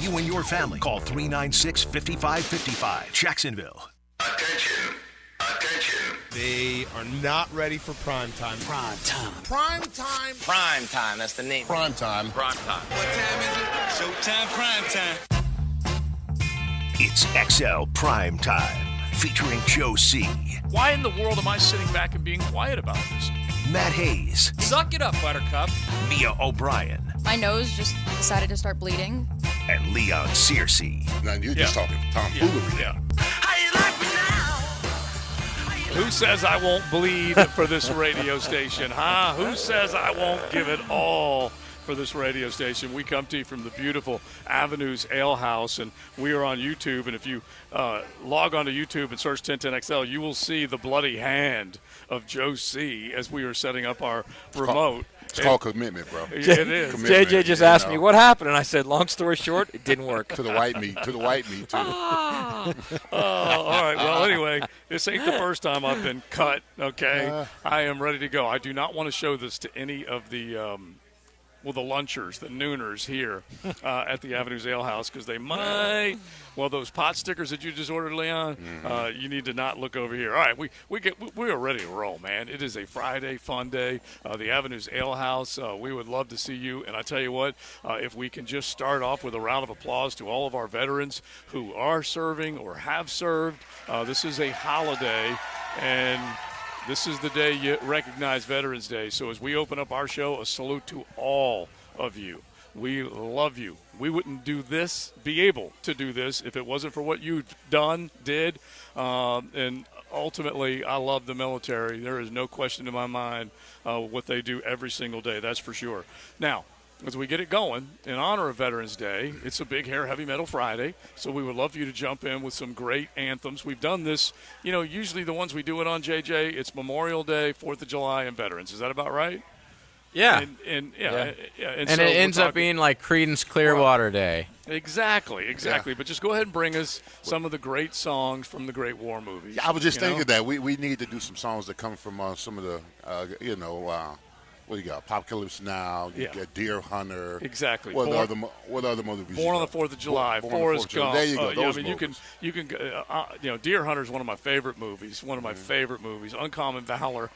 you and your family. Call 396-5555. Jacksonville. Attention. They are not ready for prime time. Prime time. Prime time. Prime time. That's the name. Prime time. Prime time. What time is it? Showtime prime time. It's XL Prime Time, featuring Joe C., Why in the world am I sitting back and being quiet about this? Matt Hayes, Suck it up, Buttercup. Mia O'Brien, My nose just decided to start bleeding. and Leon Searcy. Now, you're just talking tomfoolery. Yeah. Who says I won't bleed for this radio station, huh? Who says I won't give it all for this radio station? We come to you from the beautiful Avenues Ale House, and we are on YouTube. And if you log on to YouTube and search 1010XL, you will see the bloody hand of Joe C. as we are setting up our remote. It's called commitment, bro. It is. JJ just asked me what happened, and I said, long story short, it didn't work. To the white meat, too. Oh, all right. Well, anyway, this ain't the first time I've been cut, okay? I am ready to go. I do not want to show this to any of the the lunchers, the nooners here at the Avenues Ale House, because they might, those pot stickers that you just ordered, Leon, you need to not look over here. All right, we are ready to roll, man. It is a Friday fun day. The Avenues Ale House, we would love to see you. And I tell you what, if we can just start off with a round of applause to all of our veterans who are serving or have served. This is a holiday, and this is the day you recognize Veterans Day. So as we open up our show, a salute to all of you. We love you. We wouldn't be able to do this if it wasn't for what you've did. And ultimately, I love the military. There is no question in my mind what they do every single day. That's for sure. Now, as we get it going, in honor of Veterans Day, it's a Big Hair Heavy Metal Friday, so we would love for you to jump in with some great anthems. We've done this, usually the ones we do it on, JJ, it's Memorial Day, 4th of July, and Veterans. Is that about right? Yeah. And so it ends up being like Creedence Clearwater Day. Exactly. Yeah. But just go ahead and bring us some of the great songs from the great war movies. I was just thinking that we need to do some songs that come from some of the, what do you got? Apocalypse Now. You got Deer Hunter. Exactly. What other movies? Born on the 4th of July. Forrest Gump. There you go. Those movies. You can. Deer Hunter is one of my favorite movies. One of my favorite movies. Uncommon Valor.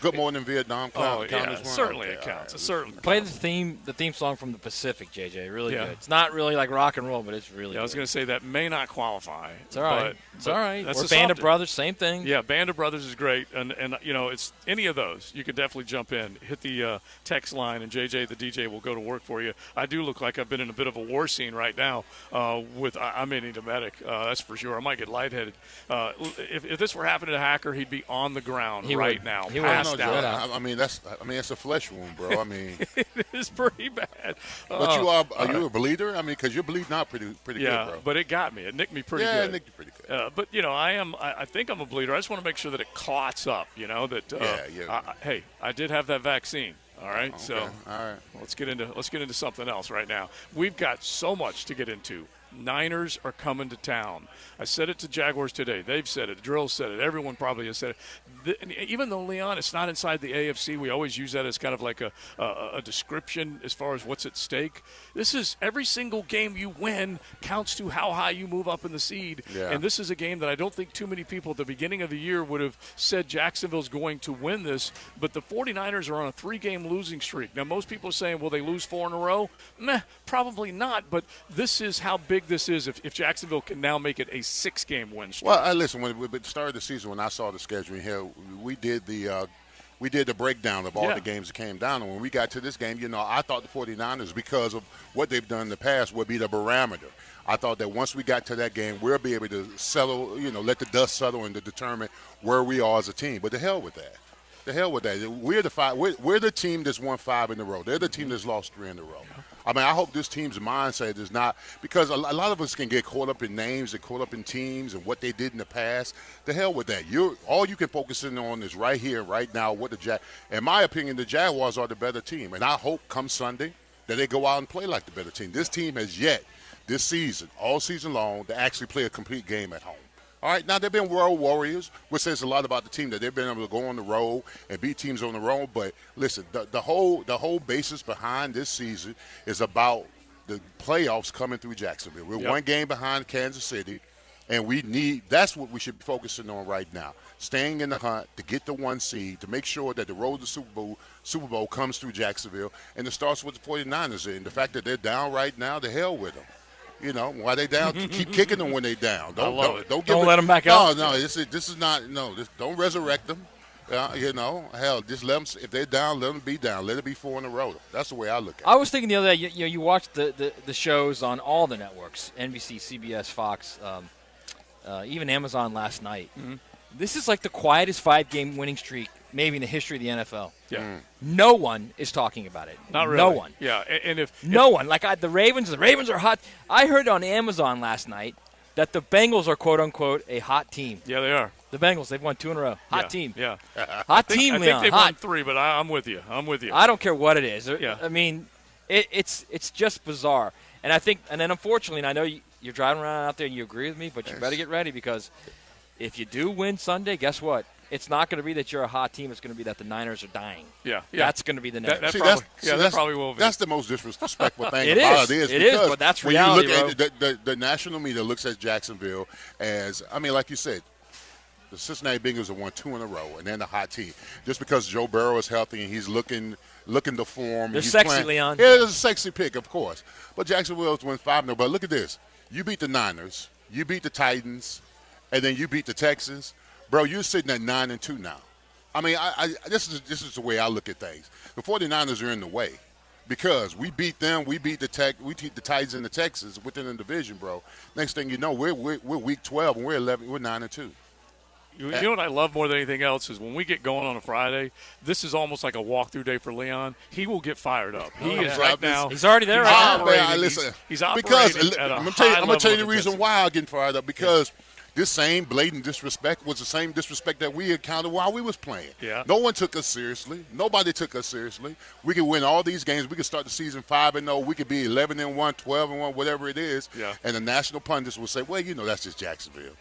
Good Morning Vietnam. Certainly it counts. It certainly. Play the theme song from the Pacific, JJ. Really good. It's not really like rock and roll, but it's really. I was going to say that may not qualify. It's all right. It's all right. That's or Band of Brothers, same thing. Yeah, Band of Brothers is great, and it's any of those. You can definitely jump in, hit the text line, and JJ, the DJ, will go to work for you. I do look like I've been in a bit of a war scene right now. I may need a medic. That's for sure. I might get lightheaded. If this were happening to Hacker, he'd be on the ground now. He passed out. That's a flesh wound, bro. I mean, it is pretty bad. But are you a bleeder? I mean, because you're bleeding out pretty good, bro. Yeah, but it got me. It nicked me pretty good. Yeah, it nicked you pretty good. But I think I'm a bleeder. I just want to make sure that it clots up. Hey, I did have that vaccine. All right, okay. So all right. Let's get into something else right now. We've got so much to get into. Niners are coming to town. I said it to Jaguars today. They've said it. Drill said it. Everyone probably has said it. Even though, Leon, it's not inside the AFC, we always use that as kind of like a description as far as what's at stake. This is every single game you win counts to how high you move up in the seed. Yeah. And this is a game that I don't think too many people at the beginning of the year would have said Jacksonville's going to win this. But the 49ers are on a 3-game losing streak. Now, most people are saying, will they lose 4 in a row? Probably not. But this is how big this is if Jacksonville can now make it a 6-game win streak. Well, listen, when we started the season, when I saw the schedule here, we did the breakdown of all the games that came down. And when we got to this game, I thought the 49ers, because of what they've done in the past, would be the barometer. I thought that once we got to that game, we'll be able to settle, let the dust settle and to determine where we are as a team. But the hell with that. We're the team that's won 5 in a row. They're the team that's lost 3 in a row. I mean, I hope this team's mindset is not – because a lot of us can get caught up in names and caught up in teams and what they did in the past. The hell with that. All you can focus in on is right here, right now, in my opinion, the Jaguars are the better team. And I hope come Sunday that they go out and play like the better team. This team has yet, this season, all season long, to actually play a complete game at home. All right, now they've been world warriors, which says a lot about the team that they've been able to go on the road and beat teams on the road. But listen, the whole basis behind this season is about the playoffs coming through Jacksonville. We're Yep. one game behind Kansas City, and that's what we should be focusing on right now. Staying in the hunt to get the 1 seed, to make sure that the road to Super Bowl comes through Jacksonville, and it starts with the 49ers. And the fact that they're down right now, the hell with them. You know, why they down? Keep kicking them when they down. Don't let them back out. No, this is not. No, don't resurrect them. You know, hell, just let them. If they're down, let them be down. Let it be 4 in a row. That's the way I look at it. I was thinking the other day, you watched the shows on all the networks, NBC, CBS, Fox, even Amazon last night. Mm-hmm. This is like the quietest 5-game winning streak maybe in the history of the NFL. Yeah. No one is talking about it. Not really. No one. Yeah, and if no one. Like the Ravens are hot. I heard on Amazon last night that the Bengals are, quote unquote, a hot team. Yeah, they are. The Bengals, they've won 2 in a row. Hot team. Yeah. Hot team, I Leon. think they've hot. won 3, but I'm with you. I don't care what it is. Yeah. I mean, it's just bizarre. And I think, and then unfortunately, and I know you're driving around out there and you agree with me, but you better get ready because if you do win Sunday, guess what? It's not going to be that you're a hot team. It's going to be that the Niners are dying. Yeah. That's going to be the narrative. That probably will be. That's the most disrespectful thing It about is. it It is, because but that's when reality, you look at the national media looks at Jacksonville as, I mean, like you said, the Cincinnati Bengals have won 2 in a row, and they're the hot team. Just because Joe Burrow is healthy and he's looking to form. They're he's sexy, playing. Leon. Yeah, it's a sexy pick, of course. But Jacksonville's won 5 in a row. But look at this. You beat the Niners. You beat the Titans. And then you beat the Texans. Bro, you're sitting at 9-2 now. I mean, this is the way I look at things. The 49ers are in the way because we beat them. We beat the Titans and the Texans within the division, bro. Next thing you know, we're week 12 and we're 11. We're 9-2. You know what I love more than anything else is when we get going on a Friday, this is almost like a walkthrough day for Leon. He will get fired up. He is right now. He's already there right now. Man, listen, he's operating because at a I'm high going to tell you the level of reason intensity. why I'm getting fired up because this same blatant disrespect was the same disrespect that we encountered while we was playing. Yeah. No one took us seriously. Nobody took us seriously. We could win all these games. We could start the season 5-0. We could be 11-1, 12-1, whatever it is. Yeah. And the national pundits will say, well, you know, that's just Jacksonville.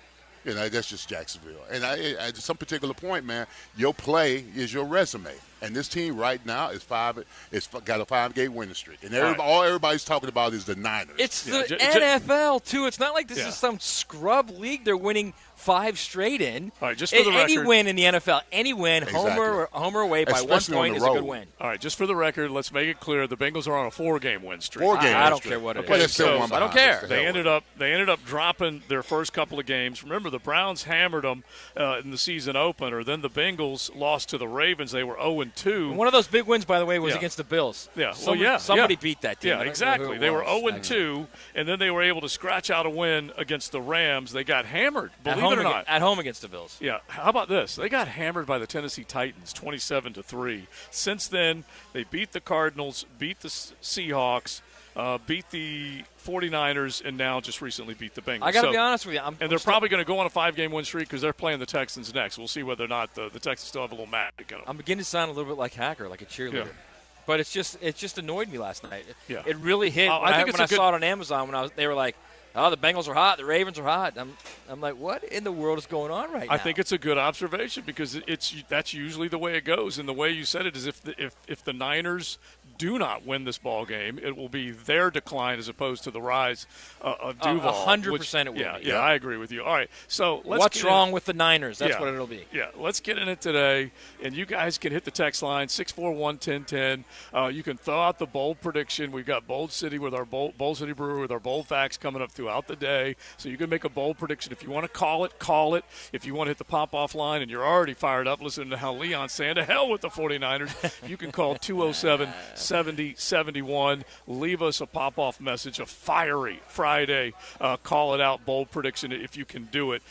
You know, that's just Jacksonville. And at some particular point, man, your play is your resume. And this team right now is got a 5-game winning streak. And all everybody's talking about is the Niners. It's the NFL, too. It's not like this is some scrub league they're winning 5 straight in. All right, just for the record. Any win in the NFL, any win, Exactly. home or away by Especially 1 on point the is a good road. win. All right, just for the record, let's make it clear the Bengals are on a 4-game win streak. 4-game I win don't streak. care what it Okay, is. that's still one I don't behind us. care. The hell with it. They ended up dropping their first couple of games. Remember, the Browns hammered them in the season opener. Then the Bengals lost to the Ravens. They were 0-2. One of those big wins, by the way, was Yeah. against the Bills. Yeah, Somebody beat that team. Yeah, I don't know exactly. who it They were was. 0-2, and then they were able to scratch out a win against the Rams. They got hammered, believe it or not. At home against the Bills. Yeah, how about this? They got hammered by the Tennessee Titans, 27-3. Since then, they beat the Cardinals, beat the Seahawks, beat the 49ers, and now just recently beat the Bengals. I got to be honest with you. And they're probably going to go on a 5-game win streak because they're playing the Texans next. We'll see whether or not the Texans still have a little magic in them. I'm beginning to sound a little bit like Hacker, like a cheerleader. Yeah. But it just annoyed me last night. Yeah. It really hit I when think it's I a good- saw it on Amazon when they were like, oh, the Bengals are hot, the Ravens are hot. I'm like, what in the world is going on right now? I think it's a good observation because that's usually the way it goes. And the way you said it is if the Niners do not win this ball game, it will be their decline as opposed to the rise of Duval. 100% it will yeah, be. Yeah, I agree with you. All right, so what's wrong with the Niners? That's what it'll be. Yeah, let's get in it today, and you guys can hit the text line 641-1010. You can throw out the bold prediction. We've got Bold City with our Bold City Brewer with our bold facts coming up throughout the day, so you can make a bold prediction. If you want to call it, call it. If you want to hit the pop-off line and you're already fired up listening to how Leon's saying to hell with the 49ers, you can call 207-7071. Leave us a pop-off message, a fiery Friday. Call it out, bold prediction. If you can do it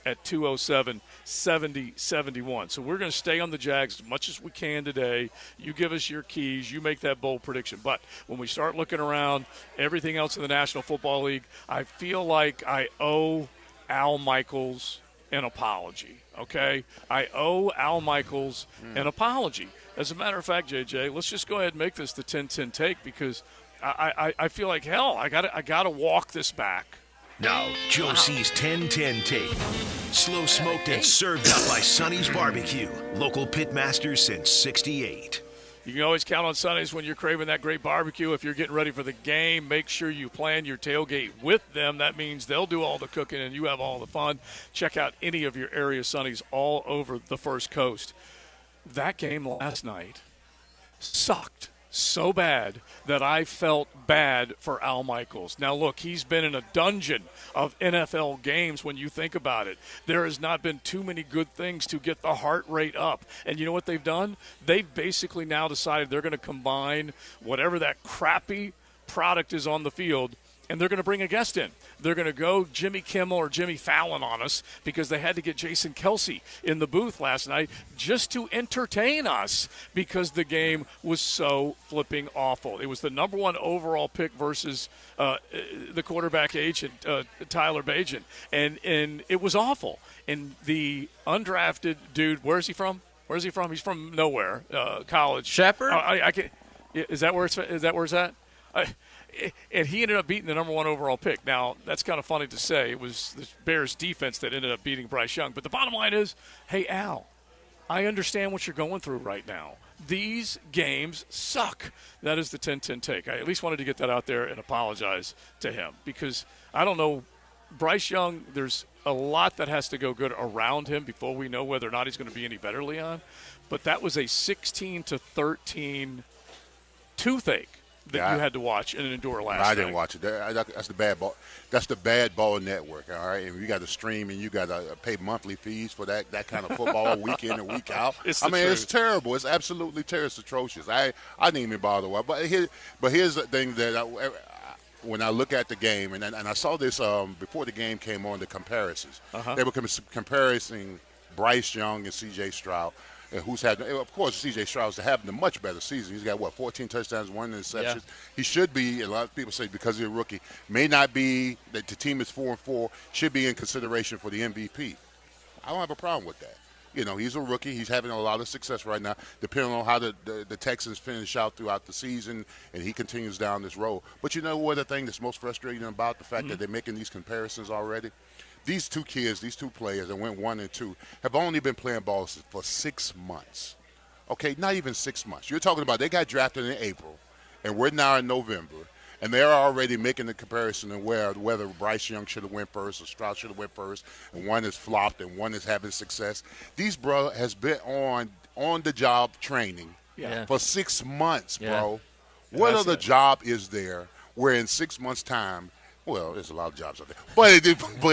at 207-7071. So we're going to stay on the Jags as much as we can today. You give us your keys. You make that bold prediction. But when we start looking around everything else in the National Football League, I feel like I owe Al Michaels an apology, okay? I owe Al Michaels an apology. As a matter of fact, JJ, let's just go ahead and make this the 10-10 take because I feel like hell. I gotta walk this back. Now, Joe C's 10-10 tape. Slow smoked and served up by Sonny's Barbecue. Local pitmasters since '68. You can always count on Sundays when you're craving that great barbecue. If you're getting ready for the game, make sure you plan your tailgate with them. That means they'll do all the cooking and you have all the fun. Check out any of your area Sundays all over the First Coast. That game last night sucked so bad that I felt bad for Al Michaels. Now, look, he's been in a dungeon of NFL games when you think about it. There has not been too many good things to get the heart rate up. And you know what they've done? They've basically now decided they're going to combine whatever that crappy product is on the field, and they're going to bring a guest in. They're going to go Jimmy Kimmel or Jimmy Fallon on us because they had to get Jason Kelsey in the booth last night just to entertain us because the game was so flipping awful. It was the number 1 overall pick versus the quarterback agent, Tyler Bagent, and it was awful. And the undrafted dude, where is he from? He's from nowhere, college. Shepherd? I can't. Is that where it's at? And he ended up beating the number 1 overall pick. Now, that's kind of funny to say. It was the Bears' defense that ended up beating Bryce Young. But the bottom line is, hey, Al, I understand what you're going through right now. These games suck. That is the 10-10 take. I at least wanted to get that out there and apologize to him because I don't know. Bryce Young, there's a lot that has to go good around him before we know whether or not he's going to be any better, Leon. But that was a 16-13 toothache that you had to watch and endure last night. I didn't watch it. That's the bad ball. That's the bad ball network. All right, and you got to stream and you got to pay monthly fees for that kind of football week in and week out. It's terrible. It's absolutely terrible. It's atrocious. I didn't even bother. But here's the thing that when I look at the game and I saw this before the game came on, the comparisons. They were comparing Bryce Young and C.J. Stroud. Who's had, of course, C.J. Stroud's having a much better season. He's got, 14 touchdowns, 1 interception. Yeah. He should be, a lot of people say because he's a rookie, may not be, that the team is 4-4, should be in consideration for the MVP. I don't have a problem with that. He's a rookie. He's having a lot of success right now, depending on how the Texans finish out throughout the season, and he continues down this road. But you know what the thing that's most frustrating about the fact that they're making these comparisons already? These two players that went 1 and 2, have only been playing ball for 6 months. Okay, not even 6 months. You're talking about they got drafted in April, and we're now in November, and they're already making the comparison of whether Bryce Young should have went first or Stroud should have went first, and one is flopped and one is having success. These bro has been on the job training for 6 months, bro. What other job is there where in 6 months' time? Well, there's a lot of jobs out there. But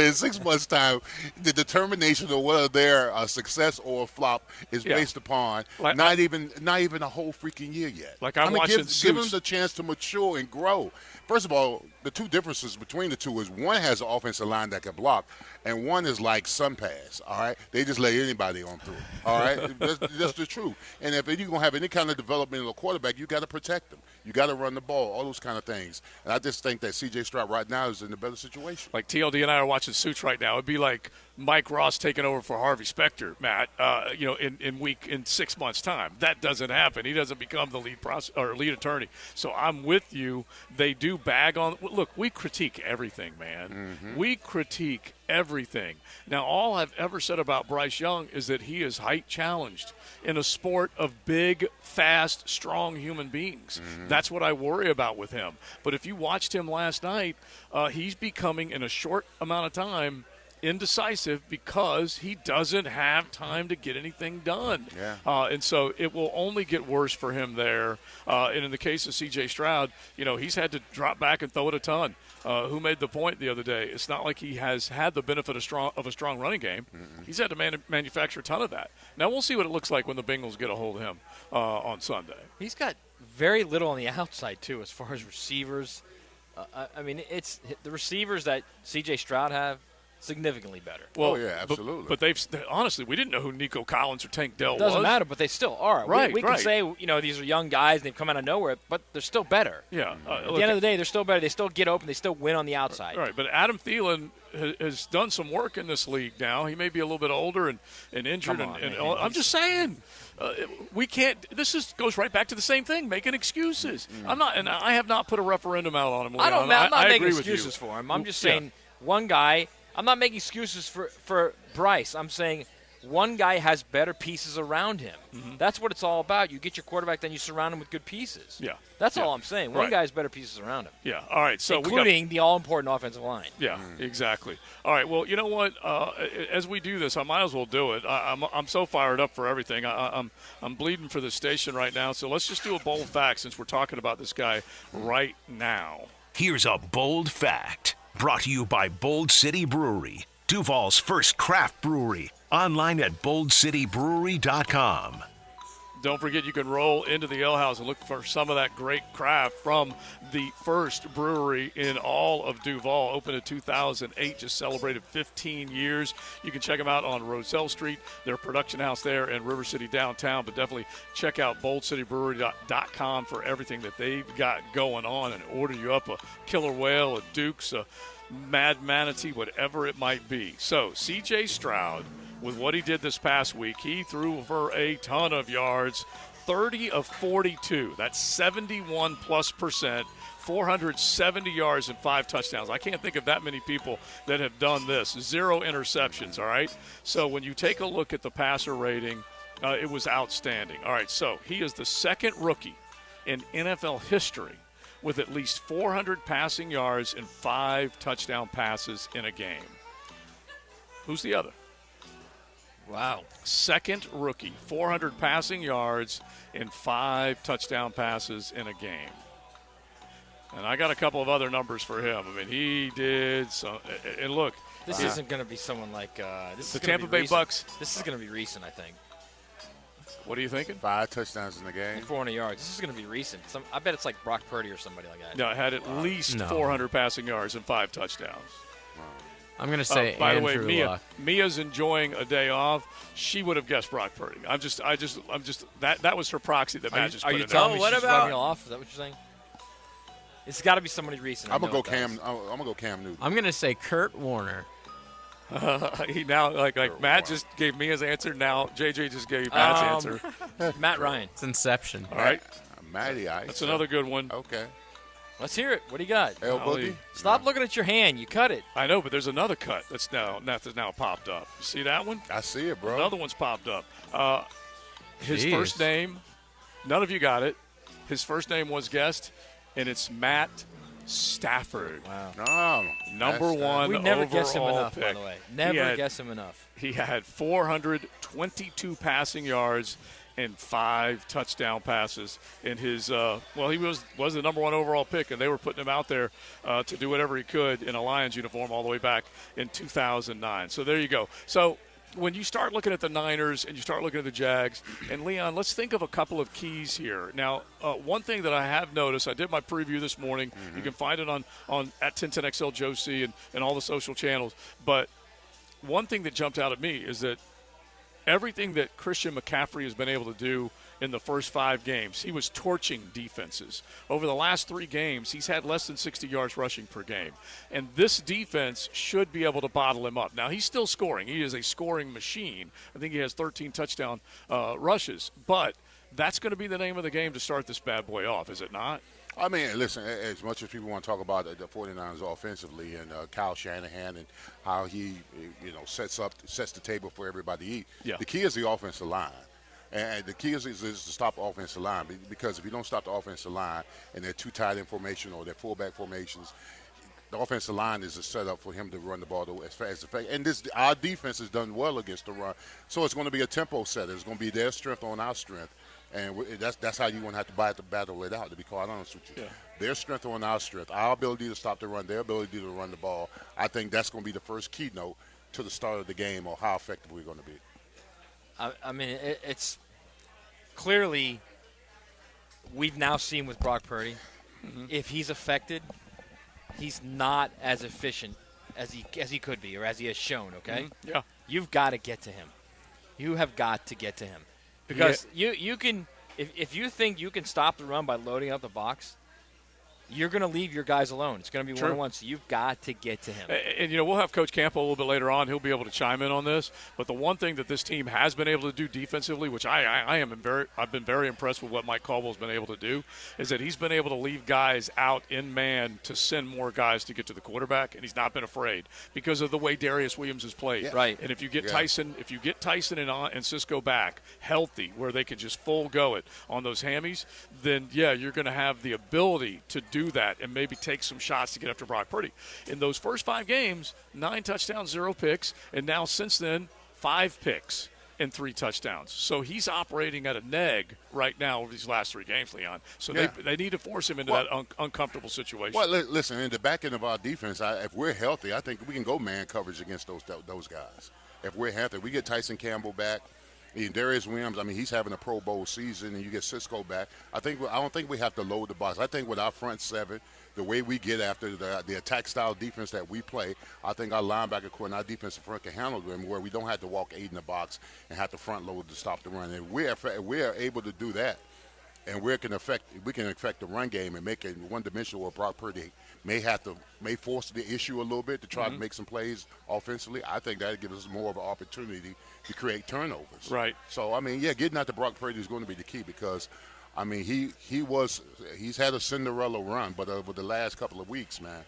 in 6 months' time, the determination of whether they're a success or a flop is based upon not even a whole freaking year yet. I'm watching give them the chance to mature and grow. First of all, the two differences between the two is one has an offensive line that can block, and one is like sun pass, all right? They just let anybody on through, all right? That's the truth. And if you're going to have any kind of development in a quarterback, you got to protect them. You got to run the ball, all those kind of things. And I just think that C.J. Stroud right now is in a better situation. Like TLD and I are watching Suits right now. It'd be like Mike Ross taking over for Harvey Specter, Matt, in 6 months' time. That doesn't happen. He doesn't become the lead attorney. So I'm with you. They do bag on. Look, we critique everything, man. Mm-hmm. We critique everything. Now, all I've ever said about Bryce Young is that he is height challenged in a sport of big, fast, strong human beings. Mm-hmm. That's what I worry about with him. But if you watched him last night, he's becoming, in a short amount of time, indecisive because he doesn't have time to get anything done. Yeah. And so it will only get worse for him there. And in the case of C.J. Stroud, he's had to drop back and throw it a ton. Who made the point the other day? It's not like he has had the benefit of a strong running game. Mm-mm. He's had to manufacture a ton of that. Now we'll see what it looks like when the Bengals get a hold of him on Sunday. He's got very little on the outside, too, as far as receivers. It's the receivers that C.J. Stroud have, significantly better. Well, yeah, absolutely. But they've honestly, we didn't know who Nico Collins or Tank Dell was. Doesn't matter, but they still are. Right, we can say, these are young guys and they've come out of nowhere, but they're still better. Yeah. At the end of the day, they're still better. They still get open. They still win on the outside. Right, but Adam Thielen has done some work in this league now. He may be a little bit older and injured. I'm just saying. We can't. Goes right back to the same thing, making excuses. Mm-hmm. I have not put a referendum out on him. Leon. I'm not making excuses for him. I'm just saying one guy. I'm not making excuses for Bryce. I'm saying one guy has better pieces around him. That's what it's all about. You get your quarterback, then you surround him with good pieces. Yeah. That's all I'm saying. One Right. guy has better pieces around him. Yeah. All right. So including the all-important offensive line. Yeah, exactly. All right. Well, you know what? As we do this, I might as well do it. I'm so fired up for everything. I'm bleeding for the station right now. So let's just do a bold fact since we're talking about this guy right now. Here's a bold fact brought to you by Bold City Brewery, Duval's first craft brewery. Online at boldcitybrewery.com. Don't forget you can roll into the Ale House and look for some of that great craft from the first brewery in all of Duval. Opened in 2008, just celebrated 15 years. You can check them out on Roselle Street, their production house there in River City downtown. But definitely check out boldcitybrewery.com for everything that they've got going on and order you up a Killer Whale, a Duke's, a Mad Manatee, whatever it might be. So C.J. Stroud, with what he did this past week, he threw for a ton of yards, 30 of 42. That's 71+%, 470 yards and 5 touchdowns. I can't think of that many people that have done this. 0 interceptions, all right? So when you take a look at the passer rating, it was outstanding. All right, so he is the second rookie in NFL history with at least 400 passing yards and 5 touchdown passes in a game. Who's the other? Wow. Second rookie, 400 passing yards and 5 touchdown passes in a game. And I got a couple of other numbers for him. I mean, he did some. And look, this isn't going to be someone like this. The is gonna Tampa be Bay recent. Bucks. This is going to be recent, I think. What are you thinking? 5 touchdowns in the game. 400 yards. This is going to be recent. I bet it's like Brock Purdy or somebody like that. No, it had at least 400 passing yards and 5 touchdowns. I'm going to say by Andrew the way, Luck. Mia's enjoying a day off. She would have guessed Brock Purdy. I'm just that was her proxy that Matt just put Are you in telling there. me she's running off? Is that what you're saying? It's got to be somebody recent. I'm gonna go Cam. I'm gonna go Cam Newton. I'm going to say Kurt Warner. He now like Matt just gave me his answer. Now JJ just gave Matt's answer. Matt Ryan. It's Inception. All right, Matty Ice. that's another good one. Okay. Let's hear it. What do you got? El Boogie. Stop looking at your hand. You cut it. I know, but there's another cut that's now popped up. You see that one? I see it, bro. Another one's popped up. His Jeez. first name, none of you got it. His first name was guessed, and it's Matt Stafford. Wow. No, Number one We never guess him overall enough, pick. by the way. Never guess him enough. He had 422 passing yards and 5 touchdown passes in his he was the number 1 overall pick, and they were putting him out there to do whatever he could in a Lions uniform all the way back in 2009. So there you go. So when you start looking at the Niners and you start looking at the Jags, and Leon, let's think of a couple of keys here. Now, one thing that I have noticed, I did my preview this morning. You can find it on at 1010XL Joe C and all the social channels. But one thing that jumped out at me is that everything that Christian McCaffrey has been able to do in the first 5 games, he was torching defenses. Over the last 3 games, he's had less than 60 yards rushing per game. And this defense should be able to bottle him up. Now, he's still scoring. He is a scoring machine. I think he has 13 touchdown rushes. But that's going to be the name of the game to start this bad boy off, is it not? I mean, listen, as much as people want to talk about the 49ers offensively and Kyle Shanahan and how he, sets the table for everybody to eat, the key is the offensive line. And the key is to stop the offensive line, because if you don't stop the offensive line and they're too tight in formation or they're fullback formations, the offensive line is a setup for him to run the ball as fast as effective. And our defense has done well against the run. So it's going to be a tempo setter. It's going to be their strength on our strength. And that's how you're going to have to battle it out, to be quite honest with you. Yeah. Their strength on our strength, our ability to stop the run, their ability to run the ball. I think that's going to be the first keynote to the start of the game or how effective we're going to be. I mean, it's clearly we've now seen with Brock Purdy, if he's affected, he's not as efficient as he could be or as he has shown, okay? Yeah. You've got to get to him. You have got to get to him. Because you can – if you think you can stop the run by loading up the box, you're going to leave your guys alone. It's going to be True. one-on-one, so you've got to get to him. And, we'll have Coach Campo a little bit later on. He'll be able to chime in on this. But the one thing that this team has been able to do defensively, which I've been very impressed with what Mike Caldwell's been able to do, is that he's been able to leave guys out in man to send more guys to get to the quarterback, and he's not been afraid because of the way Darius Williams has played. Yeah. Right. And if you get Tyson and Cisco back healthy, where they can just full go it on those hammies, then you're going to have the ability to do that and maybe take some shots to get after Brock Purdy. In those first 5 games, 9 touchdowns, 0 picks, and now since then, 5 picks and 3 touchdowns. So he's operating at a neg right now over these last 3 games, Leon. So they need to force him into that uncomfortable situation. Well, listen, in the back end of our defense, if we're healthy, I think we can go man coverage against those guys. If we're healthy, we get Tyson Campbell back. And Darius Williams, he's having a Pro Bowl season, and you get Cisco back. I don't think we have to load the box. I think with our front 7, the way we get after the attack style defense that we play, I think our linebacker core and our defensive front can handle them, where we don't have to walk 8 in the box and have to front load to stop the run. And we are able to do that, and we can affect the run game and make it one-dimensional, where Brock Purdy may force the issue a little bit to try to make some plays offensively. I think that gives us more of an opportunity to create turnovers. Right. So, getting out to Brock Purdy is going to be the key because, he's had a Cinderella run, but over the last couple of weeks, man,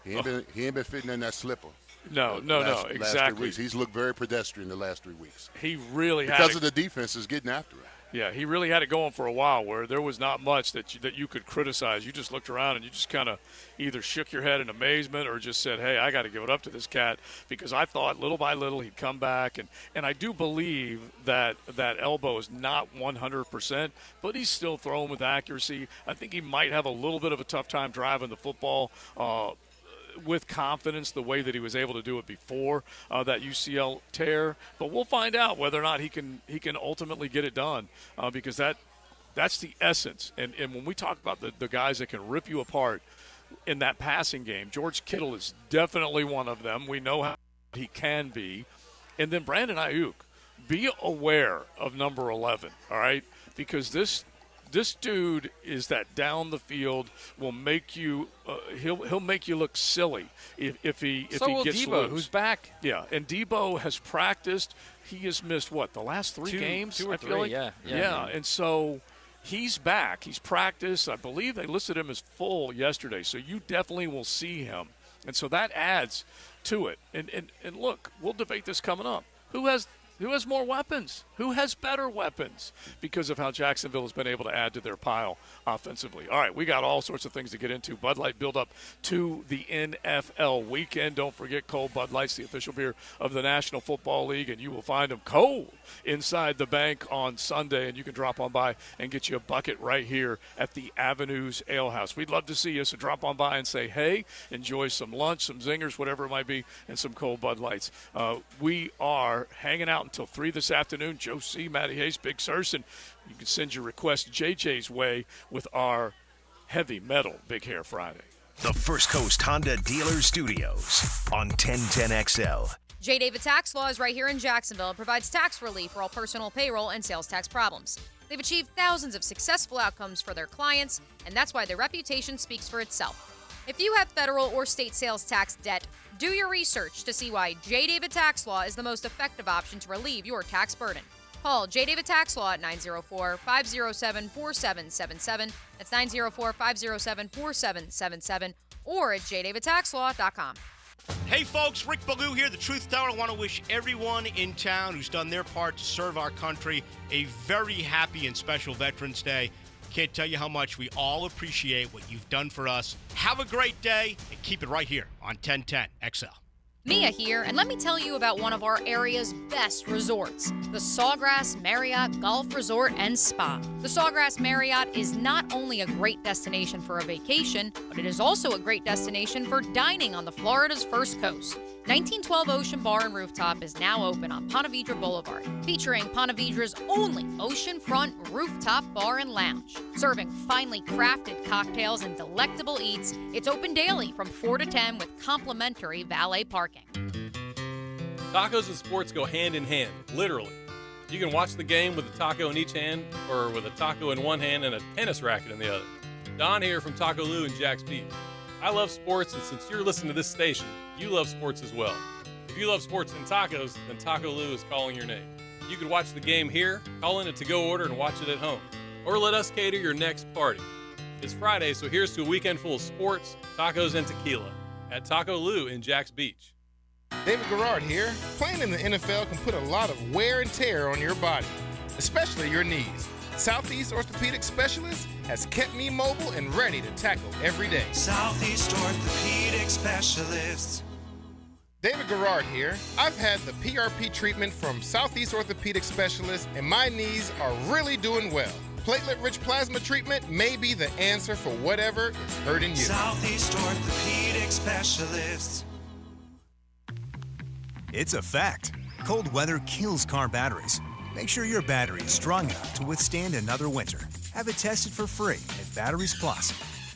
he ain't been fitting in that slipper. No, exactly. Last 3 weeks. He's looked very pedestrian the last 3 weeks. He really because of the defense is getting after him. Yeah, he really had it going for a while where there was not much that you could criticize. You just looked around and you just kind of either shook your head in amazement or just said, hey, I got to give it up to this cat, because I thought little by little he'd come back. And I do believe that elbow is not 100%, but he's still throwing with accuracy. I think he might have a little bit of a tough time driving the football with confidence the way that he was able to do it before that UCL tear. But we'll find out whether or not he can ultimately get it done, because that's the essence. And when we talk about the guys that can rip you apart in that passing game, George Kittle is definitely one of them. We know how he can be. And then Brandon Ayuk, be aware of number 11, all right? Because this dude is that down the field will make you he'll make you look silly if he gets Debo, loose. who's back. Yeah, and Debo has practiced. He has missed the last 3 games? 2 or 3, I feel like. Yeah. And so he's back. He's practiced. I believe they listed him as full yesterday. So you definitely will see him, and so that adds to it. And look, we'll debate this coming up. Who has more weapons? Who has better weapons? Because of how Jacksonville has been able to add to their pile offensively. All right, we got all sorts of things to get into. Bud Light build up to the NFL weekend. Don't forget cold Bud Light's the official beer of the National Football League, and you will find them cold inside the bank on Sunday, and you can drop on by and get you a bucket right here at the Avenues Ale House. We'd love to see you, so drop on by and say, hey, enjoy some lunch, some zingers, whatever it might be, and some cold Bud Lights. We are hanging out until 3 this afternoon. Joe C., Matty Hayes, Big Surse, and you can send your request JJ's way with our Heavy Metal Big Hair Friday. The First Coast Honda Dealer Studios on 1010XL. J. David Tax Law is right here in Jacksonville and provides tax relief for all personal payroll and sales tax problems. They've achieved thousands of successful outcomes for their clients, and that's why their reputation speaks for itself. If you have federal or state sales tax debt, do your research to see why J. David Tax Law is the most effective option to relieve your tax burden. Call J. David Tax Law at 904-507-4777. That's 904-507-4777, or at jdavidtaxlaw.com. Hey folks, Rick Ballou here, the Truth Teller. I want to wish everyone in town who's done their part to serve our country a very happy and special Veterans Day. Can't tell you how much we all appreciate what you've done for us. Have a great day, and keep it right here on 1010 XL. Mia here, and let me tell you about one of our area's best resorts, the Sawgrass Marriott Golf Resort and Spa. The Sawgrass Marriott is not only a great destination for a vacation, but it is also a great destination for dining on the Florida's First Coast. 1912 Ocean Bar and Rooftop is now open on Ponte Vedra Boulevard, featuring Ponte Vedra's only oceanfront rooftop bar and lounge. Serving finely crafted cocktails and delectable eats, it's open daily from 4 to 10 with complimentary valet parking. Tacos and sports go hand in hand, literally. You can watch the game with a taco in each hand or with a taco in one hand and a tennis racket in the other. Don here from Taco Lou in Jack's Beach. I love sports, and since you're listening to this station, you love sports as well. If you love sports and tacos, then Taco Lou is calling your name. You could watch the game here, call in a to-go order, and watch it at home. Or let us cater your next party. It's Friday, so here's to a weekend full of sports, tacos, and tequila at Taco Lou in Jack's Beach. David Garrard here. Playing in the NFL can put a lot of wear and tear on your body, especially your knees. Southeast Orthopedic Specialist has kept me mobile and ready to tackle every day. Southeast Orthopedic Specialists. David Garrard here. I've had the PRP treatment from Southeast Orthopedic Specialists, and my knees are really doing well. Platelet-rich plasma treatment may be the answer for whatever is hurting you. Southeast Orthopedic Specialists. It's a fact. Cold weather kills car batteries. Make sure your battery is strong enough to withstand another winter. Have it tested for free at Batteries Plus.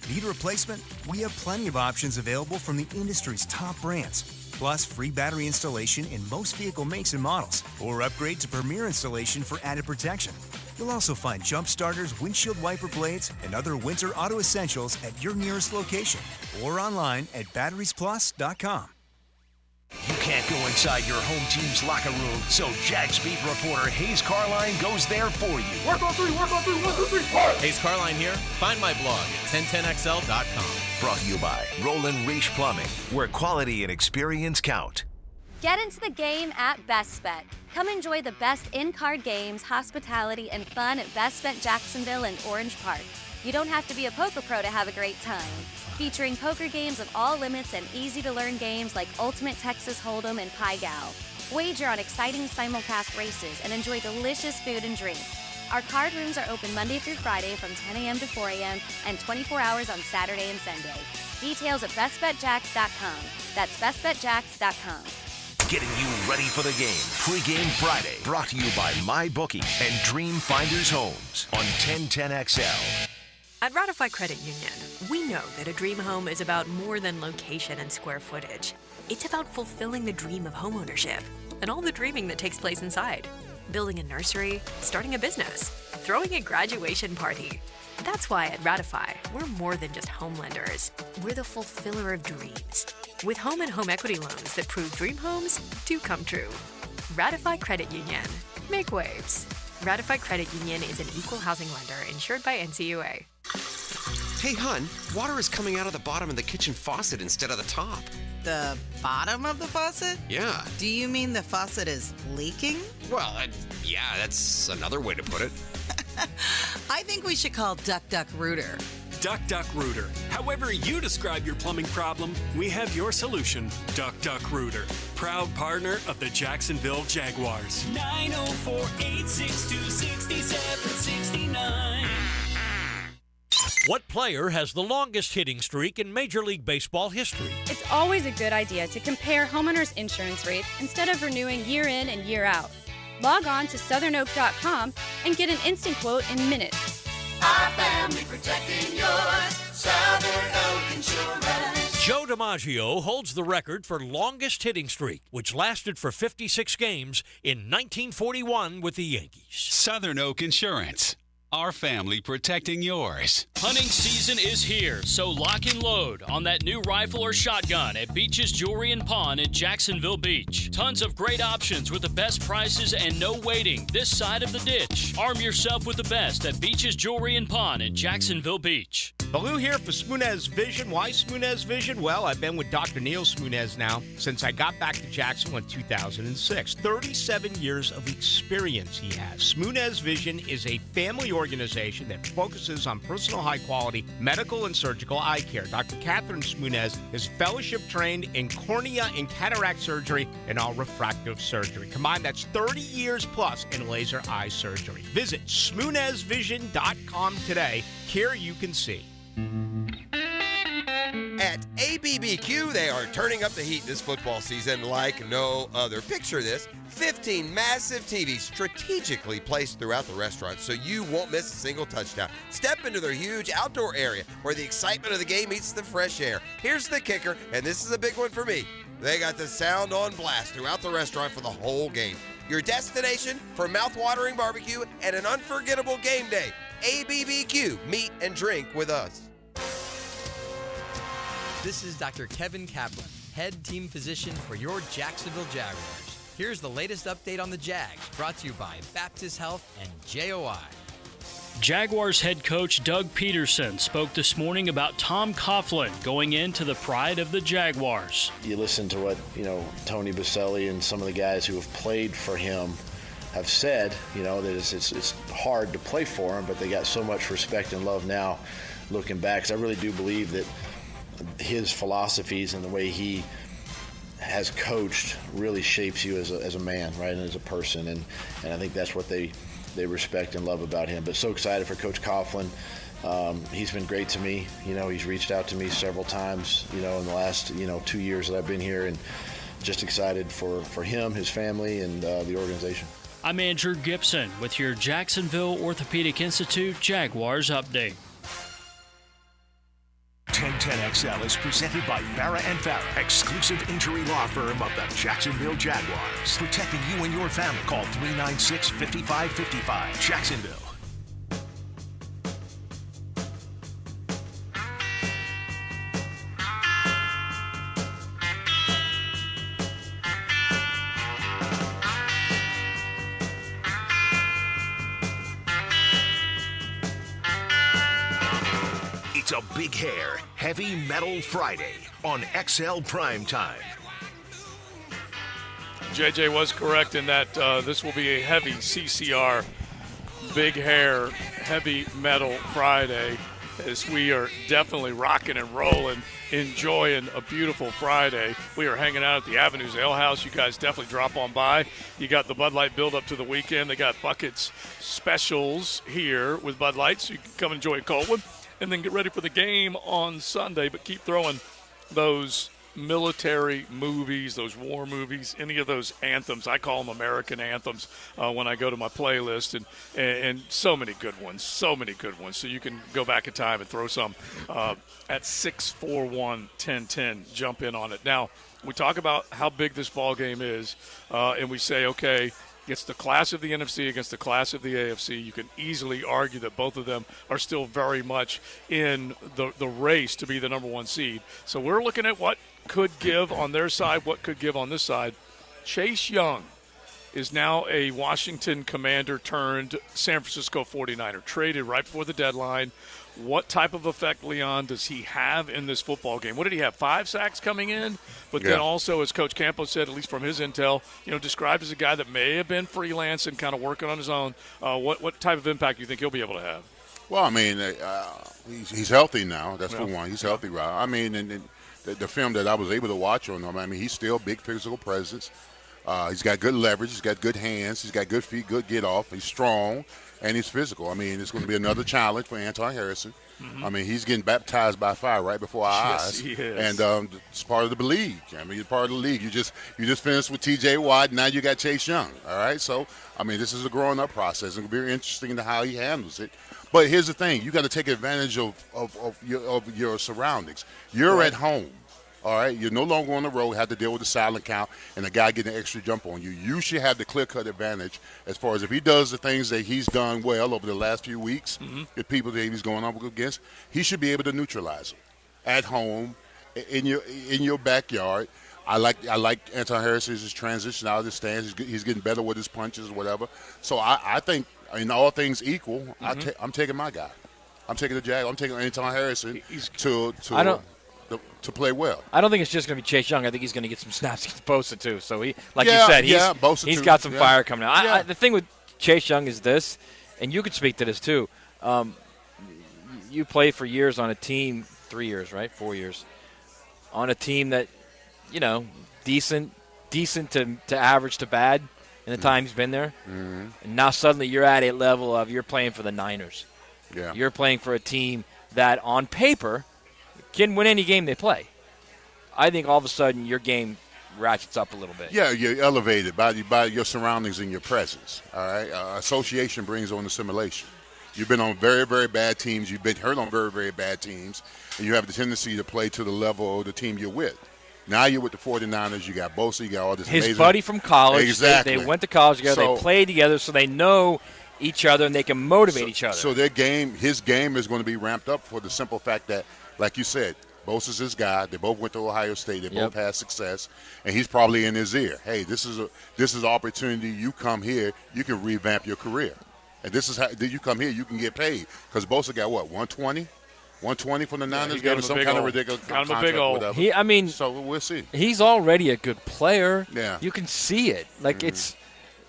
Need a replacement? We have plenty of options available from the industry's top brands. Plus, free battery installation in most vehicle makes and models. Or upgrade to Premier installation for added protection. You'll also find jump starters, windshield wiper blades, and other winter auto essentials at your nearest location. Or online at batteriesplus.com. You can't go inside your home team's locker room, so Jags beat reporter Hayes Carline goes there for you. Work on three, 1, 2, 3, Hayes Carline here. Find my blog at 1010XL.com. Brought to you by Roland Reach Plumbing, where quality and experience count. Get into the game at Best Bet. Come enjoy the best in-card games, hospitality, and fun at Best Bet Jacksonville and Orange Park. You don't have to be a poker pro to have a great time. Featuring poker games of all limits and easy-to-learn games like Ultimate Texas Hold'em and Pai Gow. Wager on exciting simulcast races and enjoy delicious food and drink. Our card rooms are open Monday through Friday from 10 a.m. to 4 a.m. and 24 hours on Saturday and Sunday. Details at bestbetjacks.com. That's bestbetjacks.com. Getting you ready for the game. Pre-Game Friday. Brought to you by MyBookie and Dream Finders Homes on 1010XL. At Ratify Credit Union, we know that a dream home is about more than location and square footage. It's about fulfilling the dream of homeownership and all the dreaming that takes place inside. Building a nursery, starting a business, throwing a graduation party. That's why at Ratify, we're more than just home lenders. We're the fulfiller of dreams. With home and home equity loans that prove dream homes do come true. Ratify Credit Union. Make waves. Ratify Credit Union is an equal housing lender insured by NCUA. Hey, hun, water is coming out of the bottom of the kitchen faucet instead of the top. The bottom of the faucet? Yeah. Do you mean the faucet is leaking? Well, yeah, that's another way to put it. I think we should call Duck Duck Rooter. Duck Duck Rooter. However you describe your plumbing problem, we have your solution. Duck Duck Rooter. Proud partner of the Jacksonville Jaguars. 904-862-6769. What player has the longest hitting streak in Major League Baseball history? It's always a good idea to compare homeowners' insurance rates instead of renewing year in and year out. Log on to southernoak.com and get an instant quote in minutes. Our family protecting yours. Southern Oak Insurance. Joe DiMaggio holds the record for longest hitting streak, which lasted for 56 games in 1941 with the Yankees. Southern Oak Insurance. Our family protecting yours. Hunting season is here, so lock and load on that new rifle or shotgun at Beach's Jewelry and Pawn in Jacksonville Beach. Tons of great options with the best prices and no waiting this side of the ditch. Arm yourself with the best at Beach's Jewelry and Pawn in Jacksonville Beach. Baloo here for Smoonez Vision. Why Smoonez Vision? Well, I've been with Dr. Neil Smoonez now since I got back to Jacksonville in 2006. 37 years of experience he has. Smoonez Vision is a family organization that focuses on personal high-quality medical and surgical eye care. Dr. Catherine Smoonez is fellowship-trained in cornea and cataract surgery and all refractive surgery. Combined, that's 30 years plus in laser eye surgery. Visit SmoonezVision.com today. Care you can see. At ABBQ, they are turning up the heat this football season like no other. Picture this, 15 massive TVs strategically placed throughout the restaurant so you won't miss a single touchdown. Step into their huge outdoor area where the excitement of the game meets the fresh air. Here's the kicker, and this is a big one for me. They got the sound on blast throughout the restaurant for the whole game. Your destination for mouth-watering barbecue and an unforgettable game day. ABBQ, meet and drink with us. This is Dr. Kevin Kaplan, head team physician for your Jacksonville Jaguars. Here's the latest update on the Jags, brought to you by Baptist Health and JOI. Jaguars head coach Doug Peterson spoke this morning about Tom Coughlin going into the pride of the Jaguars. You listen to what, Tony Baselli and some of the guys who have played for him have said, that it's hard to play for him, but they got so much respect and love now looking back. 'Cause I really do believe that his philosophies and the way he has coached really shapes you as a man, right, and as a person. And I think that's what they respect and love about him. But so excited for Coach Coughlin. He's been great to me. He's reached out to me several times, in the last, 2 years that I've been here, and just excited for him, his family, and the organization. I'm Andrew Gibson with your Jacksonville Orthopedic Institute Jaguars update. 1010XL is presented by Farah & Farah, exclusive injury law firm of the Jacksonville Jaguars. Protecting you and your family. Call 396-5555. Jacksonville. It's a Big Hair Heavy Metal Friday on XL Primetime. JJ was correct in that this will be a heavy CCR Big Hair Heavy Metal Friday, as we are definitely rocking and rolling, enjoying a beautiful Friday. We are hanging out at the Avenues Ale House. You guys definitely drop on by. You got the Bud Light build up to the weekend. They got buckets specials here with Bud Light, so you can come enjoy a cold one and then get ready for the game on Sunday. But keep throwing those military movies, those war movies, any of those anthems. I call them American anthems when I go to my playlist, and so many good ones. So you can go back in time and throw some at 641-1010. Jump in on it. Now, we talk about how big this ball game is, and we say, okay, it's the class of the NFC against the class of the AFC. You can easily argue that both of them are still very much in the race to be the number one seed. So we're looking at what could give on their side, what could give on this side. Chase Young is now a Washington Commander turned San Francisco 49er, traded right before the deadline. What type of effect, Leon, does he have in this football game? What did he have, 5 sacks coming in? But then also, as Coach Campos said, at least from his intel, described as a guy that may have been freelance and kind of working on his own. What type of impact do you think he'll be able to have? Well, I mean, he's healthy now. That's for one. He's healthy, right? I mean, and the film that I was able to watch on him, I mean, he's still a big physical presence. He's got good leverage. He's got good hands. He's got good feet, good get off. He's strong, and he's physical. I mean, it's going to be another challenge for Anton Harrison. Mm-hmm. I mean, he's getting baptized by fire right before our eyes. He is. And it's part of the league. I mean, it's part of the league. You just finished with T.J. Watt. Now you got Chase Young. All right. So, I mean, this is a growing up process. It's going to be very interesting to how he handles it. But here's the thing: you got to take advantage of your surroundings. You're at home. All right, you're no longer on the road, have to deal with the silent count, and the guy getting an extra jump on you. You should have the clear-cut advantage as far as if he does the things that he's done well over the last few weeks, the people that he's going up against, he should be able to neutralize them at home, in your backyard. I like Anton Harris's transition out of the stands. He's getting better with his punches or whatever. So I think, in all things equal, I'm taking my guy. I'm taking the Jag. I'm taking Anton Harrison to play well. I don't think it's just going to be Chase Young. I think he's going to get some snaps against Bosa too. So you said, he's got some fire coming out. The thing with Chase Young is this, and you could speak to this too. You played for years on a team, 3 years, right? 4 years, on a team that, decent to average to bad in the time he's been there. Mm-hmm. And now suddenly you're at a level of you're playing for the Niners. Yeah. You're playing for a team that on paper can win any game they play. I think all of a sudden your game ratchets up a little bit. Yeah, you're elevated by your surroundings and your presence. All right, association brings on assimilation. You've been on very, very bad teams. You've been hurt on very, very bad teams, and you have the tendency to play to the level of the team you're with. Now you're with the 49ers. You got Bosa. You got all this his amazing. Buddy from college. Exactly. They went to college together. They played together, so they know each other and they can motivate each other. So his game is going to be ramped up for the simple fact that, like you said, Bosa's his guy. They both went to Ohio State. They both had success, and he's probably in his ear. Hey, this is an opportunity. You come here, you can revamp your career, and this is how you come here, you can get paid. Because Bosa got what, 120? 120 from the Niners, got him some kind of ridiculous contract, whatever. So we'll see. He's already a good player. Yeah. You can see it. Like it's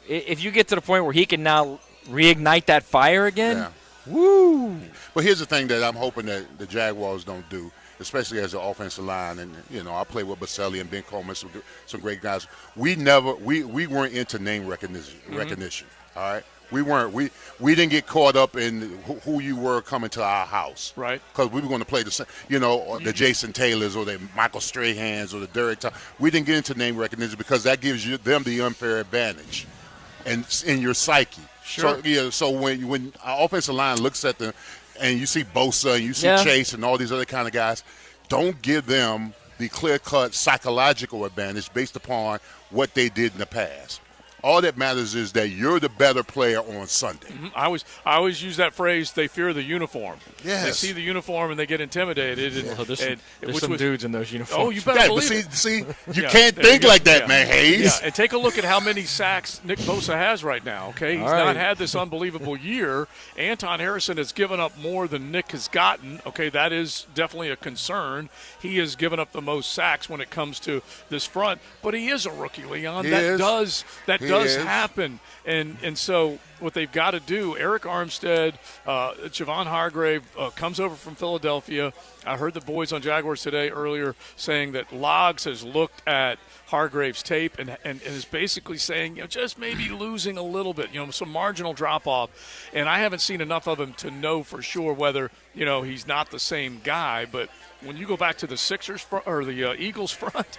if you get to the point where he can now reignite that fire again, woo. But here's the thing that I'm hoping that the Jaguars don't do, especially as an offensive line. And, I play with Baselli and Ben Coleman, some great guys. We weren't into name recognition, all right? We weren't. We didn't get caught up in who you were coming to our house, right? Because we were going to play the same, the Jason Taylors or the Michael Strahans or the Derek. We didn't get into name recognition because that gives them the unfair advantage, and in your psyche. Sure. So when our offensive line looks at them, and you see Bosa and you see Chase and all these other kind of guys, don't give them the clear-cut psychological advantage based upon what they did in the past. All that matters is that you're the better player on Sunday. I always use that phrase, they fear the uniform. Yes. They see the uniform and they get intimidated. There's some dudes in those uniforms. Oh, you better believe it. See, you can't think like that, man, Hayes. Yeah, and take a look at how many sacks Nick Bosa has right now, okay? He's not had this unbelievable year. Anton Harrison has given up more than Nick has gotten, okay? That is definitely a concern. He has given up the most sacks when it comes to this front, but he is a rookie, Leon. That does happen. And so what they've got to do, Eric Armstead, Javon Hargrave comes over from Philadelphia. I heard the boys on Jaguars today earlier saying that Loggs has looked at Hargrave's tape and is basically saying, just maybe losing a little bit, some marginal drop-off. And I haven't seen enough of him to know for sure whether, he's not the same guy. But when you go back to the Sixers or the Eagles front,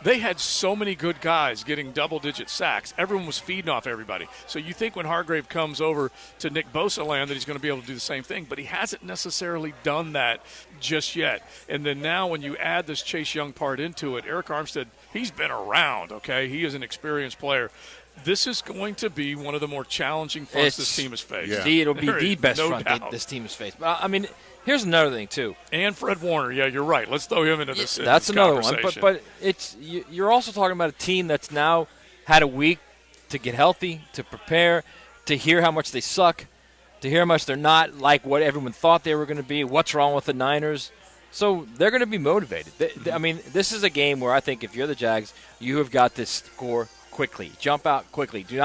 they had so many good guys getting double-digit sacks. Everyone was feeding off everybody. So you think when Hargrave comes over to Nick Bosa land that he's going to be able to do the same thing, but he hasn't necessarily done that just yet. And then now when you add this Chase Young part into it, Eric Armstead, he's been around, okay? He is an experienced player. This is going to be one of the more challenging fronts this team has faced. Yeah. It'll be the best front this team has faced. But, here's another thing, too. And Fred Warner. Yeah, you're right. Let's throw him into this That's another one. But you're also talking about a team that's now had a week to get healthy, to prepare, to hear how much they suck, to hear how much they're not like what everyone thought they were going to be, what's wrong with the Niners. So they're going to be motivated. This is a game where I think if you're the Jags, you have got to score quickly, jump out quickly. Do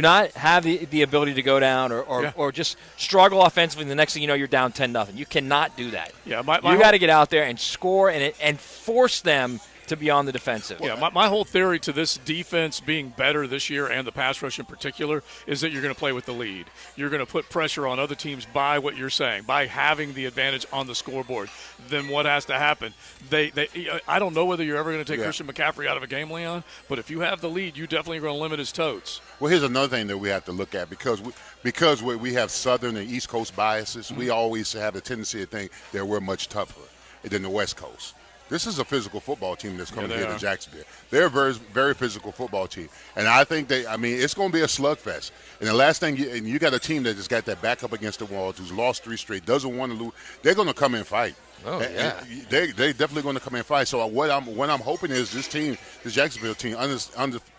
not have the ability to go down or just struggle offensively. And the next thing you know, you're down 10-0. You cannot do that. Yeah, you got to get out there and score and force them to be on the defensive. Yeah, my whole theory to this defense being better this year and the pass rush in particular is that you're going to play with the lead. You're going to put pressure on other teams by what you're saying, by having the advantage on the scoreboard. Then what has to happen? I don't know whether you're ever going to take Christian McCaffrey out of a game, Leon, but if you have the lead, you definitely are going to limit his totes. Well, here's another thing that we have to look at because we have Southern and East Coast biases. We always have a tendency to think that we're much tougher than the West Coast. This is a physical football team that's coming here to Jacksonville. They're a very, very physical football team. And I think it's going to be a slugfest. And the last thing, you got a team that has got that back up against the wall, who's lost 3 straight, doesn't want to lose. They're going to come and fight. Oh, yeah. They're definitely going to come and fight. So what I'm hoping is this team, this Jacksonville team,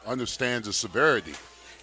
understands the severity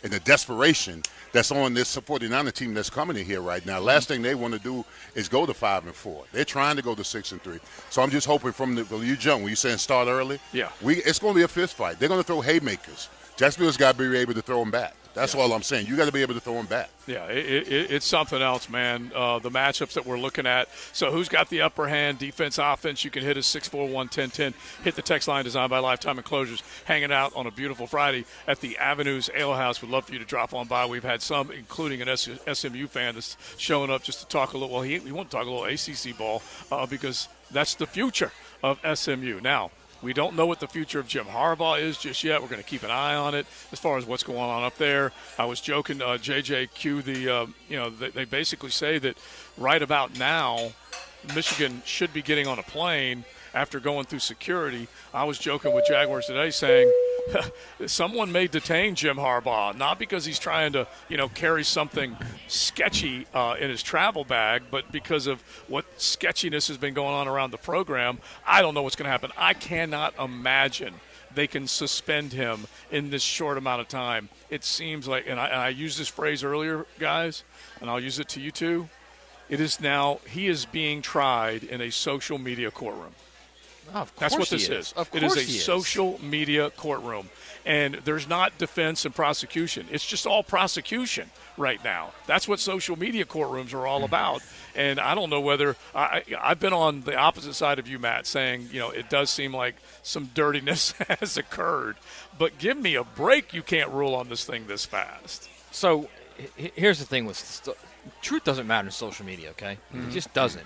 and the desperation that's on this 49er team that's coming in here right now. Last thing they want to do is go to 5-4. They're trying to go to 6-3. So I'm just hoping from you jump when you saying start early. Yeah, it's going to be a fist fight. They're going to throw haymakers. Jacksonville's got to be able to throw them back. That's all I'm saying. You got to be able to throw them back. Yeah, it's something else, man. The matchups that we're looking at. So who's got the upper hand? Defense, offense. You can hit us 641-1010. Hit the text line designed by Lifetime Enclosures. Hanging out on a beautiful Friday at the Avenues Ale House. We'd love for you to drop on by. We've had some, including an SMU fan that's showing up just to talk a little. Well, he wants to talk a little ACC ball because that's the future of SMU. Now, we don't know what the future of Jim Harbaugh is just yet. We're going to keep an eye on it as far as what's going on up there. I was joking, JJQ, they basically say that right about now, Michigan should be getting on a plane after going through security. I was joking with Jaguars today saying someone may detain Jim Harbaugh, not because he's trying to, carry something sketchy in his travel bag, but because of what sketchiness has been going on around the program. I don't know what's going to happen. I cannot imagine they can suspend him in this short amount of time. It seems like, and I used this phrase earlier, guys, and I'll use it to you too. It is now, he is being tried in a social media courtroom. Oh, of course That's what this he is. Of It course is a he social media courtroom. And there's not defense and prosecution. It's just all prosecution right now. That's what social media courtrooms are all about. And I don't know whether I've been on the opposite side of you, Matt, saying, it does seem like some dirtiness has occurred. But give me a break. You can't rule on this thing this fast. So here's the thing with truth doesn't matter in social media, okay? Mm-hmm. It just doesn't.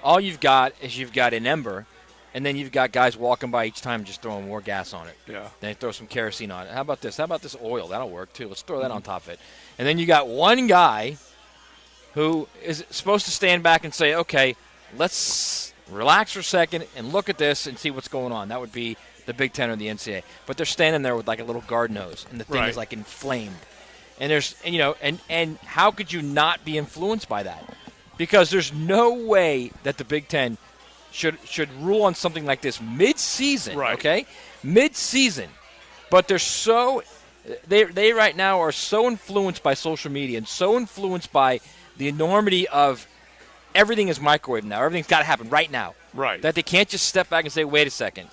All you've got is you've got an ember, and then you've got guys walking by each time just throwing more gas on it. Yeah. Then they throw some kerosene on it. How about this? How about this oil? That'll work, too. Let's throw that on top of it. And then you got one guy who is supposed to stand back and say, okay, let's relax for a second and look at this and see what's going on. That would be the Big Ten or the NCAA. But they're standing there with like a little garden hose, and the thing is like inflamed. And and how could you not be influenced by that? Because there's no way that the Big Ten should rule on something like this mid-season, okay? Mid-season. But they right now are so influenced by social media and so influenced by the enormity of everything is microwave now. Everything's got to happen right now. Right. That they can't just step back and say, wait a second.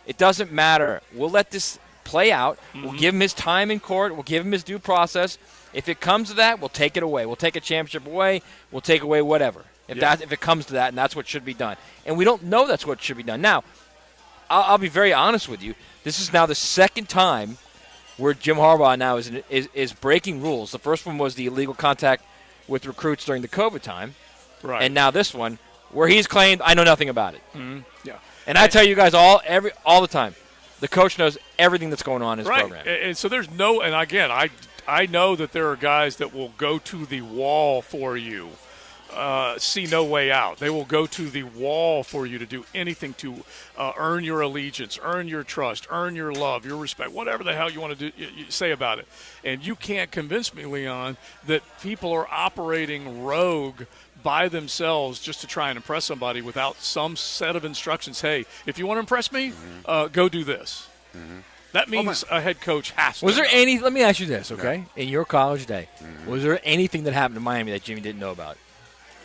It doesn't matter. We'll let this play out. Mm-hmm. We'll give him his time in court. We'll give him his due process. If it comes to that, we'll take it away. We'll take a championship away. We'll take away whatever. If it comes to that, and that's what should be done. And we don't know that's what should be done. Now, I'll be very honest with you. This is now the second time where Jim Harbaugh now is breaking rules. The first one was the illegal contact with recruits during the COVID time. Right. And now this one where he's claimed, I know nothing about it. Mm-hmm. Yeah. And I tell you guys all the time, the coach knows everything that's going on in his program. And so there's no – and, again, I know that there are guys that will go to the wall for you, see no way out. They will go to the wall for you to do anything to earn your allegiance, earn your trust, earn your love, your respect, whatever the hell you want to do, you say about it. And you can't convince me, Leon, that people are operating rogue by themselves just to try and impress somebody without some set of instructions. Hey, if you want to impress me, go do this. Mm-hmm. That means a head coach has to. Was there any – let me ask you this, okay? In your college day, was there anything that happened to Miami that Jimmy didn't know about?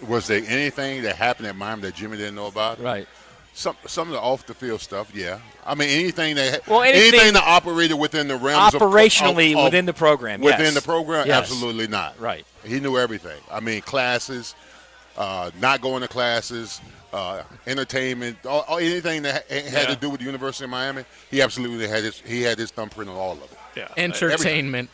Was there anything that happened at Miami that Jimmy didn't know about? Right. Some of the off-the-field stuff, yeah. I mean, anything that operated within the realms operationally of within the program, within the program, yes. Absolutely not. Right. He knew everything. I mean, classes, not going to classes, entertainment, anything that had to do with the University of Miami. He absolutely had his thumbprint on all of it. Yeah. Entertainment.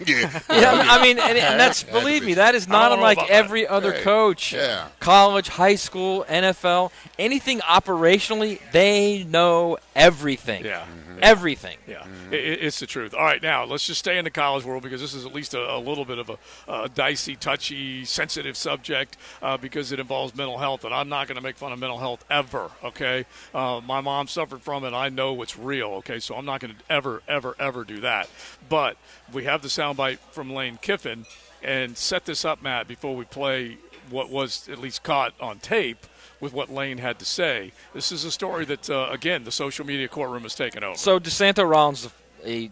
Yeah. I mean, and that's, believe me, that is not unlike every other coach. Yeah. College, high school, NFL, anything operationally, they know everything. Yeah. Everything. Yeah, it's the truth. All right, now let's just stay in the college world because this is at least a little bit of a dicey, touchy, sensitive subject because it involves mental health, and I'm not going to make fun of mental health ever, okay? My mom suffered from it. I know it's real, okay? So I'm not going to ever do that. But we have the soundbite from Lane Kiffin, and set this up, Matt, before we play what was at least caught on tape with what Lane had to say. This is a story that, again, the social media courtroom has taken over. So DeSanto Rollins, a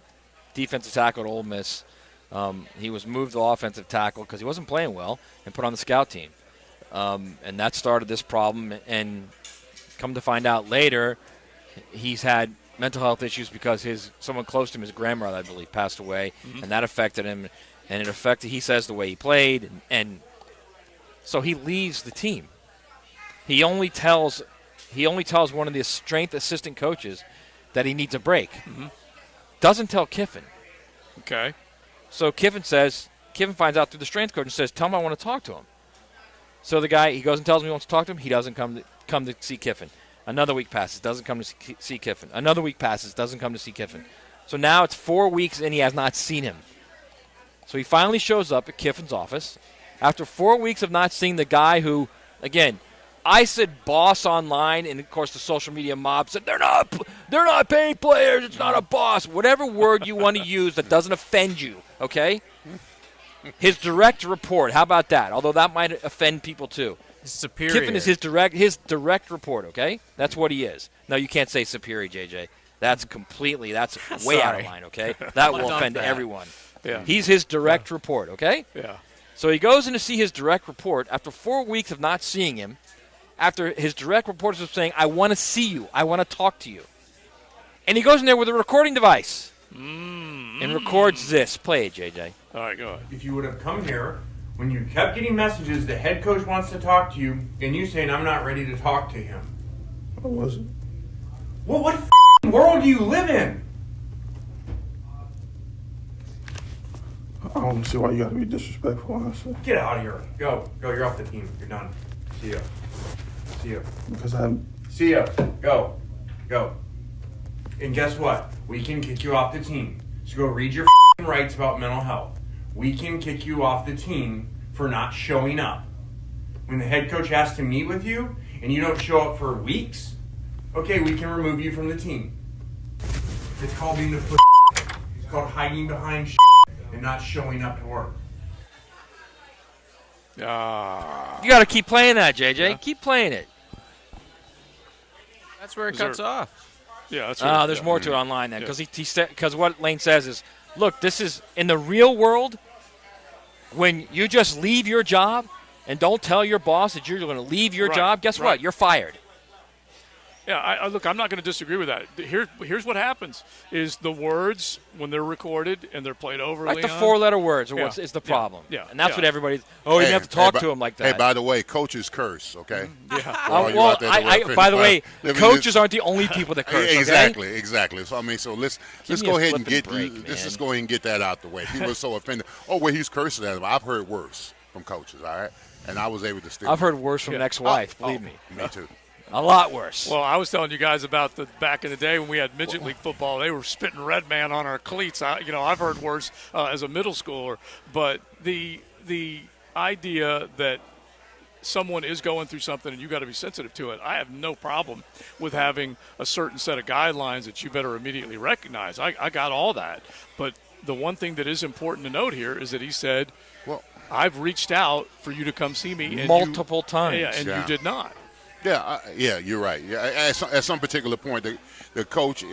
defensive tackle at Ole Miss, he was moved to offensive tackle because he wasn't playing well and put on the scout team. And that started this problem. And come to find out later, he's had mental health issues because someone close to him, his grandmother, I believe, passed away. Mm-hmm. And that affected him. And it affected, he says, the way he played. And so he leaves the team. He only tells one of the strength assistant coaches that he needs a break. Mm-hmm. Doesn't tell Kiffin. Okay. So Kiffin finds out through the strength coach and says, tell him I want to talk to him. So the guy, he goes and tells him he wants to talk to him. He doesn't come to see Kiffin. Another week passes, doesn't come to see Kiffin. Another week passes, doesn't come to see Kiffin. So now it's 4 weeks and he has not seen him. So he finally shows up at Kiffin's office after 4 weeks of not seeing the guy who, again, I said boss online, and of course the social media mob said they're not paid players. It's not a boss. Whatever word you want to use that doesn't offend you, okay? His direct report. How about that? Although that might offend people too. Superior. Kiffin is his direct report, okay? That's what he is. No, you can't say superior, JJ. That's way out of line, okay? That will offend everyone. Yeah. He's his direct report, okay? Yeah. So he goes in to see his direct report after 4 weeks of not seeing him. After his direct reporters are saying, I want to see you. I want to talk to you. And he goes in there with a recording device and records this. Play it, JJ. All right, go ahead. If you would have come here when you kept getting messages, the head coach wants to talk to you, and you saying, I'm not ready to talk to him. I wasn't. Well, what world do you live in? I don't see why you gotta be disrespectful, honestly. Get out of here. Go. You're off the team. You're done. See ya. Because I'm. See ya. Go. And guess what? We can kick you off the team. So go read your rights about mental health. We can kick you off the team for not showing up. When the head coach has to meet with you and you don't show up for weeks, okay, we can remove you from the team. It's called being the It's called hiding behind and not showing up to work. You got to keep playing that, JJ. Yeah. Keep playing it. That's where it cuts off. Yeah, that's right. There's more to it online then, because what Lane says is, look, this is in the real world. When you just leave your job and don't tell your boss that you're going to leave your job, guess what? You're fired. Yeah, look, I'm not going to disagree with that. Here's what happens: is the words when they're recorded and they're played over. Like the 4-letter words is the problem. Yeah, and that's what everybody. Oh, you didn't have to talk to him like that. Hey, by the way, coaches curse. Okay. Yeah. By the way, coaches aren't the only people that curse. Exactly. So let's go ahead and get that out the way. People are so offended. Oh, well, he's cursing at him. I've heard worse from coaches. All right, and I was able to still. I've heard worse from an ex-wife. Believe me. Me too. A lot worse. Well, I was telling you guys about back in the day when we had midget league football. They were spitting red man on our cleats. I've heard worse as a middle schooler. But the idea that someone is going through something and you got to be sensitive to it, I have no problem with having a certain set of guidelines that you better immediately recognize. I got all that. But the one thing that is important to note here is that he said, "Well, I've reached out for you to come see me multiple times, and you did not." Yeah, you're right. Yeah, at some particular point, the coach,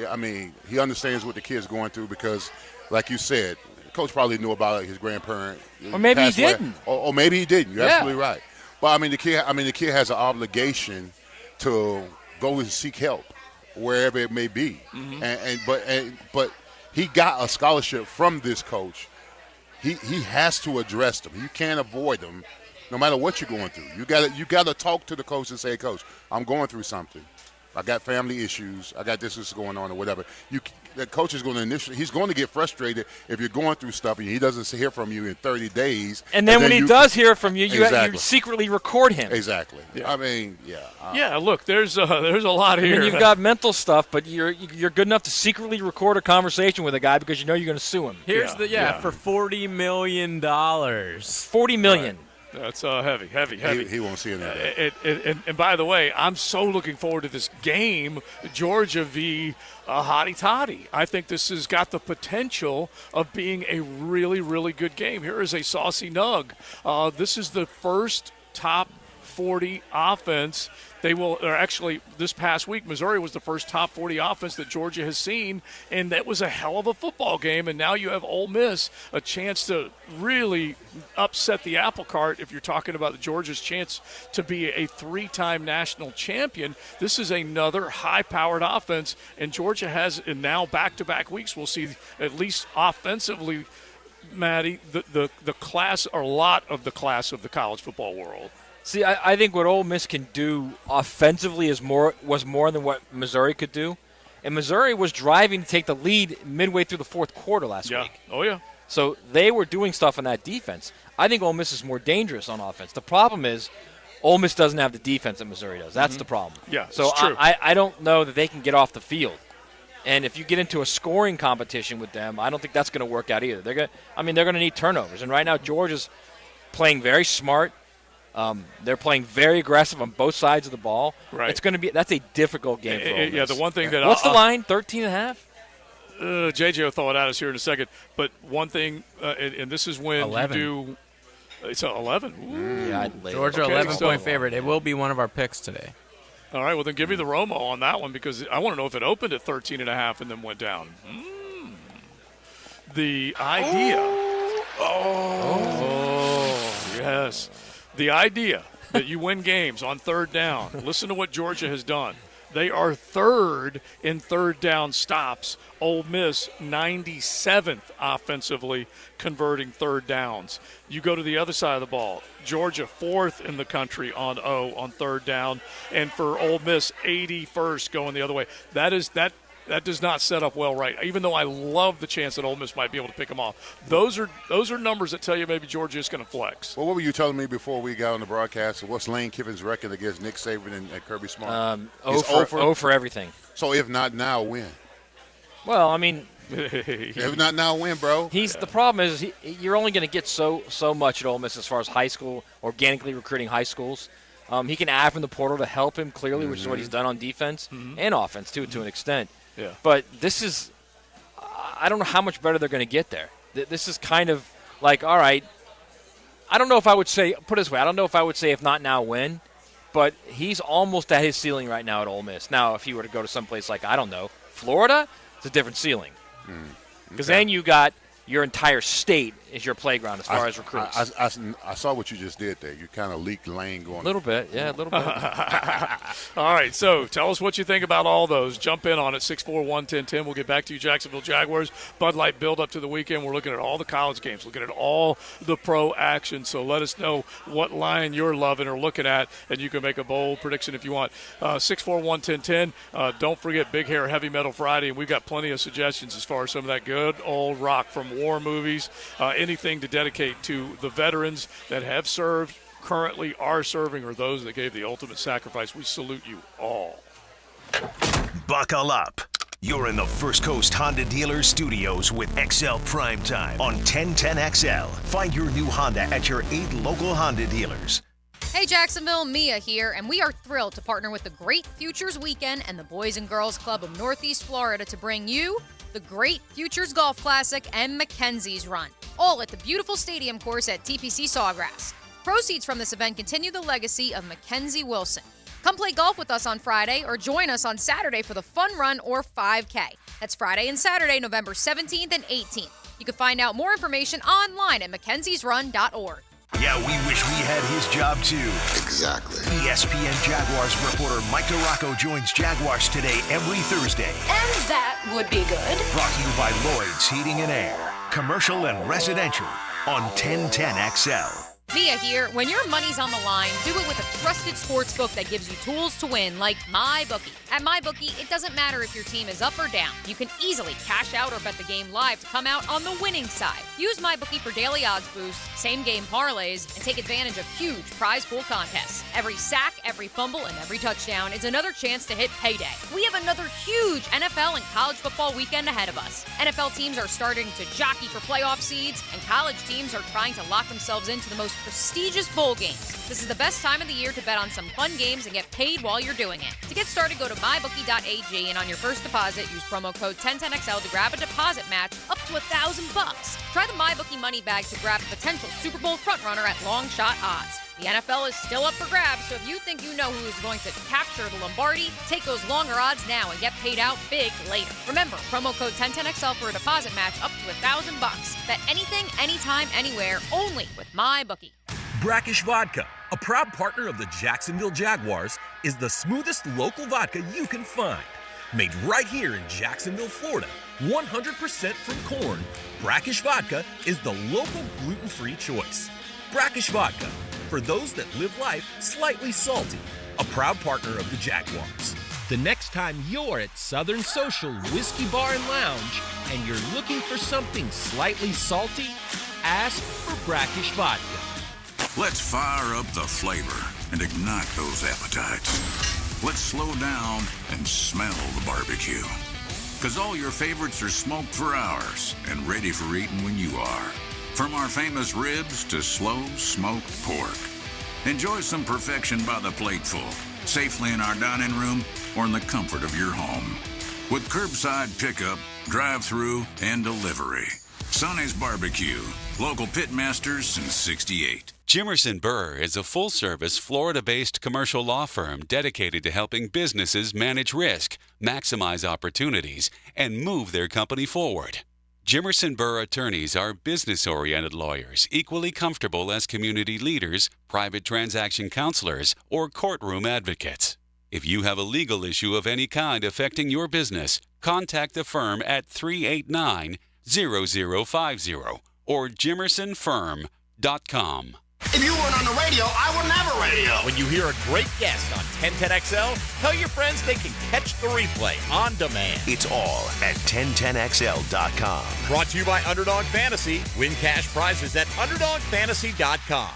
he understands what the kid's going through because, like you said, the coach probably knew about his grandparent. Or maybe he didn't. Or maybe he didn't. You're absolutely right. But the kid has an obligation to go and seek help wherever it may be. Mm-hmm. But he got a scholarship from this coach. He has to address them. You can't avoid them. No matter what you're going through, you got to talk to the coach and say, hey, Coach, I'm going through something. I got family issues. I got this going on or whatever. The coach is going to he's going to get frustrated if you're going through stuff and he doesn't hear from you in 30 days. And then when he does hear from you, you secretly record him. Exactly. Yeah. Look, there's a lot here. You've got mental stuff, but you're good enough to secretly record a conversation with a guy because you know you're going to sue him. Here's for $40 million. $40 million. Right. That's heavy. He won't see it. And by the way, I'm so looking forward to this game, Georgia v. Hotty Toddy. I think this has got the potential of being a really, really good game. Here is a saucy nug. This is the first top 40 offense. This past week, Missouri was the first top 40 offense that Georgia has seen, and that was a hell of a football game. And now you have Ole Miss, a chance to really upset the apple cart if you're talking about Georgia's chance to be a 3-time national champion. This is another high-powered offense, and Georgia has, in now back-to-back weeks, we'll see at least offensively, Maddie, the class, or a lot of the class of the college football world. See, I think what Ole Miss can do offensively was more than what Missouri could do. And Missouri was driving to take the lead midway through the fourth quarter last week. Oh, yeah. So they were doing stuff on that defense. I think Ole Miss is more dangerous on offense. The problem is Ole Miss doesn't have the defense that Missouri does. That's the problem. Yeah, so it's true. I don't know that they can get off the field. And if you get into a scoring competition with them, I don't think that's going to work out either. They're going to need turnovers. And right now Georgia's playing very smart. They're playing very aggressive on both sides of the ball. Right. That's a difficult game for Ole Miss. Yeah, the one thing that what's the line? 13.5. JJ will throw it at us here in a second. But one thing, and this is when 11. you do. It's 11. Ooh. Yeah, Georgia, 11-point favorite. It will be one of our picks today. All right, well, then give me the Romo on that one because I want to know if it opened at 13.5 and then went down. The idea. Yes. The idea that you win games on third down. Listen to what Georgia has done. They are third in third down stops. Ole Miss, 97th offensively converting third downs. You go to the other side of the ball. Georgia, fourth in the country on third down. And for Ole Miss, 81st going the other way. That does not set up well right, even though I love the chance that Ole Miss might be able to pick them off. Those are numbers that tell you maybe Georgia is going to flex. Well, what were you telling me before we got on the broadcast? What's Lane Kiffin's record against Nick Saban and Kirby Smart? 0 for everything. So if not now, when? Well, I mean, if not now, when, bro? The problem is you're only going to get so much at Ole Miss as far as high school, organically recruiting high schools. He can add from the portal to help him clearly, which is what he's done on defense and offense too, to an extent. Yeah. But this is, I don't know how much better they're going to get there. This is kind of like, all right, I don't know if I would say, put it this way, I don't know if I would say if not now, when, but he's almost at his ceiling right now at Ole Miss. Now, if he were to go to someplace like, I don't know, Florida, it's a different ceiling. Because then you got your entire state is your playground as far as recruits. I saw what you just did there. You kind of leaked Lane going. A little bit, yeah, a little bit. All right, so tell us what you think about all those. Jump in on it, 641-1010. We'll get back to you, Jacksonville Jaguars. Bud Light build up to the weekend. We're looking at all the college games, looking at all the pro action. So let us know what line you're loving or looking at, and you can make a bold prediction if you want. 641-1010. Don't forget Big Hair Heavy Metal Friday, and we've got plenty of suggestions as far as some of that good old rock from war movies. Anything to dedicate to the veterans that have served, currently are serving, or those that gave the ultimate sacrifice. We salute you all. Buckle up. You're in the First Coast Honda Dealer Studios with XL Primetime on 1010XL. Find your new Honda at your 8 local Honda dealers. Hey Jacksonville, Mia here, and we are thrilled to partner with the Great Futures Weekend and the Boys and Girls Club of Northeast Florida to bring you the Great Futures Golf Classic and Mackenzie's Run, all at the beautiful stadium course at TPC Sawgrass. Proceeds from this event continue the legacy of Mackenzie Wilson. Come play golf with us on Friday or join us on Saturday for the Fun Run or 5K. That's Friday and Saturday, November 17th and 18th. You can find out more information online at mackenziesrun.org. Yeah, we wish we had his job too. Exactly. ESPN Jaguars reporter Mike DeRocco joins Jaguars Today every Thursday. And that would be good. Brought to you by Lloyd's Heating and Air. Commercial and residential on 1010XL. Mia here. When your money's on the line, do it with a trusted sportsbook that gives you tools to win, like MyBookie. At MyBookie, it doesn't matter if your team is up or down. You can easily cash out or bet the game live to come out on the winning side. Use MyBookie for daily odds boosts, same-game parlays, and take advantage of huge prize pool contests. Every sack, every fumble, and every touchdown is another chance to hit payday. We have another huge NFL and college football weekend ahead of us. NFL teams are starting to jockey for playoff seeds, and college teams are trying to lock themselves into the most prestigious bowl games. This is the best time of the year to bet on some fun games and get paid while you're doing it. To get started, go to mybookie.ag, and on your first deposit, use promo code 1010XL to grab a deposit match up to $1,000. Try the MyBookie money bag to grab a potential Super Bowl frontrunner at long shot odds. The NFL is still up for grabs, so if you think you know who is going to capture the Lombardi, take those longer odds now and get paid out big later. Remember, promo code 1010XL for a deposit match up to $1,000. Bet anything, anytime, anywhere, only with MyBookie. Brackish Vodka, a proud partner of the Jacksonville Jaguars, is the smoothest local vodka you can find. Made right here in Jacksonville, Florida, 100% from corn, Brackish Vodka is the local gluten-free choice. Brackish Vodka, for those that live life slightly salty, a proud partner of the Jaguars. The next time you're at Southern Social Whiskey Bar and Lounge and you're looking for something slightly salty, ask for Brackish Vodka. Let's fire up the flavor and ignite those appetites. Let's slow down and smell the barbecue. Because all your favorites are smoked for hours and ready for eating when you are. From our famous ribs to slow smoked pork. Enjoy some perfection by the plateful, safely in our dining room or in the comfort of your home. With curbside pickup, drive-through, and delivery. Sonny's Barbecue, local pitmasters since '68. Jimerson Burr is a full-service, Florida-based commercial law firm dedicated to helping businesses manage risk, maximize opportunities, and move their company forward. Jimerson Burr attorneys are business-oriented lawyers, equally comfortable as community leaders, private transaction counselors, or courtroom advocates. If you have a legal issue of any kind affecting your business, contact the firm at 389-0050 or jimersonfirm.com. If you weren't on the radio, I wouldn't have a radio. When you hear a great guest on 1010XL, tell your friends they can catch the replay on demand. It's all at 1010XL.com. Brought to you by Underdog Fantasy. Win cash prizes at UnderdogFantasy.com.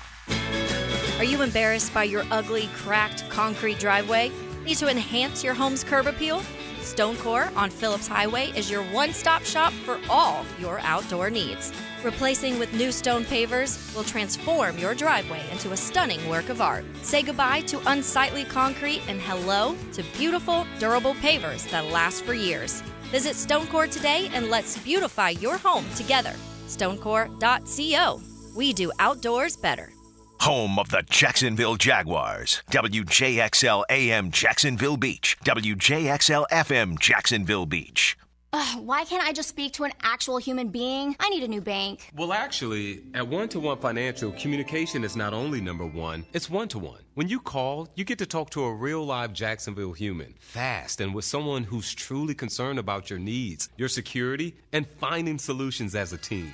Are you embarrassed by your ugly, cracked concrete driveway? Need to enhance your home's curb appeal? Stonecore on Phillips Highway is your one-stop shop for all your outdoor needs. Replacing with new stone pavers will transform your driveway into a stunning work of art. Say goodbye to unsightly concrete and hello to beautiful, durable pavers that last for years. Visit Stonecore today and let's beautify your home together. Stonecore.co. We do outdoors better. Home of the Jacksonville Jaguars. WJXL AM Jacksonville Beach. WJXL FM Jacksonville Beach. Why can't I just speak to an actual human being? I need a new bank. Well, actually, at One-to-One Financial, communication is not only number one, it's one-to-one. When you call, you get to talk to a real live Jacksonville human, fast and with someone who's truly concerned about your needs, your security, and finding solutions as a team.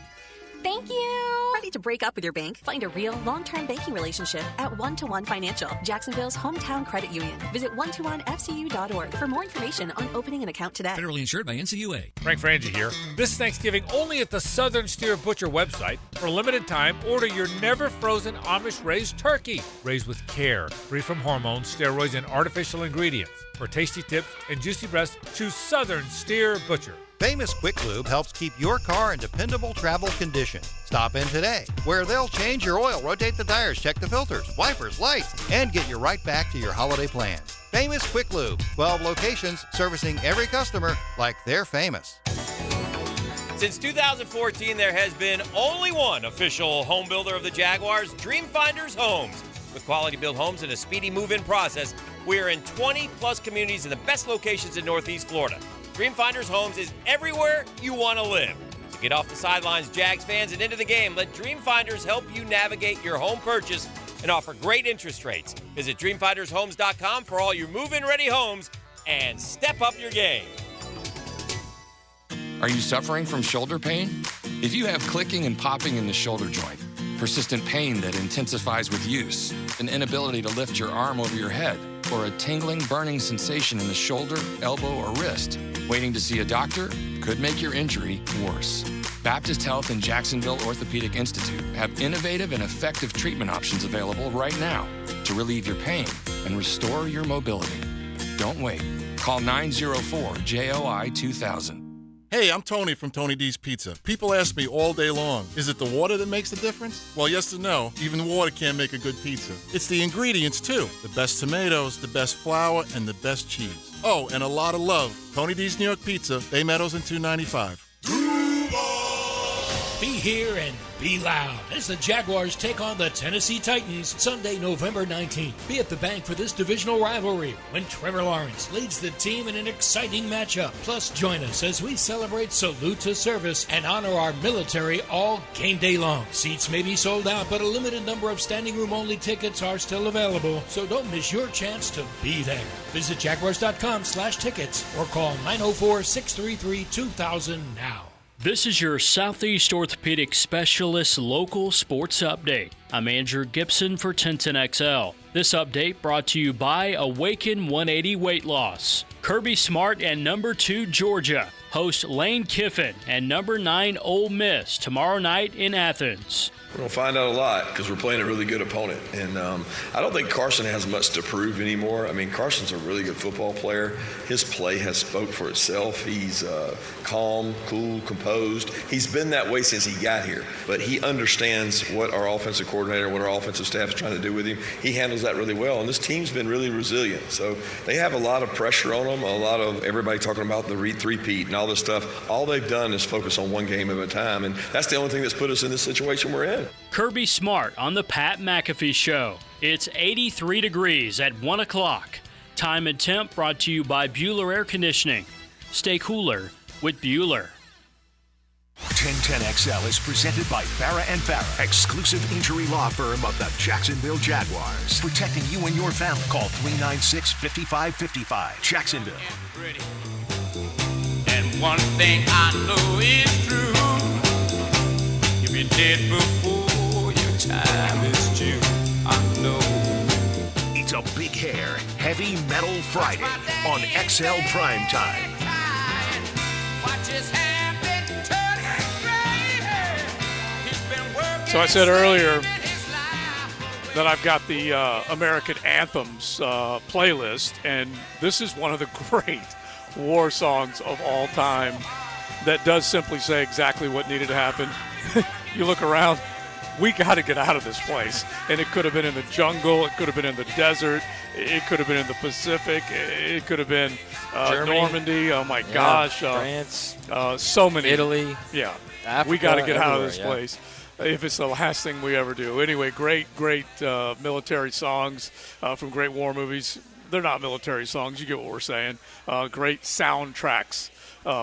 Thank you. Ready to break up with your bank? Find a real long-term banking relationship at One-to-One Financial, Jacksonville's hometown credit union. Visit one-to-one-fcu.org for more information on opening an account today. Federally insured by NCUA. Frank Frangie here. This Thanksgiving, only at the Southern Steer Butcher website. For a limited time, order your never-frozen Amish-raised turkey. Raised with care, free from hormones, steroids, and artificial ingredients. For tasty tips and juicy breasts, choose Southern Steer Butcher. Famous Quick Lube helps keep your car in dependable travel condition. Stop in today, where they'll change your oil, rotate the tires, check the filters, wipers, lights, and get you right back to your holiday plans. Famous Quick Lube, 12 locations servicing every customer like they're famous. Since 2014, there has been only one official home builder of the Jaguars, Dreamfinders Homes. With quality built homes and a speedy move-in process, we are in 20-plus communities in the best locations in Northeast Florida. Dreamfinders Homes is everywhere you want to live. So get off the sidelines, Jags fans, and into the game. Let Dreamfinders help you navigate your home purchase and offer great interest rates. Visit DreamfindersHomes.com for all your move-in ready homes and step up your game. Are you suffering from shoulder pain? If you have clicking and popping in the shoulder joint, persistent pain that intensifies with use, an inability to lift your arm over your head, or a tingling, burning sensation in the shoulder, elbow, or wrist, waiting to see a doctor could make your injury worse. Baptist Health and Jacksonville Orthopedic Institute have innovative and effective treatment options available right now to relieve your pain and restore your mobility. Don't wait. Call 904-JOI-2000. Hey, I'm Tony from Tony D's Pizza. People ask me all day long, is it the water that makes the difference? Well, yes and no. Even water can't make a good pizza. It's the ingredients, too. The best tomatoes, the best flour, and the best cheese. Oh, and a lot of love. Tony D's New York Pizza, Bay Meadows and 295. Be here and be loud as the Jaguars take on the Tennessee Titans Sunday, November 19th. Be at the bank for this divisional rivalry when Trevor Lawrence leads the team in an exciting matchup. Plus, join us as we celebrate Salute to Service and honor our military all game day long. Seats may be sold out, but a limited number of standing room only tickets are still available, so don't miss your chance to be there. Visit Jaguars.com/tickets or call 904-633-2000 now. This is your Southeast Orthopedic Specialist Local Sports Update. I'm Andrew Gibson for 1010XL. This update brought to you by Awaken 180 Weight Loss. Kirby Smart and number 2 Georgia host Lane Kiffin and number 9 Ole Miss tomorrow night in Athens. We're going to find out a lot because we're playing a really good opponent. And I don't think Carson has much to prove anymore. I mean, Carson's a really good football player. His play has spoke for itself. He's calm, cool, composed. He's been that way since he got here. But he understands what our offensive coordinator, what our offensive staff is trying to do with him. He handles that really well. And this team's been really resilient. So they have a lot of pressure on them, a lot of everybody talking about the three-peat and all this stuff. All they've done is focus on one game at a time. And that's the only thing that's put us in this situation we're in. Kirby Smart on the Pat McAfee Show. It's 83 degrees at 1 o'clock. Time and temp brought to you by Bueller Air Conditioning. Stay cooler with Bueller. 1010XL is presented by Farah & Farah, exclusive injury law firm of the Jacksonville Jaguars. Protecting you and your family. Call 396-5555. Jacksonville. And one thing I know is true. If you did before your time is due, I know. It's a big hair, heavy metal Friday on XL Primetime. So I said earlier that I've got the American Anthems playlist, and this is one of the great war songs of all time that does simply say exactly what needed to happen. You look around, we got to get out of this place. And it could have been in the jungle. It could have been in the desert. It could have been in the Pacific. It could have been Normandy. Oh, my gosh. France. So many. Italy. Yeah. Africa, we got to get out of everywhere, this place. If it's the last thing we ever do. Anyway, great military songs from great war movies. They're not military songs. You get what we're saying. Great soundtracks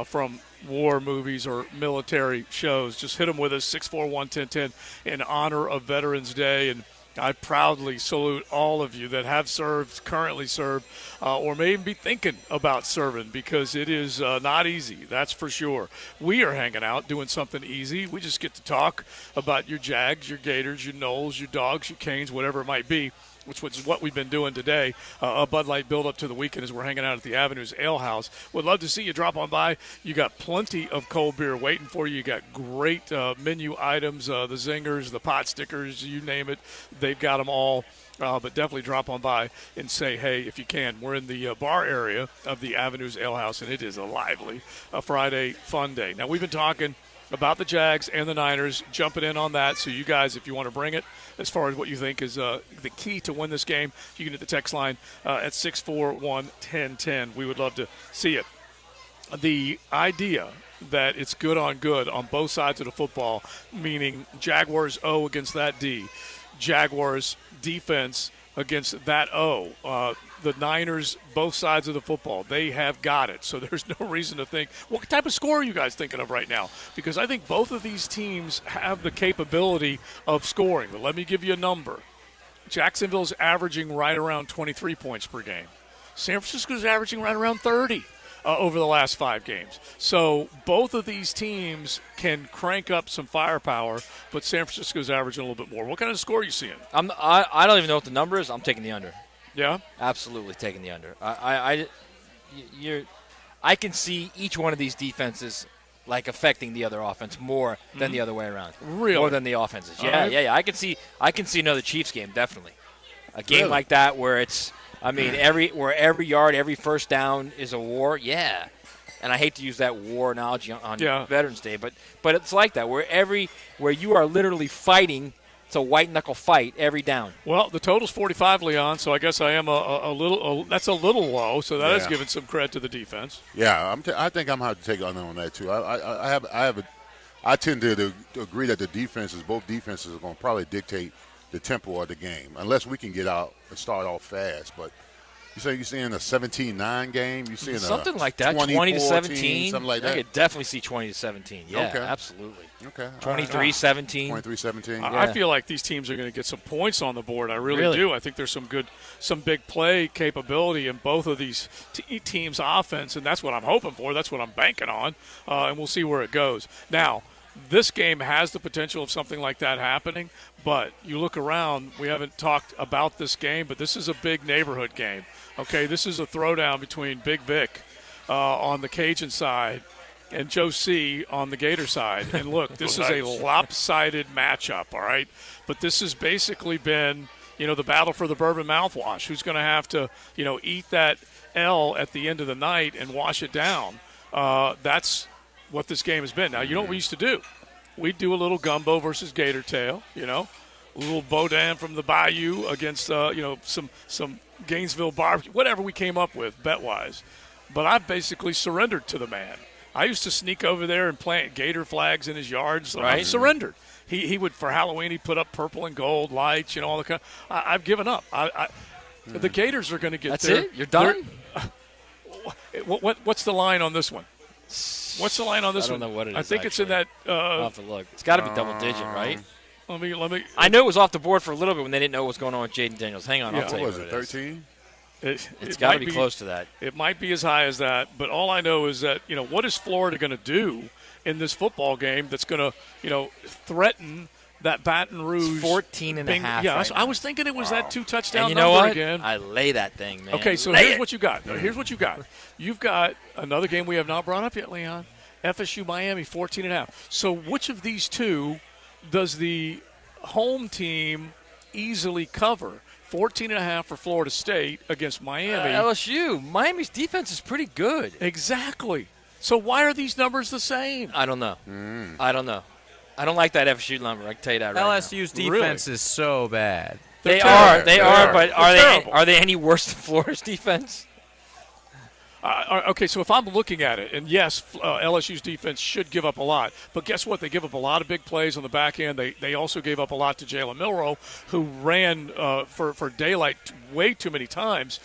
from war movies or military shows. Just hit them with us, 641-1010, in honor of Veterans Day. And I proudly salute all of you that have served, currently serve, or may even be thinking about serving, because it is not easy, that's for sure. We are hanging out doing something easy. We just get to talk about your Jags, your Gators, your Knowles, your Dogs, your Canes, whatever it might be, which is what we've been doing today. A Bud Light build-up to the weekend as we're hanging out at the Avenues Ale House. Would love to see you drop on by. You got plenty of cold beer waiting for you. You got great menu items, the zingers, the pot stickers, you name it. They've got them all. But definitely drop on by and say, hey, if you can. We're in the bar area of the Avenues Ale House, and it is a lively Friday fun day. Now, we've been talking about the Jags and the Niners, jumping in on that. So you guys, if you want to bring it, as far as what you think is the key to win this game, you can hit the text line at 641-1010. We would love to see it. The idea that it's good on both sides of the football, meaning Jaguars O against that D, Jaguars defense against that O. The Niners, both sides of the football, they have got it. So there's no reason to think, what type of score are you guys thinking of right now? Because I think both of these teams have the capability of scoring. But let me give you a number. Jacksonville's averaging right around 23 points per game. San Francisco's averaging right around 30 over the last 5 games. So both of these teams can crank up some firepower, but San Francisco's averaging a little bit more. What kind of score are you seeing? I don't even know what the number is. I'm taking the under. Yeah? Absolutely taking the under. I can see each one of these defenses like affecting the other offense more than the other way around. Really? More than the offenses. Yeah, right. yeah. I can see another Chiefs game, definitely. A game like that where it's every yard, every first down is a war. Yeah. And I hate to use that war analogy on Veterans Day, but it's like that where you are literally fighting. It's a white-knuckle fight every down. Well, the total's 45, Leon, so I guess I am a little that's a little low, so that is giving some credit to the defense. Yeah, I think I'm going to have to take on that, too. I tend to agree that both defenses are going to probably dictate the tempo of the game, unless we can get out and start off fast. But you're seeing a 17-9 game? You're seeing something like that, 20-17. Something like that? I could definitely see 20-17. Yeah, okay. Absolutely. Okay. 23-17. 23-17. Yeah. I feel like these teams are going to get some points on the board. I really do. I think there's some big play capability in both of these teams' offense, and that's what I'm hoping for. That's what I'm banking on, and we'll see where it goes. Now, this game has the potential of something like that happening, but you look around, we haven't talked about this game, but this is a big neighborhood game. Okay, this is a throwdown between Big Vic on the Cajun side and Joe C. on the Gator side. And look, this is a lopsided matchup, all right? But this has basically been, the battle for the bourbon mouthwash. Who's going to have to, eat that L at the end of the night and wash it down? That's what this game has been. Now, you know what we used to do? We'd do a little gumbo versus gator tail, a little boudin from the bayou against, some Gainesville barbecue, whatever we came up with bet-wise. But I've basically surrendered to the man. I used to sneak over there and plant gator flags in his yards. So right. I've surrendered. He would, for Halloween, he'd put up purple and gold lights, all the kind. I've given up. The Gators are going to get That's there. It? You're done? What's the line on this one? What's the line on this one? I don't know what it is. I think it's in that. I'll have to look. It's got to be double digit, right? Let me. I know it was off the board for a little bit when they didn't know what was going on with Jaden Daniels. Hang on, I'll tell you what it is. 13? It's got to be close to that. It might be as high as that, but all I know is that, what is Florida going to do in this football game that's going to, threaten that Baton Rouge 14 and a half. Yeah, right I was thinking it was that 2 touchdown and you know number what? again. I lay that thing, man. Okay, so here's what you got. Here's what you got. You've got another game we have not brought up yet, Leon. FSU Miami 14 and a half. So which of these two does the home team easily cover? 14 and a half for Florida State against Miami. LSU. Miami's defense is pretty good. Exactly. So why are these numbers the same? I don't know. I don't know. I don't like that FSU number. I can tell you that right LSU's now. defense is so bad. They are, but are they any worse than Florida's defense? Okay, so if I'm looking at it, and yes, LSU's defense should give up a lot, but guess what? They give up a lot of big plays on the back end. They also gave up a lot to Jalen Milroe, who ran for daylight way too many times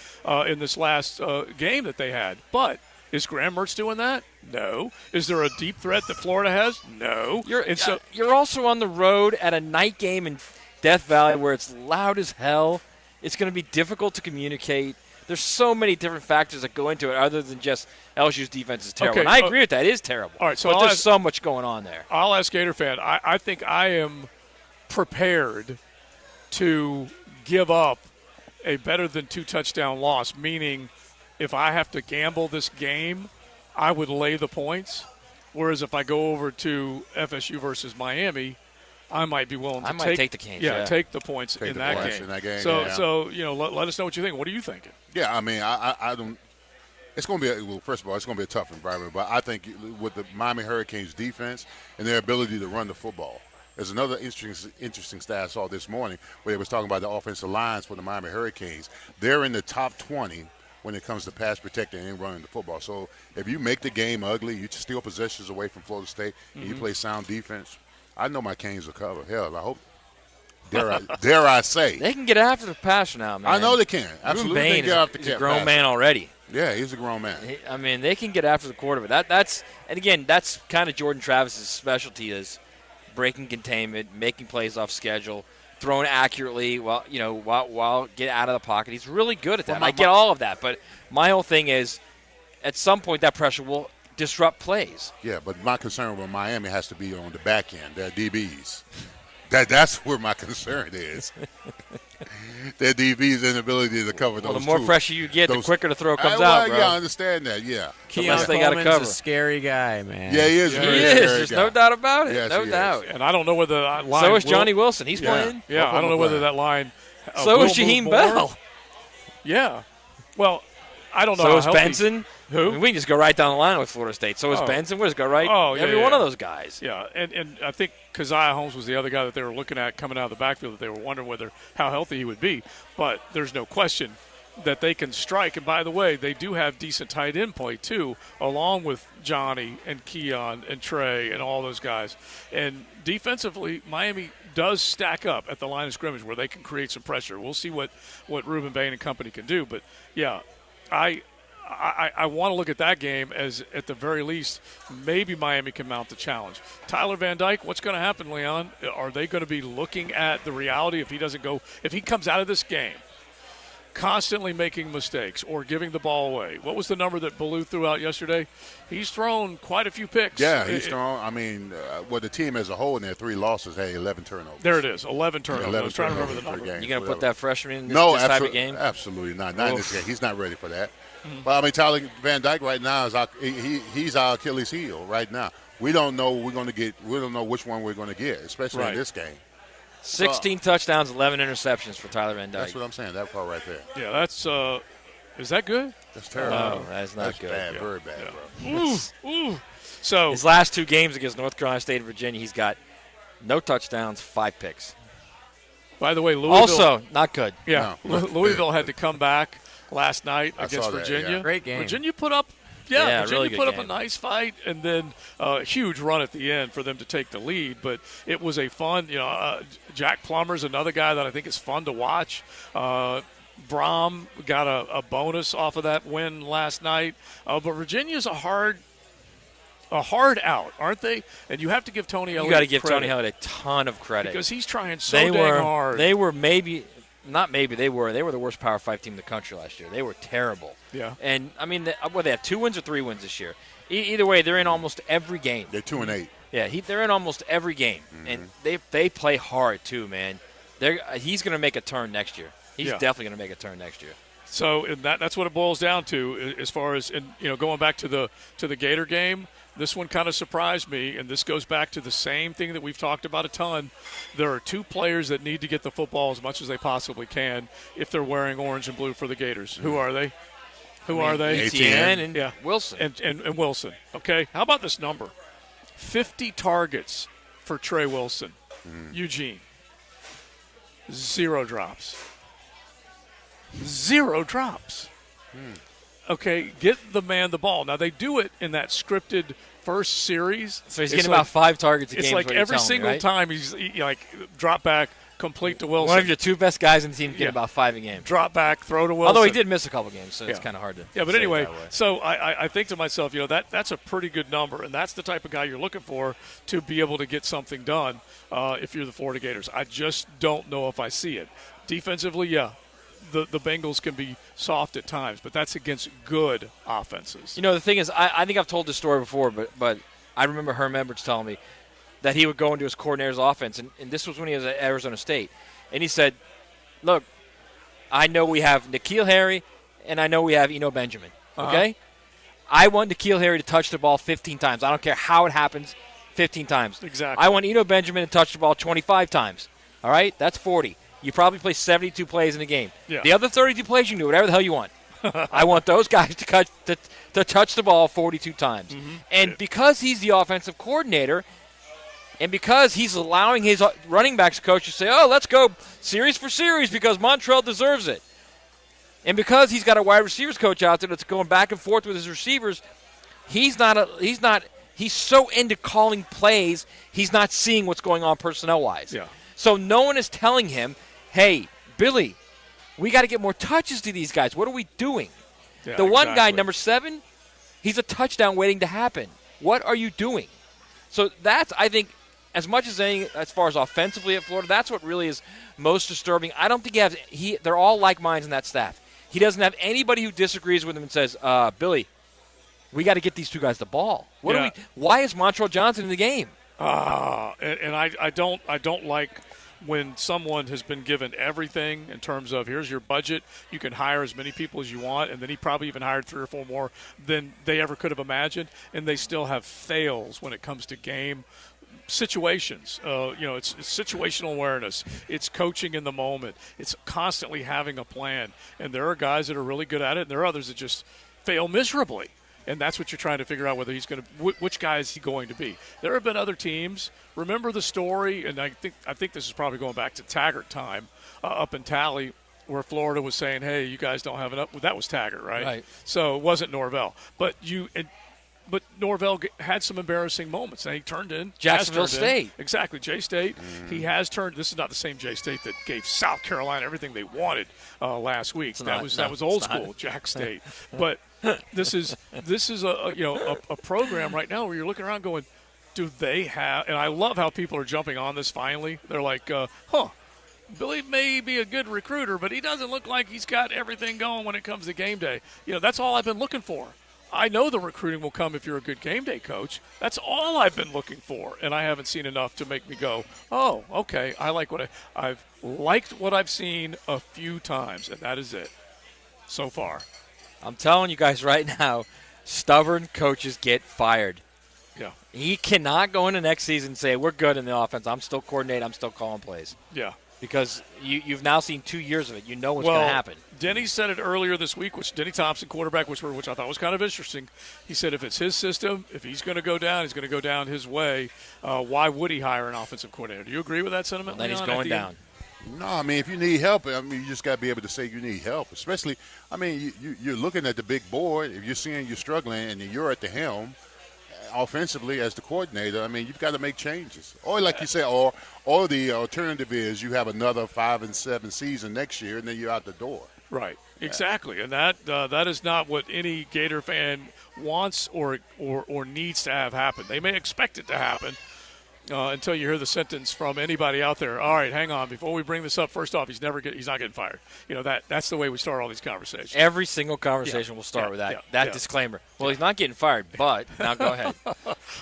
in this last game that they had. But is Graham Mertz doing that? No. Is there a deep threat that Florida has? No. You're also on the road at a night game in Death Valley where it's loud as hell. It's going to be difficult to communicate. There's so many different factors that go into it other than just LSU's defense is terrible. Okay, and I agree with that. It is terrible. All right, so but there's so much going on there. I'll ask Gator fan. I think I am prepared to give up a better than 2 touchdown loss, meaning if I have to gamble this game, I would lay the points. Whereas if I go over to FSU versus Miami, I might be willing to take the games. Take the points in that game. So let us know what you think. What are you thinking? Yeah, I mean, I don't. It's going to be first of all, it's going to be a tough environment. But I think with the Miami Hurricanes defense and their ability to run the football, there's another interesting stat I saw this morning where they was talking about the offensive lines for the Miami Hurricanes. They're in the top 20 when it comes to pass protecting and running the football. So if you make the game ugly, you steal possessions away from Florida State, and you play sound defense, I know my Canes will cover. Hell, I hope. Dare I say? They can get after the passer now, man. I know they can. Absolutely, Bain they can get after he's a grown man already. Yeah, he's a grown man. They can get after the quarterback. That's kind of Jordan Travis's specialty is breaking containment, making plays off schedule, throwing accurately while get out of the pocket. He's really good at that. I get all of that, but my whole thing is at some point that pressure will disrupt plays. Yeah, but my concern with Miami has to be on the back end, their DBs. That's where my concern is. Their DB's inability to cover those. Well, the more pressure you get, the quicker the throw comes out, bro. Yeah, I understand that. Yeah, Keon Coleman's a scary guy, man. Yeah, he is. He is. There's no doubt about it. Yes, no doubt. And I don't know whether that line. So is Johnny Wilson. He's playing. Yeah, I don't know whether that line. So is Shaheem Bell. Yeah. Well, I don't know. So is Benson. Who? I mean, we can just go right down the line with Florida State. So is Benson. We'll just go right. Every one of those guys. Yeah, and I think Keziah Holmes was the other guy that they were looking at coming out of the backfield that they were wondering how healthy he would be. But there's no question that they can strike. And by the way, they do have decent tight end play too, along with Johnny and Keon and Trey and all those guys. And defensively, Miami does stack up at the line of scrimmage where they can create some pressure. We'll see what Ruben Bain and company can do. But, yeah, I want to look at that game as, at the very least, maybe Miami can mount the challenge. Tyler Van Dyke, what's going to happen, Leon? Are they going to be looking at the reality if he comes out of this game constantly making mistakes or giving the ball away. What was the number that Ballou threw out yesterday? He's thrown quite a few picks. Yeah, he's thrown. I mean, the team as a whole in their 3 losses had 11 turnovers. There it is, 11 turnovers. 11 I was trying to remember the turnovers number. per game. You going to put that freshman in this type of game? Absolutely not. Not in this game. He's not ready for that. But I mean, Tyler Van Dyke right now is he's our Achilles heel right now. We don't know we don't know which one we're going to get, especially in this game. 16 touchdowns, 11 interceptions for Tyler Van Dyke. That's what I'm saying. That part right there. Yeah, that's is that good? That's terrible. No, that's not good. Bad, very bad, bro. Ooh. So his last 2 games against North Carolina State and Virginia, he's got no touchdowns, 5 picks. By the way, Louisville also not good. Yeah, no. Louisville had to come back last night against Virginia. Yeah. Great game. Virginia put up. Yeah, Virginia really put up game. a nice fight, and then a huge run at the end for them to take the lead. But it was a fun, Jack Plummer's another guy that I think is fun to watch. Braum got a bonus off of that win last night. But Virginia's a hard out, aren't they? And you have to give Tony Elliott You got to give credit. Tony Elliott a ton of credit. Because he's trying so dang hard. They were they were the worst Power 5 team in the country last year. They were terrible. Yeah. And, I mean, they have 2 wins or 3 wins this year. Either way, they're in almost every game. They're 2-8. Yeah, they're in almost every game. And they play hard, too, man. He's going to make a turn next year. He's definitely going to make a turn next year. So that's what it boils down to as far as going back to the Gator game. This one kind of surprised me, and this goes back to the same thing that we've talked about a ton. There are 2 players that need to get the football as much as they possibly can if they're wearing orange and blue for the Gators. Who are they? Are they? Etienne and Wilson. And Wilson. Okay, how about this number? 50 targets for Trey Wilson. Eugene. 0 drops. 0 drops. Okay, get the man the ball. Now, they do it in that scripted first series. So he's getting about 5 targets a game. It's like every single time he's drop back, complete to Wilson. One of your 2 best guys in the team get about 5 a game. Drop back, throw to Wilson. Although he did miss a couple games, so it's kind of hard to but say anyway, it that way. so I think to myself, that's a pretty good number, and that's the type of guy you're looking for to be able to get something done if you're the Florida Gators. I just don't know if I see it. Defensively, the Bengals can be soft at times, but that's against good offenses. The thing is, I think I've told this story before, but I remember Herm Edwards telling me that he would go into his coordinator's offense, and this was when he was at Arizona State, and he said, look, I know we have N'Keal Harry, and I know we have Eno Benjamin, okay? I want N'Keal Harry to touch the ball 15 times. I don't care how it happens, 15 times. Exactly. I want Eno Benjamin to touch the ball 25 times, all right? That's 40. You probably play 72 plays in a game. Yeah. The other 32 plays, you can do whatever the hell you want. I want those guys to touch the ball 42 times. And because he's the offensive coordinator, and because he's allowing his running backs coach to say, let's go series for series because Montrell deserves it. And because he's got a wide receivers coach out there that's going back and forth with his receivers, he's so into calling plays, he's not seeing what's going on personnel-wise. Yeah. So no one is telling him, hey, Billy, we got to get more touches to these guys. What are we doing? Yeah, the one guy, number 7, he's a touchdown waiting to happen. What are you doing? So that's, I think, as much as anything, as far as offensively at Florida, that's what really is most disturbing. I don't think they're all like minds in that staff. He doesn't have anybody who disagrees with him and says, Billy, we got to get these 2 guys the ball. Why is Montrell Johnson in the game? And I don't like when someone has been given everything in terms of here's your budget, you can hire as many people as you want, and then he probably even hired 3 or 4 more than they ever could have imagined, and they still have fails when it comes to game situations. It's situational awareness. It's coaching in the moment. It's constantly having a plan, and there are guys that are really good at it, and there are others that just fail miserably. And that's what you're trying to figure out, whether he's going to which guy is he going to be. There have been other teams. Remember the story, and I think this is probably going back to Taggart time up in Tally, where Florida was saying, "Hey, you guys don't have enough." Well, that was Taggart, right? Right. So it wasn't Norvell, but Norvell had some embarrassing moments, and he turned in Jacksonville State. Exactly, J-State. He has turned. This is not the same J-State that gave South Carolina everything they wanted last week. That was old school Jack State, but. This is a program right now where you're looking around going, do they have? And I love how people are jumping on this. Finally, they're like, Billy may be a good recruiter, but he doesn't look like he's got everything going when it comes to game day. That's all I've been looking for. I know the recruiting will come if you're a good game day coach. That's all I've been looking for, and I haven't seen enough to make me go, oh, okay, I've liked what I've seen a few times, and that is it so far. I'm telling you guys right now, stubborn coaches get fired. Yeah. He cannot go into next season and say, we're good in the offense. I'm still coordinating. I'm still calling plays. Yeah. Because you've now seen 2 years of it. You know what's going to happen. Denny said it earlier this week, Denny Thompson, quarterback, which I thought was kind of interesting. He said if it's his system, if he's going to go down, he's going to go down his way. Why would he hire an offensive coordinator? Do you agree with that sentiment? Then he's going down. No, I mean, if you need help, you just got to be able to say you need help. Especially, you're looking at the big board. If you're seeing you're struggling and you're at the helm, offensively as the coordinator, you've got to make changes. Or like you say, or the alternative is you have another 5-7 season next year, and then you're out the door. Right, exactly, and that is not what any Gator fan wants or needs to have happen. They may expect it to happen until you hear the sentence from anybody out there. All right, hang on. Before we bring this up, first off, he's not getting fired. That's the way we start all these conversations. Every single conversation will start with that disclaimer. Well, he's not getting fired, but now go ahead.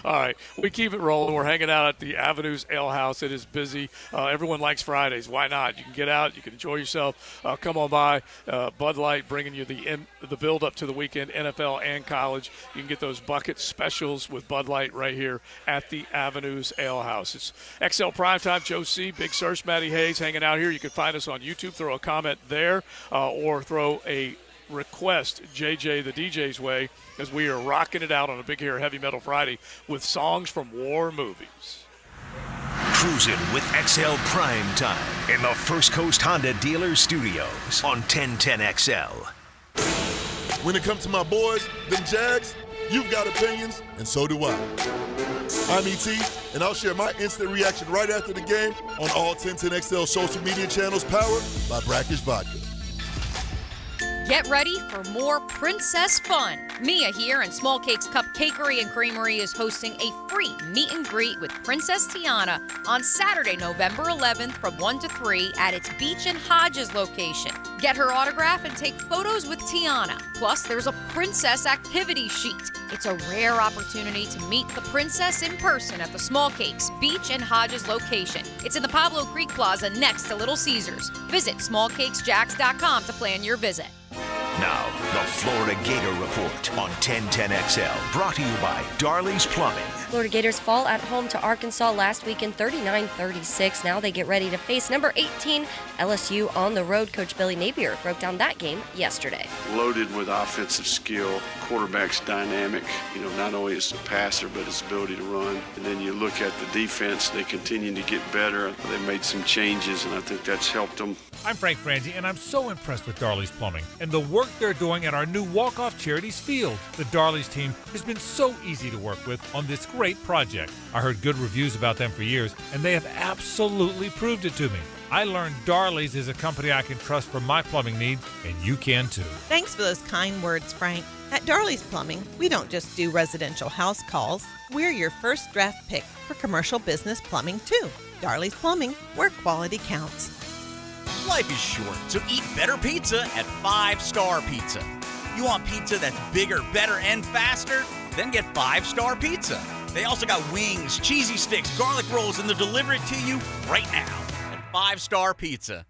All right, we keep it rolling. We're hanging out at the Avenues Ale House. It is busy. Everyone likes Fridays. Why not? You can get out. You can enjoy yourself. Come on by. Bud Light bringing you the build up to the weekend, NFL and college. You can get those bucket specials with Bud Light right here at the Avenues Ale House. It's XL Primetime. Joe C., Big Search, Matty Hayes hanging out here. You can find us on YouTube. Throw a comment there or throw a request JJ the DJ's way as we are rocking it out on a Big Hair Heavy Metal Friday with songs from war movies. Cruising with XL Primetime in the First Coast Honda Dealer Studios on 1010XL. When it comes to my boys, them Jags, you've got opinions, and so do I. I'm ET, and I'll share my instant reaction right after the game on all 1010XL social media channels powered by Brackish Vodka. Get ready for more princess fun. Mia here, and Small Cakes Cupcakery and Creamery is hosting a free meet and greet with Princess Tiana on Saturday, November 11th from 1 to 3 at its Beach and Hodges location. Get her autograph and take photos with Tiana. Plus, there's a princess activity sheet. It's a rare opportunity to meet the princess in person at the Small Cakes Beach and Hodges location. It's in the Pablo Creek Plaza next to Little Caesars. Visit smallcakesjacks.com to plan your visit. Now, the Florida Gator Report on 1010XL, brought to you by Darley's Plumbing. Florida Gators fall at home to Arkansas last weekend, 39-36. Now they get ready to face number 18, LSU, on the road. Coach Billy Napier broke down that game yesterday. Loaded with offensive skill, quarterback's dynamic. Not only is a passer, but his ability to run. And then you look at the defense, they continue to get better. They made some changes, and I think that's helped them. I'm Frank Frangie, and I'm so impressed with Darley's Plumbing and the work they're doing at our new Walk-Off Charities field. The Darley's team has been so easy to work with on this great project. I heard good reviews about them for years, and they have absolutely proved it to me. I learned Darley's is a company I can trust for my plumbing needs, and you can too. Thanks for those kind words, Frank. At Darley's Plumbing, we don't just do residential house calls. We're your first draft pick for commercial business plumbing too. Darley's Plumbing, where quality counts. Life is short, so eat better pizza at 5 Star Pizza. You want pizza that's bigger, better, and faster? Then get 5 Star Pizza. They also got wings, cheesy sticks, garlic rolls, and they'll deliver it to you right now at 5 Star Pizza.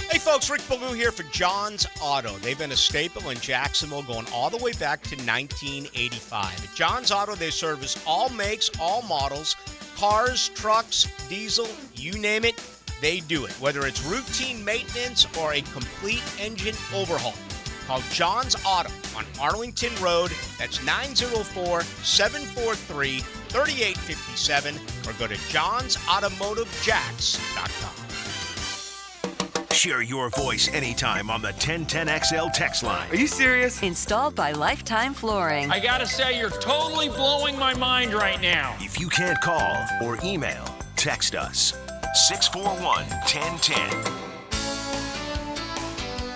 Hey folks, Rick Ballou here for John's Auto. They've been a staple in Jacksonville going all the way back to 1985. At John's Auto, they service all makes, all models, cars, trucks, diesel, you name it, they do it. Whether it's routine maintenance or a complete engine overhaul. Call John's Auto on Arlington Road. That's 904-743-3857 or go to johnsautomotivejacks.com. Share your voice anytime on the 1010XL text line. Are you serious? Installed by Lifetime Flooring. I gotta say, you're totally blowing my mind right now. If you can't call or email, text us. 641-1010.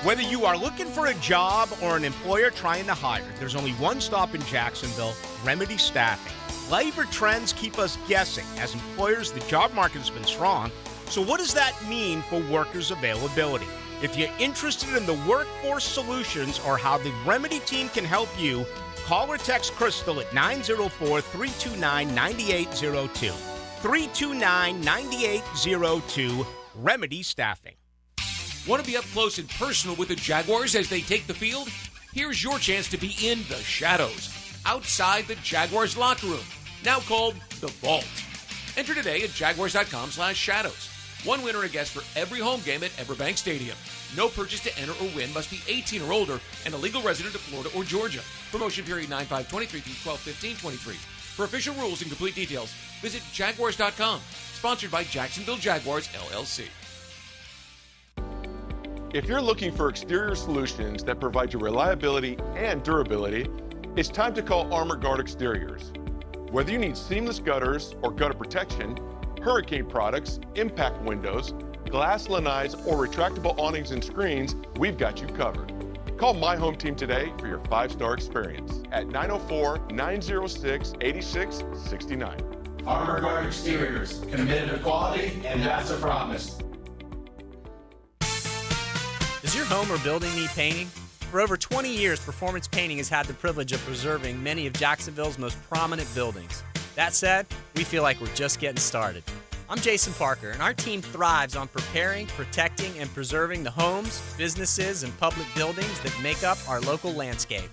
Whether you are looking for a job or an employer trying to hire, there's only one stop in Jacksonville, Remedy Staffing. Labor trends keep us guessing. As employers, the job market has been strong, So what does that mean for workers' availability? If you're interested in the workforce solutions or how the Remedy team can help you, call or text Crystal at 904-329-9802. 329-9802, Remedy Staffing. Want to be up close and personal with the Jaguars as they take the field? Here's your chance to be in the shadows, outside the Jaguars locker room, now called the Vault. Enter today at jaguars.com/shadows. One winner a guest for every home game at Everbank Stadium. No purchase to enter or win, must be 18 or older and a legal resident of Florida or Georgia. Promotion period 9/5/23 through 12/15/23. For official rules and complete details, visit jaguars.com. Sponsored by Jacksonville Jaguars, LLC. If you're looking for exterior solutions that provide you reliability and durability, it's time to call Armor Guard Exteriors. Whether you need seamless gutters or gutter protection, hurricane products, impact windows, glass lanais, or retractable awnings and screens, we've got you covered. Call My Home Team today for your 5-star experience at 904-906-8669. Armor Guard Exteriors, committed to quality, and that's a promise. Does your home or building need painting? For over 20 years, Performance Painting has had the privilege of preserving many of Jacksonville's most prominent buildings. That said, we feel like we're just getting started. I'm Jason Parker, and our team thrives on preparing, protecting, and preserving the homes, businesses, and public buildings that make up our local landscape.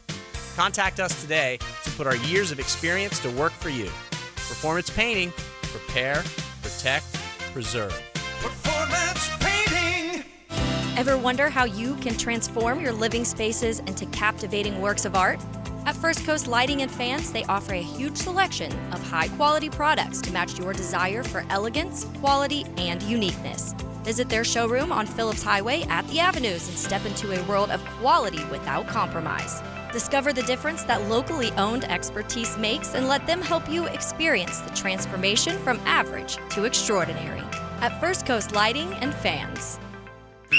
Contact us today to put our years of experience to work for you. Performance Painting, prepare, protect, preserve. Performance Painting. Ever wonder how you can transform your living spaces into captivating works of art? At First Coast Lighting and Fans, they offer a huge selection of high-quality products to match your desire for elegance, quality, and uniqueness. Visit their showroom on Phillips Highway at the Avenues and step into a world of quality without compromise. Discover the difference that locally owned expertise makes and let them help you experience the transformation from average to extraordinary. At First Coast Lighting and Fans.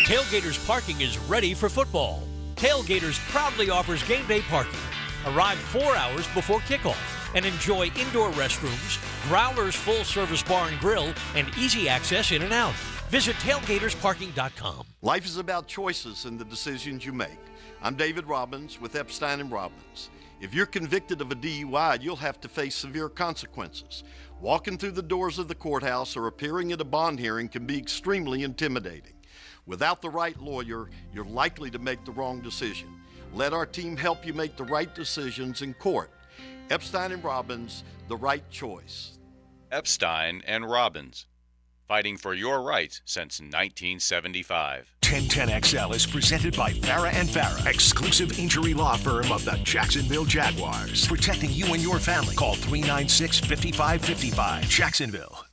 Tailgaters Parking is ready for football. Tailgaters proudly offers game day parking. Arrive 4 hours before kickoff and enjoy indoor restrooms, Growler's full-service bar and grill, and easy access in and out. Visit tailgatorsparking.com. Life is about choices and the decisions you make. I'm David Robbins with Epstein & Robbins. If you're convicted of a DUI, you'll have to face severe consequences. Walking through the doors of the courthouse or appearing at a bond hearing can be extremely intimidating. Without the right lawyer, you're likely to make the wrong decision. Let our team help you make the right decisions in court. Epstein & Robbins, the right choice. Epstein & Robbins, fighting for your rights since 1975. 1010XL is presented by Farah & Farah, exclusive injury law firm of the Jacksonville Jaguars. Protecting you and your family. Call 396-5555. Jacksonville.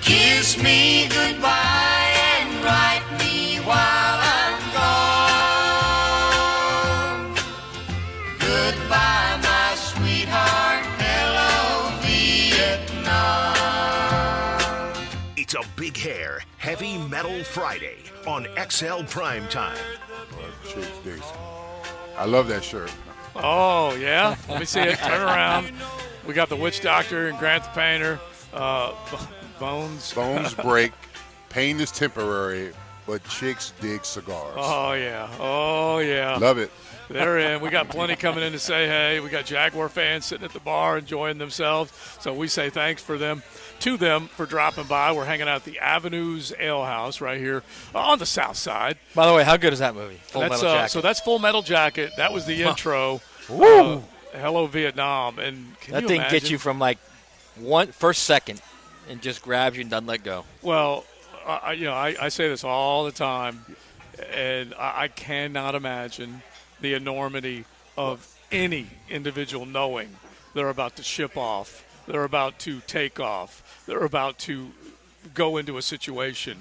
Kiss me goodbye and write me while I'm gone. Goodbye, my sweetheart. Hello, Vietnam. It's a big hair, heavy metal Friday on XL Primetime. I love that shirt. Oh, yeah? Let me see it. Turn around. We got the Witch Doctor and Grant the Painter. Bones break. Pain is temporary, but chicks dig cigars. Oh, yeah. Oh, yeah. Love it. They're in. We got plenty coming in to say hey. We got Jaguar fans sitting at the bar enjoying themselves. So we say thanks to them for dropping by. We're hanging out at the Avenues Ale House right here on the south side. By the way, how good is that movie? Full Metal Jacket. So that's Full Metal Jacket. That was the intro. Woo! Hello, Vietnam. And that thing gets you from like first second and just grabs you and doesn't let go. Well, I say this all the time, and I cannot imagine the enormity of any individual knowing they're about to ship off, they're about to take off, they're about to go into a situation.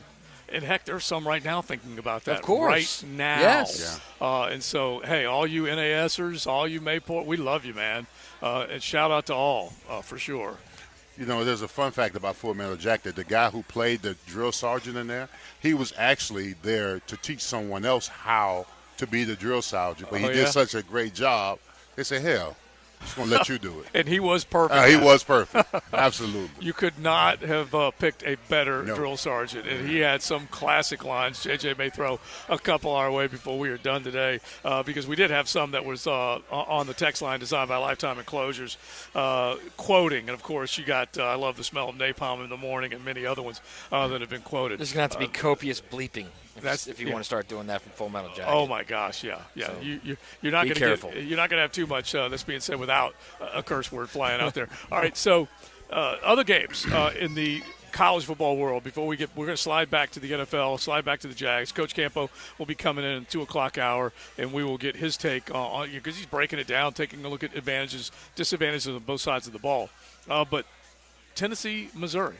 And, heck, there's some right now thinking about that. Of course. Right now. Yes. Yeah. And so, hey, all you NASers, all you Mayport, we love you, man. And shout out to all, for sure. You know, there's a fun fact about Full Metal Jacket. The guy who played the drill sergeant in there, he was actually there to teach someone else how to be the drill sergeant, but he Oh, did yeah? such a great job. They said, hell, just going to let you do it. And he was perfect. He was perfect. Absolutely. You could not have picked a better No. drill sergeant. And he had some classic lines. JJ may throw a couple our way before we are done today, because we did have some that was on the text line designed by Lifetime Enclosures, quoting. And, of course, you got I love the smell of napalm in the morning and many other ones that have been quoted. There's going to have to be copious bleeping if you yeah. want to start doing that from Full Metal Jacket. Oh my gosh, yeah. So, You're not be going to careful. you're not going to have too much. This being said, without a curse word flying out there. All right, so other games in the college football world. We're going to slide back to the NFL, slide back to the Jags. Coach Campo will be coming in at 2:00 hour, and we will get his take on because he's breaking it down, taking a look at advantages, disadvantages on both sides of the ball. But Tennessee, Missouri,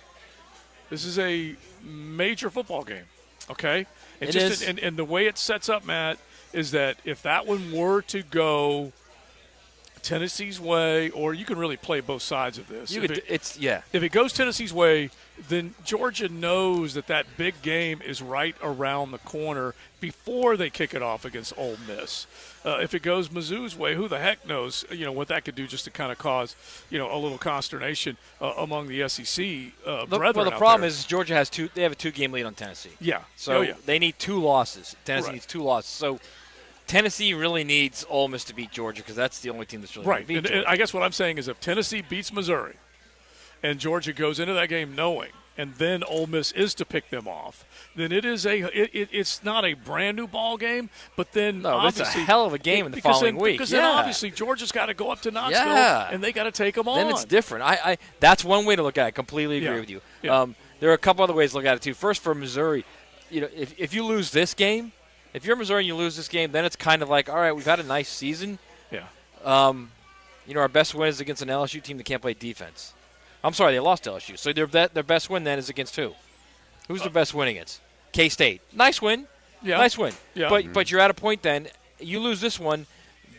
this is a major football game. Okay. It is. And the way it sets up, Matt, is that if that one were to go Tennessee's way, or you can really play both sides of this. If it goes Tennessee's way, then Georgia knows that big game is right around the corner before they kick it off against Ole Miss. If it goes Mizzou's way, who the heck knows, what that could do just to kind of cause, a little consternation among the SEC brethren. Well, the problem is Georgia has they have a 2-game lead on Tennessee. Yeah. So they need 2 losses. Tennessee Right. needs 2 losses. So Tennessee really needs Ole Miss to beat Georgia because that's the only team that's really right. going to beat And Georgia. I guess what I'm saying is if Tennessee beats Missouri and Georgia goes into that game knowing, and then Ole Miss is to pick them off, then it's not a brand new ball game, but then No, it's a hell of a game in the following week. Because then obviously Georgia's got to go up to Knoxville and they got to take them on. Then it's different. That's one way to look at it. I completely agree with you. Yeah. There are a couple other ways to look at it too. First, for Missouri, if you lose this game, if you're Missouri and you lose this game, then it's kind of like, all right, we've had a nice season. Yeah. Our best win is against an LSU team that can't play defense. I'm sorry, they lost to LSU. So their best win then is against who? Who's their best win against? K-State. Nice win. Yeah. Nice win. Yeah. But you're at a point then, you lose this one,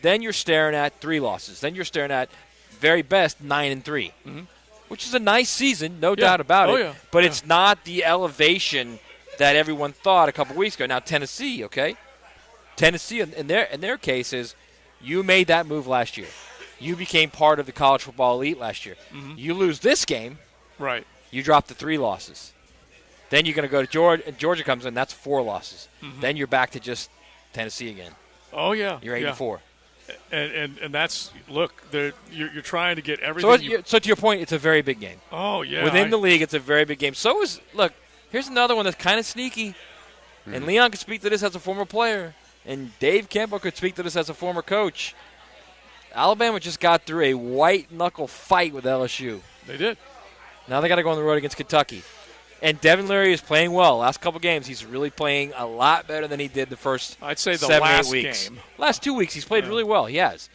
then you're staring at 3 losses. Then you're staring at, very best, 9-3, which is a nice season, no doubt about it. Yeah. But it's not the elevation that everyone thought a couple weeks ago. Now, Tennessee, okay? Tennessee, in their case, is you made that move last year. You became part of the college football elite last year. You lose this game. Right. You drop to 3 losses. Then you're going to go to Georgia, and Georgia comes in, that's 4 losses. Then you're back to just Tennessee again. Oh, yeah. You're 8-4. And that's, look, you're trying to get everything. So to your point, it's a very big game. Oh, yeah. Within the league, it's a very big game. Look, here's another one that's kind of sneaky. And Leon could speak to this as a former player. And Dave Campbell could speak to this as a former coach. Alabama just got through a white-knuckle fight with LSU. They did. Now they got to go on the road against Kentucky. And Devin Leary is playing well. Last couple games, he's really playing a lot better than he did the first I'd say the 7, last 8 weeks. game. Last 2 weeks, he's played really well. He has.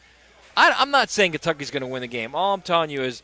I'm not saying Kentucky's going to win the game. All I'm telling you is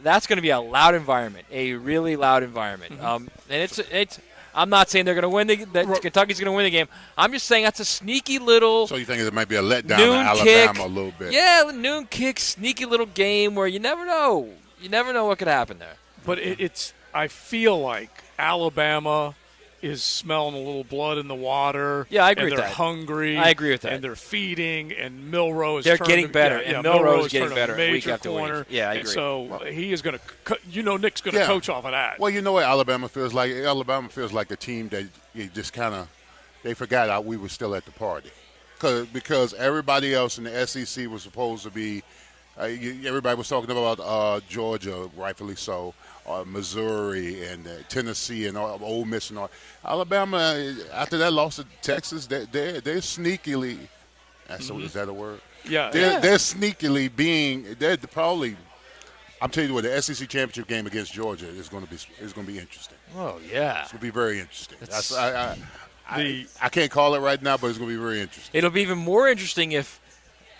that's going to be a loud environment, a really loud environment. And it's. I'm not saying they're going to win that Kentucky's going to win the game. I'm just saying that's a sneaky little. So you think it might be a letdown noon to Alabama kick. a little bit? Yeah, noon kick, sneaky little game where you never know. You never know what could happen there. But it's. I feel like Alabama is smelling a little blood in the water. Yeah, I agree and with they're that. hungry. I agree with that. And they're feeding, and Milroe is They're turned getting a- better, Yeah, and Milroe is has getting turned a better week major after week. corner. Yeah, I And agree. so he is going to. Nick's going to coach off of that. Well, you know what Alabama feels like? Alabama feels like a team that you just kind of they forgot out we were still at the party, because everybody else in the SEC was supposed to be. Everybody was talking about Georgia, rightfully so, Missouri and Tennessee and Ole Miss and all. Alabama, after that loss to Texas, they're sneakily. Is that a word? Yeah. They're sneakily being. They're probably. I'm telling you what, the SEC championship game against Georgia is going to be interesting. Oh yeah, it's going to be very interesting. That's- I can't call it right now, but it's going to be very interesting. It'll be even more interesting if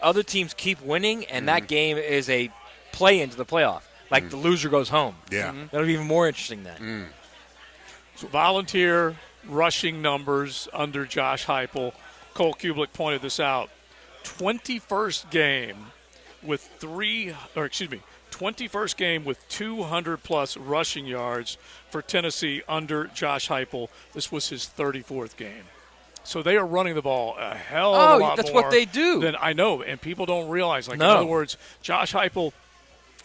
other teams keep winning and that game is a play into the playoff. Like the loser goes home. Yeah. That'll be even more interesting then. So volunteer rushing numbers under Josh Heupel. Cole Kublik pointed this out. 21st game with 21st game with 200-plus rushing yards for Tennessee under Josh Heupel. This was his 34th game. So they are running the ball a hell of a lot that's more what they do. than I know, and people don't realize. Like, No. in other words, Josh Heupel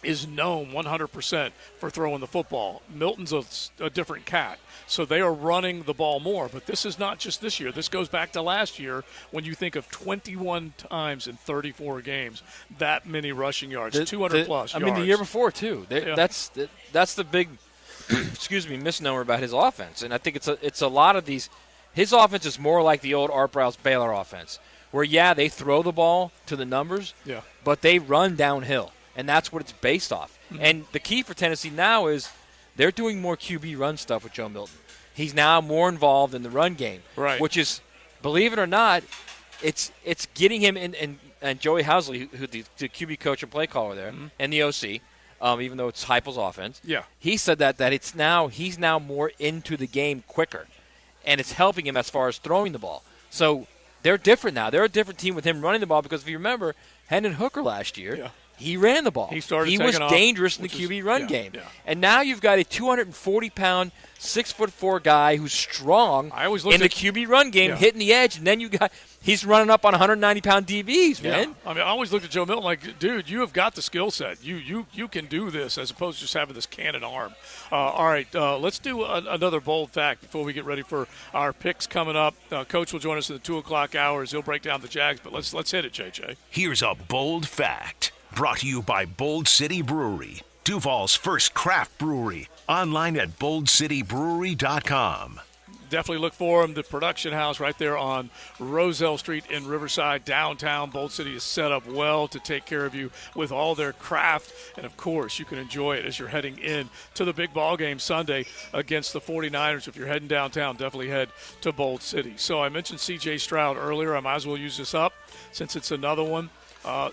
is known 100% for throwing the football. Milton's a different cat. So they are running the ball more. But this is not just this year. This goes back to last year when you think of 21 times in 34 games, that many rushing yards, 200-plus yards. I mean, the year before, too. Yeah. That's the big, misnomer about his offense. And I think it's a lot of these. His offense is more like the old Art Briles Baylor offense, where, they throw the ball to the numbers, but they run downhill. And that's what it's based off. Mm-hmm. And the key for Tennessee now is they're doing more QB run stuff with Joe Milton. He's now more involved in the run game, right? Which is, believe it or not, it's getting him in. And Joey Housley, who the QB coach and play caller there, and the OC, even though it's Heupel's offense, he said that he's now more into the game quicker, and it's helping him as far as throwing the ball. So they're different now. They're a different team with him running the ball because if you remember, Hendon Hooker last year. He ran the ball. He was dangerous in the QB run game. Yeah. And now you've got a 240-pound, 6'4" guy who's strong in the QB run game, hitting the edge, and then he's running up on 190-pound DBs, man. I mean, I always looked at Joe Milton like, dude, you have got the skill set. You can do this as opposed to just having this cannon arm. All right, let's do another bold fact before we get ready for our picks coming up. Coach will join us in the 2 o'clock hours. He'll break down the Jags, but let's hit it, JJ. Here's a bold fact. Brought to you by Bold City Brewery, Duval's first craft brewery. Online at boldcitybrewery.com. Definitely look for them. The production house right there on Roselle Street in Riverside, downtown. Bold City is set up well to take care of you with all their craft. And, of course, you can enjoy it as you're heading in to the big ball game Sunday against the 49ers. If you're heading downtown, definitely head to Bold City. So I mentioned C.J. Stroud earlier. I might as well use this up since it's another one.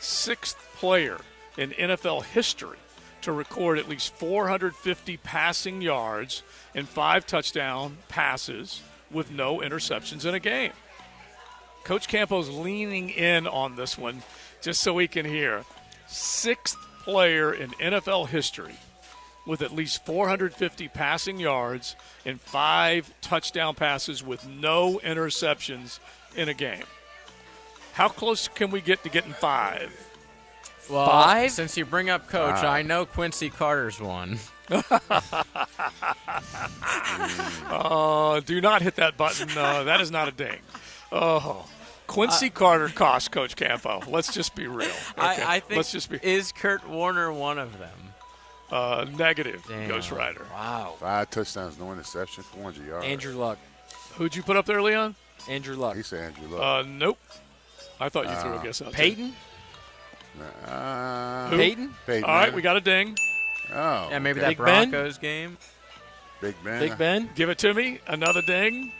Sixth player in NFL history to record at least 450 passing yards and 5 touchdown passes with no interceptions in a game. Coach Campo's leaning in on this one just so we can hear. Sixth player in NFL history with at least 450 passing yards and 5 touchdown passes with no interceptions in a game. How close can we get to getting 5? Well, 5? Since you bring up Coach, I know Quincy Carter's one. Do not hit that button. That is not a ding. Oh, Quincy Carter cost Coach Campo. Let's just be real. Okay. I think. Let's just be. Is Kurt Warner one of them? Negative. Damn. Ghost Rider. Wow. 5 touchdowns, no interception, 400 yards. Andrew Luck. Who'd you put up there, Leon? Andrew Luck. He said Andrew Luck. Nope. I thought you threw a guess out. Peyton? Who? Peyton? All right, we got a ding. Oh. Yeah, maybe Big that Ben? Broncos game. Big Ben. Big Ben? Give it to me. Another ding.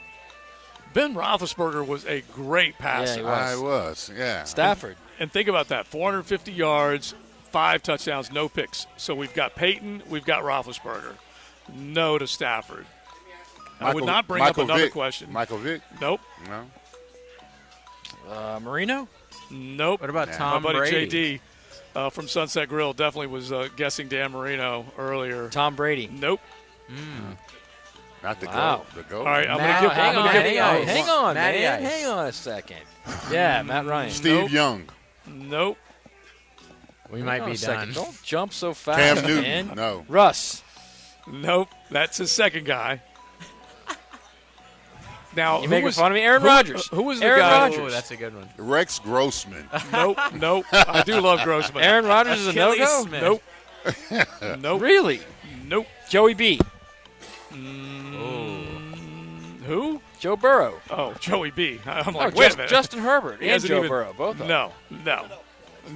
Ben Roethlisberger was a great passer. Yeah, I was, yeah. Stafford. And think about that. 450 yards, 5 touchdowns, no picks. So we've got Peyton, we've got Roethlisberger. No to Stafford. I would not bring up another question. Michael Vick? Nope. No. Marino? Nope. What about Tom My buddy Brady? JD from Sunset Grill definitely was guessing Dan Marino earlier. Tom Brady. Nope. Not the Wow. GOAT. The GOAT. All right, I'm Hang going to give Hang on, Matty man. Ice. Hang on a second. Yeah, Matt Ryan. Steve Young. Nope. We Hang might on be a second. done. Don't jump so fast, Cam Newton. man. No. Russ. Nope. That's his second guy. Now, You making fun of me? Aaron Rodgers. Who was the Aaron guy? Rodgers. Oh, that's a good one. Rex Grossman. Nope. I do love Grossman. Aaron Rodgers is a Achilles no-go? Smith. Nope. Nope. Really? Nope. Joey B. Who? Joe Burrow. Oh, Joey B. I'm like, Oh, wait a minute. Justin Herbert He and hasn't Joe even- Burrow, both of them. No. How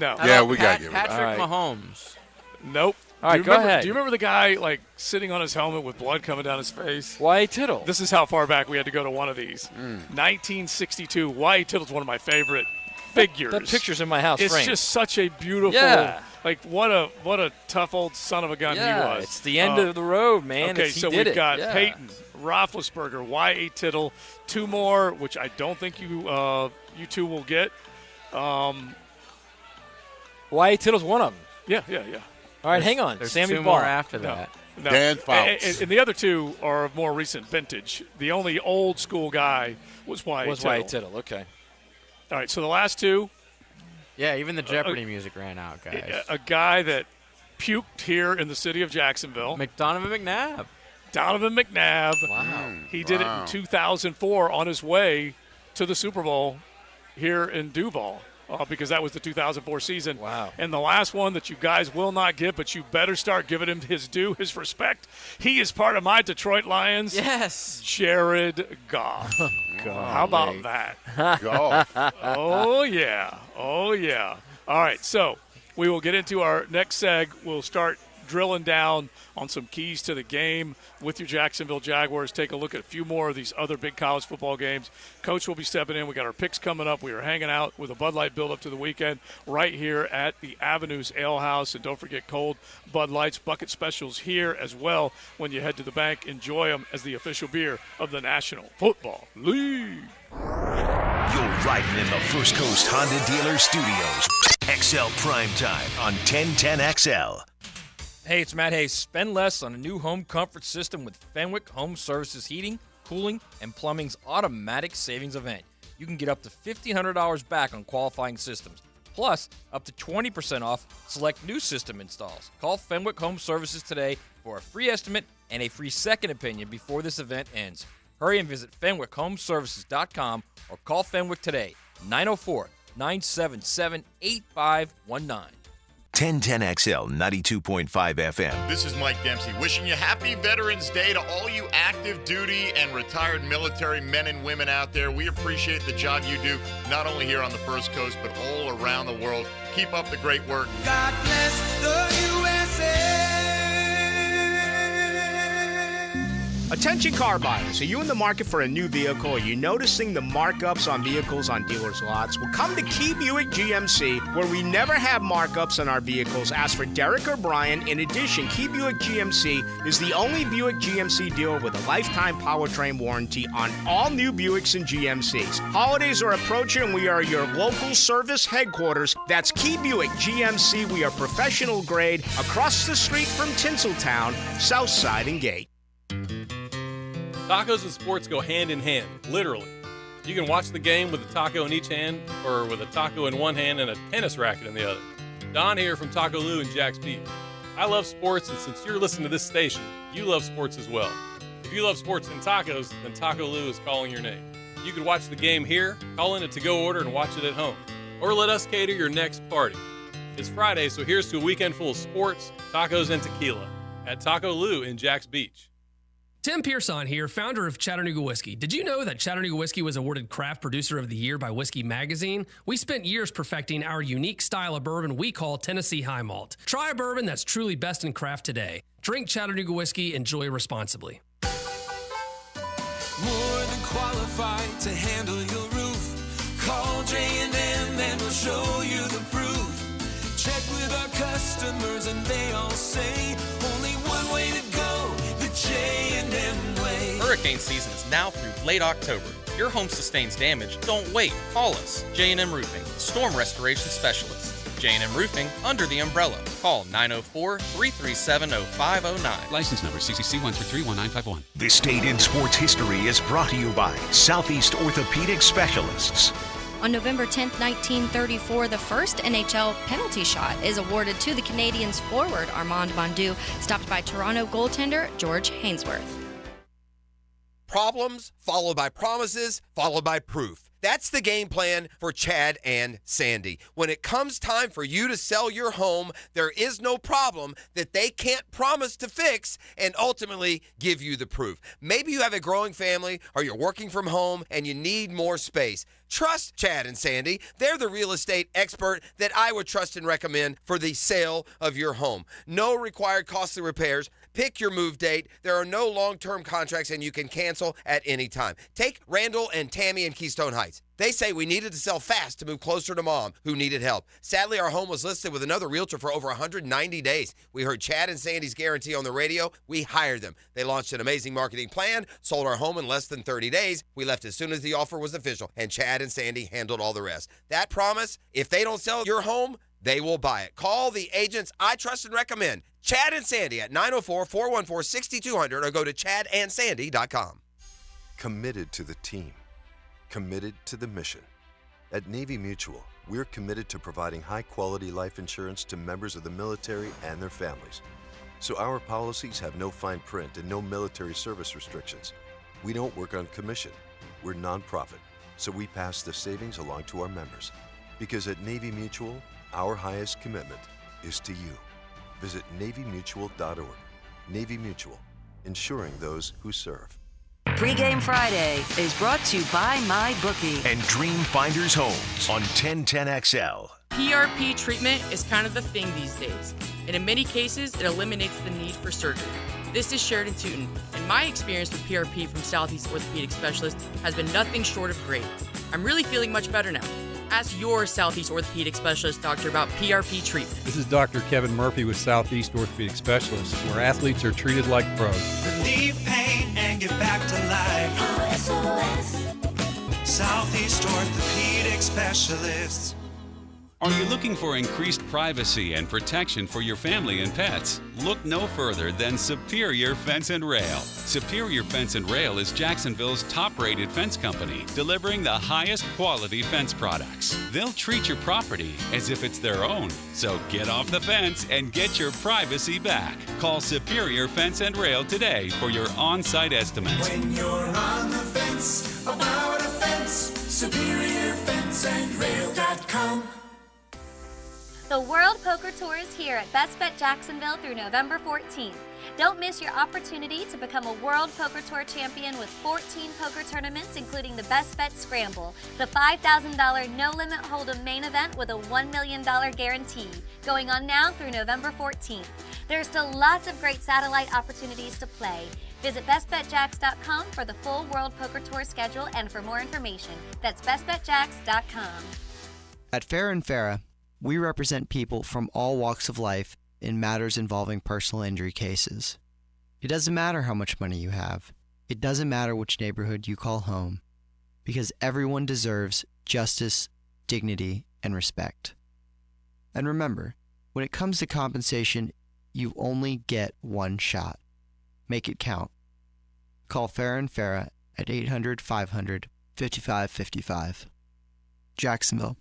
Yeah, about we got to give it up. Patrick All right. Mahomes. Nope. All right, do you go remember, ahead. Do you remember the guy like sitting on his helmet with blood coming down his face? Wyatt Tittle. This is how far back we had to go to one of these. 1962. Wyatt Tittle's one of my favorite figures. That picture's in my house It's framed. just such a beautiful. Yeah. Like what a tough old son of a gun yeah, he was. it's the end of the road, man. Okay, He so did we've it. got Yeah. Peyton, Roethlisberger, Y.A. Tittle, 2 more, which I don't think you two will get. Wyatt Tittle's one of them. Yeah. All right, hang on. There's Sammy 2 Ball. more after that. No. Dan Fouts. And the other two are of more recent vintage. The only old school guy was Wyatt Tittle. Okay. All right, so the last two. Yeah, even the Jeopardy music ran out, guys. A guy that puked here in the city of Jacksonville. Donovan McNabb. Donovan McNabb. Wow. He did it in 2004 on his way to the Super Bowl here in Duval. Because that was the 2004 season. Wow. And the last one that you guys will not get, but you better start giving him his due, his respect. He is part of my Detroit Lions. Yes. Jared Goff. How about that? Goff. Oh, yeah. Oh, yeah. All right, so we will get into our next seg. We'll start drilling down on some keys to the game with your Jacksonville Jaguars. Take a look at a few more of these other big college football games. Coach will be stepping in. We got our picks coming up. We are hanging out with a Bud Light build-up to the weekend right here at the Avenues Ale House. And don't forget cold Bud Lights bucket specials here as well when you head to the bank. Enjoy them as the official beer of the National Football League. You're riding in the First Coast Honda Dealer Studios. XL Primetime on 1010XL. Hey, it's Matt Hayes. Spend less on a new home comfort system with Fenwick Home Services Heating, Cooling, and Plumbing's automatic savings event. You can get up to $1,500 back on qualifying systems, plus up to 20% off select new system installs. Call Fenwick Home Services today for a free estimate and a free second opinion before this event ends. Hurry and visit FenwickHomeservices.com or call Fenwick today, 904-977-8519. 1010XL 92.5 FM. This is Mike Dempsey wishing you happy Veterans Day to all you active duty and retired military men and women out there. We appreciate the job you do, not only here on the First Coast, but all around the world. Keep up the great work. God bless the USA. Attention car buyers, are you in the market for a new vehicle? Are you noticing the markups on vehicles on dealers' lots? Well, come to Key Buick GMC, where we never have markups on our vehicles. Ask for Derek or Brian. In addition, Key Buick GMC is the only Buick GMC dealer with a lifetime powertrain warranty on all new Buicks and GMCs. Holidays are approaching, and we are your local service headquarters. That's Key Buick GMC. We are professional grade across the street from Tinseltown, Southside and Gate. Tacos and sports go hand in hand, literally. You can watch the game with a taco in each hand or with a taco in one hand and a tennis racket in the other. Don here from Taco Lou in Jack's Beach. I love sports, and since you're listening to this station, you love sports as well. If you love sports and tacos, then Taco Lou is calling your name. You can watch the game here, call in a to-go order, and watch it at home. Or let us cater your next party. It's Friday, so here's to a weekend full of sports, tacos, and tequila at Taco Lou in Jack's Beach. Tim Pearson here, founder of Chattanooga Whiskey. Did you know that Chattanooga Whiskey was awarded Craft Producer of the Year by Whiskey Magazine? We spent years perfecting our unique style of bourbon we call Tennessee High Malt. Try a bourbon that's truly best in craft today. Drink Chattanooga Whiskey, enjoy responsibly. More than qualified to handle your roof. Call J&M and we'll show you the proof. Check with our customers and they all say only one way to go, the J&M way. Hurricane season is now through late October. If your home sustains damage, don't wait. Call us, J&M Roofing, storm restoration specialists. J&M Roofing, under the umbrella. Call 904-337-0509. License number CCC 1331951. This State in Sports History is brought to you by Southeast Orthopedic Specialists. On November 10, 1934, the first NHL penalty shot is awarded to the Canadiens forward Armand Mondeau, stopped by Toronto goaltender George Hainsworth. Problems followed by promises followed by proof. That's the game plan for Chad and Sandy. When it comes time for you to sell your home, there is no problem that they can't promise to fix and ultimately give you the proof. Maybe you have a growing family or you're working from home and you need more space. Trust Chad and Sandy. They're the real estate expert that I would trust and recommend for the sale of your home. No required costly repairs. Pick your move date. There are no long-term contracts, and you can cancel at any time. Take Randall and Tammy in Keystone Heights. They say we needed to sell fast to move closer to Mom, who needed help. Sadly, our home was listed with another realtor for over 190 days. We heard Chad and Sandy's guarantee on the radio. We hired them. They launched an amazing marketing plan, sold our home in less than 30 days. We left as soon as the offer was official, and Chad and Sandy handled all the rest. That promise, if they don't sell your home, they will buy it. Call the agents I trust and recommend. Chad and Sandy at 904-414-6200 or go to chadandsandy.com. Committed to the team. Committed to the mission. At Navy Mutual, we're committed to providing high-quality life insurance to members of the military and their families. So our policies have no fine print and no military service restrictions. We don't work on commission. We're nonprofit, so we pass the savings along to our members. Because at Navy Mutual, our highest commitment is to you. Visit NavyMutual.org. Navy Mutual, insuring those who serve. Pre-Game Friday is brought to you by MyBookie and Dream Finders Homes on 1010XL. PRP treatment is kind of the thing these days, and in many cases, it eliminates the need for surgery. This is Sheridan Tootin, and my experience with PRP from Southeast Orthopedic Specialist has been nothing short of great. I'm really feeling much better now. Ask your Southeast Orthopedic Specialist doctor about PRP treatment. This is Dr. Kevin Murphy with Southeast Orthopedic Specialists, where athletes are treated like pros. Relieve pain and get back to life. SOS. Southeast Orthopedic Specialists. Are you looking for increased privacy and protection for your family and pets? Look no further than Superior Fence and Rail. Superior Fence and Rail is Jacksonville's top-rated fence company, delivering the highest quality fence products. They'll treat your property as if it's their own. So get off the fence and get your privacy back. Call Superior Fence and Rail today for your on-site estimates. When you're on the fence, about a fence, SuperiorFenceandRail.com. The World Poker Tour is here at Best Bet Jacksonville through November 14th. Don't miss your opportunity to become a World Poker Tour champion with 14 poker tournaments, including the Best Bet Scramble, the $5,000 no-limit hold'em main event with a $1 million guarantee, going on now through November 14th. There are still lots of great satellite opportunities to play. Visit BestBetJax.com for the full World Poker Tour schedule and for more information. That's BestBetJax.com. At Farah & Farah, we represent people from all walks of life in matters involving personal injury cases. It doesn't matter how much money you have. It doesn't matter which neighborhood you call home, because everyone deserves justice, dignity, and respect. And remember, when it comes to compensation, you only get one shot. Make it count. Call Farah & Farah at 800-500-5555. Jacksonville.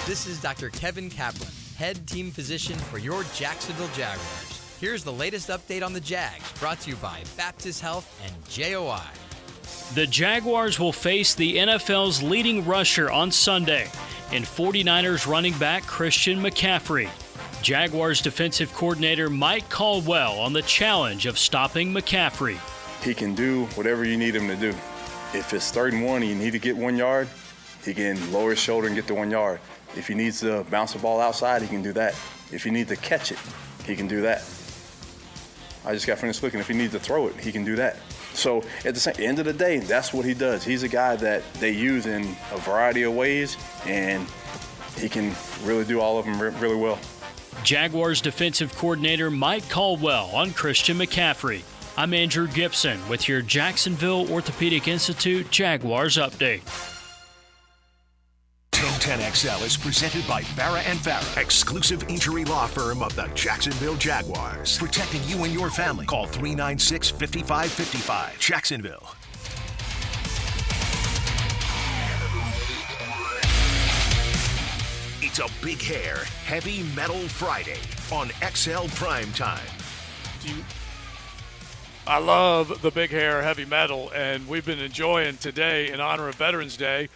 This is Dr. Kevin Kaplan, head team physician for your Jacksonville Jaguars. Here's the latest update on the Jags, brought to you by Baptist Health and JOI. The Jaguars will face the NFL's leading rusher on Sunday in 49ers running back Christian McCaffrey. Jaguars defensive coordinator Mike Caldwell on the challenge of stopping McCaffrey. He can do whatever you need him to do. If it's 3rd and 1 and you need to get 1 yard, he can lower his shoulder and get the 1 yard. If he needs to bounce the ball outside, he can do that. If he needs to catch it, he can do that. I just got finished looking. If he needs to throw it, he can do that. So at the end of the day, that's what he does. He's a guy that they use in a variety of ways, and he can really do all of them really well. Jaguars defensive coordinator Mike Caldwell on Christian McCaffrey. I'm Andrew Gibson with your Jacksonville Orthopedic Institute Jaguars update. 1010XL is presented by Farah & Farah, exclusive injury law firm of the Jacksonville Jaguars. Protecting you and your family. Call 396-5555. Jacksonville. It's a Big Hair Heavy Metal Friday on XL Primetime. I love the Big Hair Heavy Metal, and we've been enjoying today in honor of Veterans Day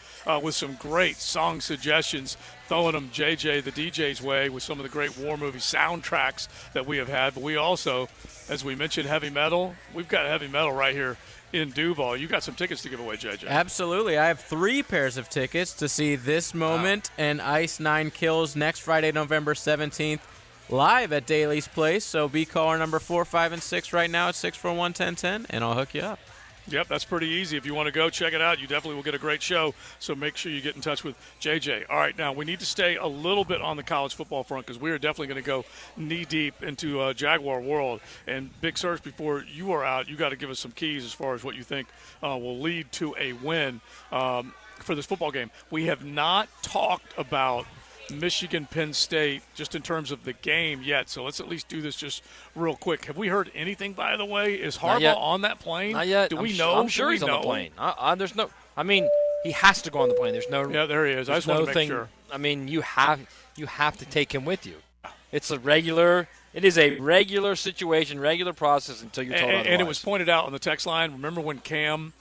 with some great song suggestions, throwing them JJ, the DJ's way, with some of the great war movie soundtracks that we have had. But we also, as we mentioned, heavy metal. We've got heavy metal right here in Duval. You got some tickets to give away, JJ. Absolutely. I have 3 pairs of tickets to see This Moment and Ice 9 Kills next Friday, November 17th. Live at Daly's Place, so be caller number 4, 5, and 6 right now at 641-1010, and I'll hook you up. Yep, that's pretty easy. If you want to go, check it out. You definitely will get a great show, so make sure you get in touch with JJ. All right, now we need to stay a little bit on the college football front because we are definitely going to go knee-deep into Jaguar world. And Big Search, before you are out, you got to give us some keys as far as what you think will lead to a win for this football game. We have not talked about Michigan-Penn State, just in terms of the game yet. So let's at least do this just real quick. Have we heard anything, by the way? Is Harbaugh on that plane? Not yet. Do we know? I'm sure he's on the plane. There's no. I mean, he has to go on the plane. There's no. Yeah, there he is. I just want to make sure. I mean, you have to take him with you. It's a regular. It is a regular situation, regular process until you're told otherwise. And it was pointed out on the text line. Remember when Cam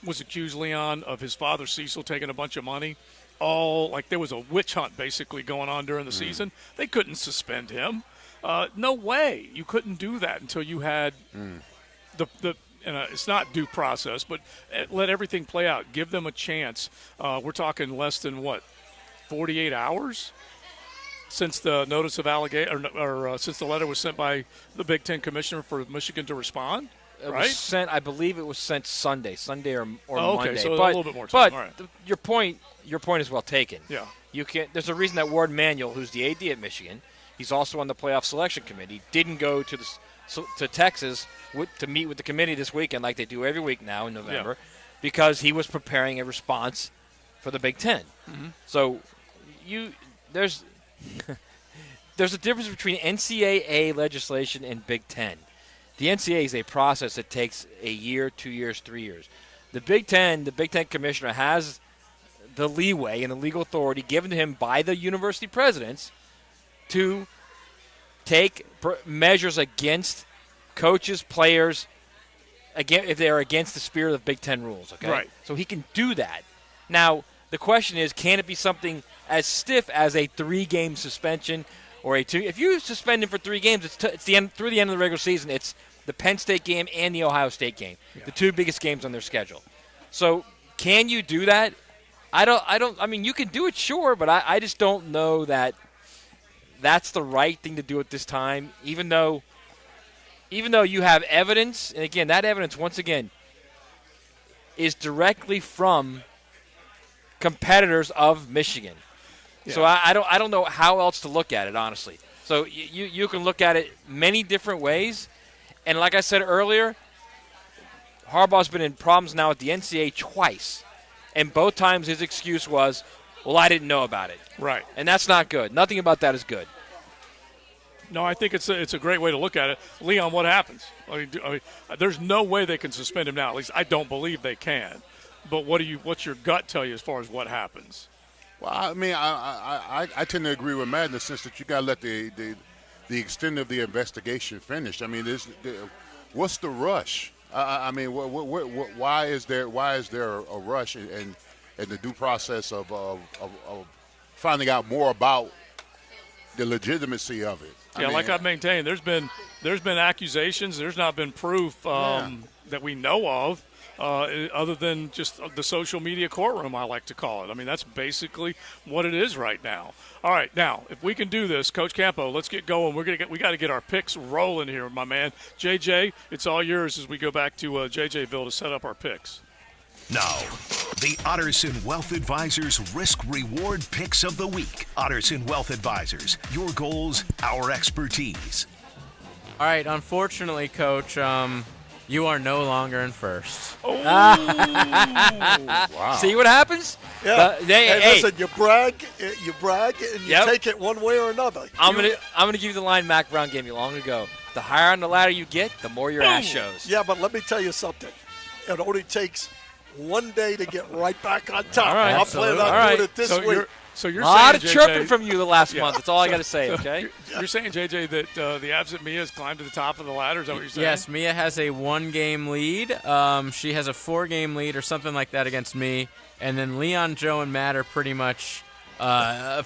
was accused, Leon, of his father Cecil taking a bunch of money? There was a witch hunt basically going on during the season. They couldn't suspend him. No way. You couldn't do that until you had it's not due process, but let everything play out. Give them a chance. We're talking less than 48 hours since the notice of allegation, or since the letter was sent by the Big Ten commissioner for Michigan to respond. It was sent. I believe it was sent Sunday or Monday. So a little bit more time. All right. Your point is well taken. Yeah. You can't. There's a reason that Ward Manuel, who's the AD at Michigan, he's also on the playoff selection committee, didn't go to Texas to meet with the committee this weekend like they do every week now in November, because he was preparing a response for the Big Ten. Mm-hmm. So there's a difference between NCAA legislation and Big Ten. The NCAA is a process that takes a year, 2 years, 3 years. The Big Ten commissioner has the leeway and the legal authority given to him by the university presidents to take measures against coaches, players, again if they are against the spirit of Big Ten rules. Okay, right. So he can do that. Now the question is, can it be something as stiff as a 3-game suspension or a 2? If you suspend him for 3 games, it's the end through the end of the regular season. It's the Penn State game and the Ohio State game, the 2 biggest games on their schedule. So can you do that? I mean, you can do it, sure, but I just don't know that that's the right thing to do at this time, even though you have evidence, and again, that evidence, once again, is directly from competitors of Michigan. Yeah. So I don't know how else to look at it, honestly. So you can look at it many different ways, and like I said earlier, Harbaugh's been in problems now at the NCAA twice, and both times his excuse was, well, I didn't know about it. Right. And that's not good. Nothing about that is good. No, I think it's a great way to look at it. Leon, what happens? I mean, there's no way they can suspend him now. At least I don't believe they can. But what's your gut tell you as far as what happens? Well, I mean, I tend to agree with Matt in the sense that you got to let the extent of the investigation finish. I mean, what's the rush? I mean, why is there a rush and the due process of finding out more about the legitimacy of it? Yeah, like I've maintained, there's been accusations. There's not been proof that we know of, other than just the social media courtroom, I like to call it. I mean, that's basically what it is right now. All right, now if we can do this, Coach Campo, let's get going. We got to get our picks rolling here, my man. JJ, it's all yours as we go back to JJville to set up our picks. Now, the Otterson Wealth Advisors Risk-Reward Picks of the Week. Otterson Wealth Advisors, your goals, our expertise. All right, unfortunately, Coach, you are no longer in first. Oh, wow. See what happens? Yeah. Hey, listen, you brag, and you take it one way or another. I'm gonna give you the line Mac Brown gave me long ago. The higher on the ladder you get, the more your ass shows. Yeah, but let me tell you something. It only takes one day to get right back on top. All right, I'm planning on doing it this week. So you're a lot of saying, chirping JJ, from you the last month. That's all I got to say, okay? You're saying, JJ, that the absent Mia has climbed to the top of the ladder? Is that what you're saying? Yes, Mia has a 1-game lead. She has a 4-game lead or something like that against me. And then Leon, Joe, and Matt are pretty much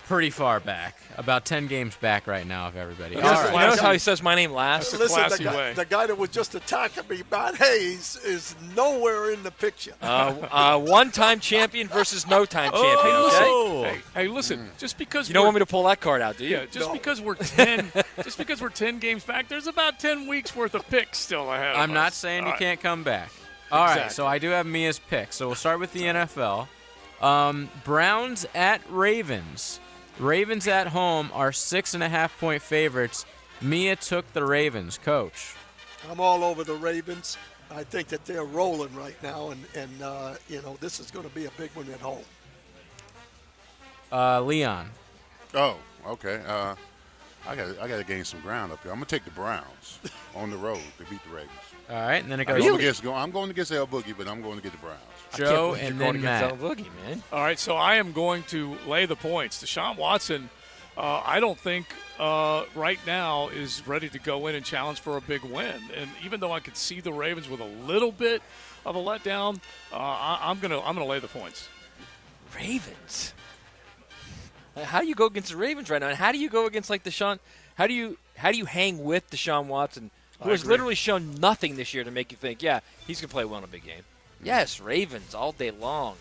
pretty far back. About 10 games back right now of everybody. Notice how he says my name last? Listen, the guy that was just attacking me, Matt Hayes, is nowhere in the picture. One-time champion versus no-time champion, okay? Hey, listen, just because you don't want me to pull that card out, do you? Yeah, just because we're 10 games back, there's about 10 weeks worth of picks still ahead of us. I'm not saying you can't come back. All right, so I do have Mia's pick. So we'll start with the NFL. Browns at Ravens. Ravens at home are 6.5-point favorites. Mia took the Ravens. Coach. I'm all over the Ravens. I think that they're rolling right now, and this is going to be a big one at home. Leon. Oh, okay. I got to gain some ground up here. I'm gonna take the Browns on the road to beat the Ravens. All right, and then it I'm goes. going against El Boogie, but I'm going to get the Browns. Joe and then Matt. Boogie, man. All right, so I am going to lay the points. Deshaun Watson, I don't think right now is ready to go in and challenge for a big win. And even though I could see the Ravens with a little bit of a letdown, I'm gonna lay the points. Ravens. How do you go against the Ravens right now? And how do you go against like Deshaun? How do you hang with Deshaun Watson, who has literally shown nothing this year to make you think, yeah, he's gonna play well in a big game? Yes, Ravens all day long.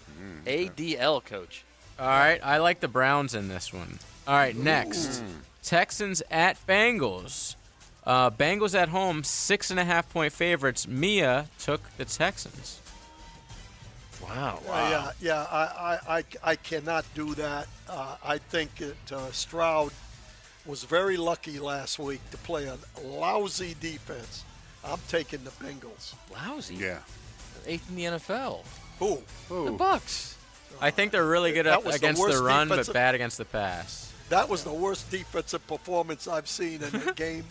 ADL, coach. All right, I like the Browns in this one. All right, next. Texans at Bengals. Bengals at home, 6.5-point favorites. Mia took the Texans. Wow. I cannot do that. I think that Stroud was very lucky last week to play a lousy defense. I'm taking the Bengals. Lousy? Yeah. 8th in the NFL. Who? The Bucks. I think they're really good against the run, but bad against the pass. That was the worst defensive performance I've seen in a game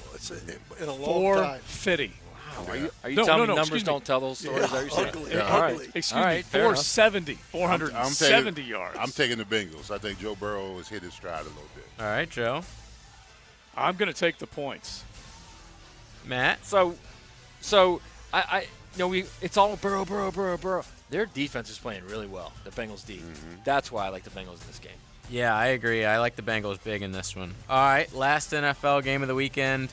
in a long time. 450. Wow. Are you telling me numbers don't tell those stories? Yeah, Are you saying? ugly. Yeah. All right. Excuse All me, right, fair 470. 470 yards. I'm taking the Bengals. I think Joe Burrow has hit his stride a little bit. All right, Joe. I'm going to take the points. Matt? So I it's all Burrow. Their defense is playing really well, the Bengals D. That's why I like the Bengals in this game. Yeah, I agree. I like the Bengals big in this one. All right, last NFL game of the weekend.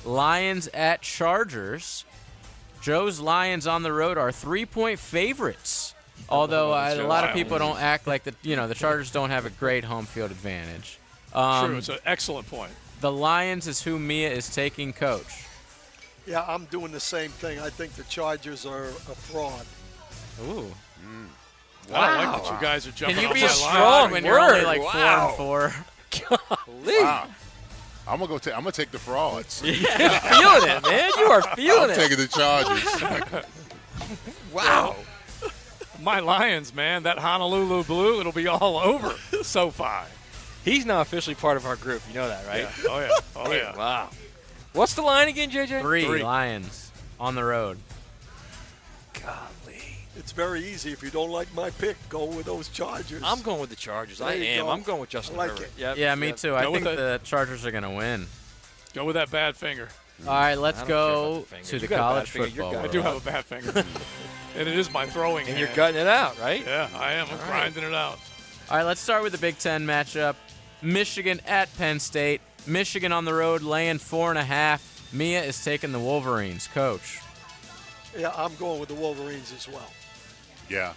Lions at Chargers. Joe's Lions on the road are 3-point favorites. Although a lot of people don't act like the Chargers don't have a great home field advantage. True, it's an excellent point. The Lions is who Mia is taking, coach. Yeah, I'm doing the same thing. I think the Chargers are a fraud. Ooh. Wow. I don't like that you guys are jumping Can you off be my strong line. when you're only like 4-4? Golly. Wow. I'm gonna take the frauds. Feeling it, man. You are feeling I'm taking the Chargers. Wow. My Lions, man, that Honolulu blue, it'll be all over SoFi. He's now officially part of our group. You know that, right? Yeah. Oh, yeah. Oh, yeah. Wow. What's the line again, JJ? 3 Lions on the road. Golly. It's very easy. If you don't like my pick, go with those Chargers. I'm going with the Chargers. There I you am. go. I'm going with Justin I like Herbert. it. Yep. Yeah, me too. I Go think with the Chargers are going to win. Go with that bad finger. All right, let's I don't go care about the to the fingers. You got a bad college finger. You're football good. I do world. have a bad finger. And it is my throwing And hand. you're gutting it out, right? Yeah, I am. I'm grinding it out. All right, let's start with the Big Ten matchup. Michigan at Penn State. Michigan on the road laying 4.5. Mia is taking the Wolverines. Coach. Yeah, I'm going with the Wolverines as well. Yeah.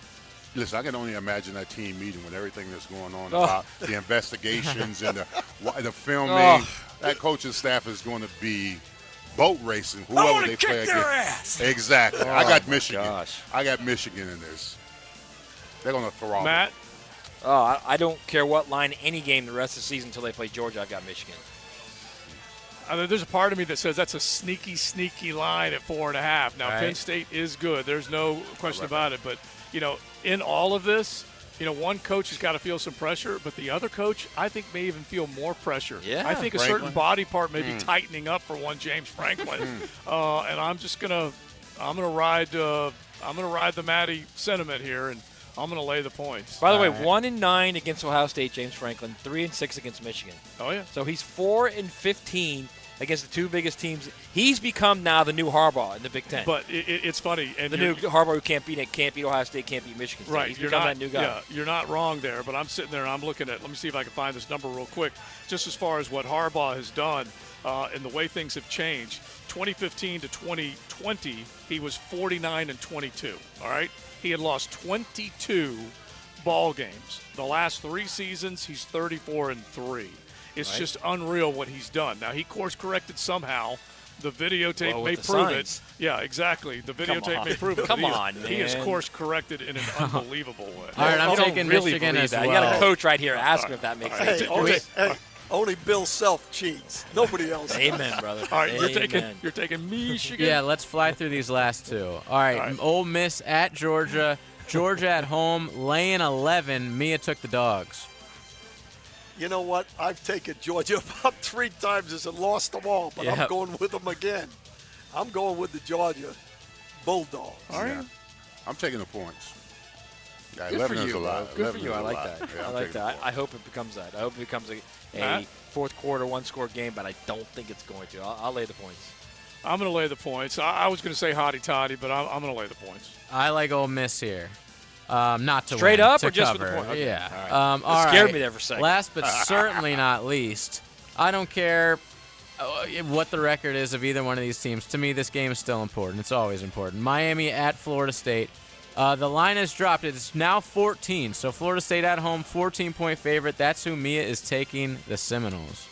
Listen, I can only imagine that team meeting with everything that's going on about the investigations and the filming. That coaching staff is going to be boat racing whoever they play against. Exactly. I got Michigan. Gosh. I got Michigan in this. They're going to throw Matt? Oh, I don't care what line, any game the rest of the season until they play Georgia. I've got Michigan. There's a part of me that says that's a sneaky line at 4.5. Now, Right. Penn State is good. There's no question about it. But, in all of this, one coach has got to feel some pressure, but the other coach, I think, may even feel more pressure. Yeah, I think a certain body part may be tightening up for one James Franklin. And I'm just gonna ride the Matty sentiment here, and I'm gonna lay the points. By the way, 1-9 against Ohio State, James Franklin. 3-6 against Michigan. Oh yeah. So he's 4-15 against the two biggest teams. He's become now the new Harbaugh in the Big Ten. But it's funny, and the new Harbaugh who can't beat Ohio State, can't beat Michigan State. Right, He's you're become not that new guy. Yeah, you're not wrong there. But I'm sitting there and I'm looking at. Let me see if I can find this number real quick. Just as far as what Harbaugh has done and the way things have changed. 2015 to 2020, he was 49-22. All right, he had lost 22 ball games. The last 3 seasons, he's 34-3. It's just unreal what he's done. Now, he course-corrected somehow. The videotape may prove it. Yeah, exactly. The videotape may prove it. Come on, man. He is course-corrected in an unbelievable way. All right, I'm taking really Michigan as that. well. You got a coach right here. Ask him if that makes sense. Only Bill Self cheats. Nobody else. Amen, brother. All right, Amen. you're taking Michigan. Yeah, let's fly through these last two. All right, Ole Miss at Georgia. Georgia at home, laying 11. Mia took the Dogs. You know what? I've taken Georgia about 3 times and lost them all, but I'm going with them again. I'm going with the Georgia Bulldogs. All right. Yeah. I'm taking the points. Yeah, Good 11 for is you, a lot. Good for 11 you. is I a like lot. that. Yeah, I I'm like taking that. the I hope it becomes that. I hope it becomes a fourth quarter one-score game, but I don't think it's going to. I'll lay the points. I'm going to lay the points. I was going to say hotty-toddy, but I'm going to lay the points. I like Ole Miss here. Not to Straight win, up to or just cover. for the point? Okay. Yeah. All right. All It scared right. me there for a second. Last but certainly not least, I don't care what the record is of either one of these teams. To me, this game is still important. It's always important. Miami at Florida State. The line has dropped. It's now 14. So Florida State at home, 14-point favorite. That's who Mia is taking, the Seminoles.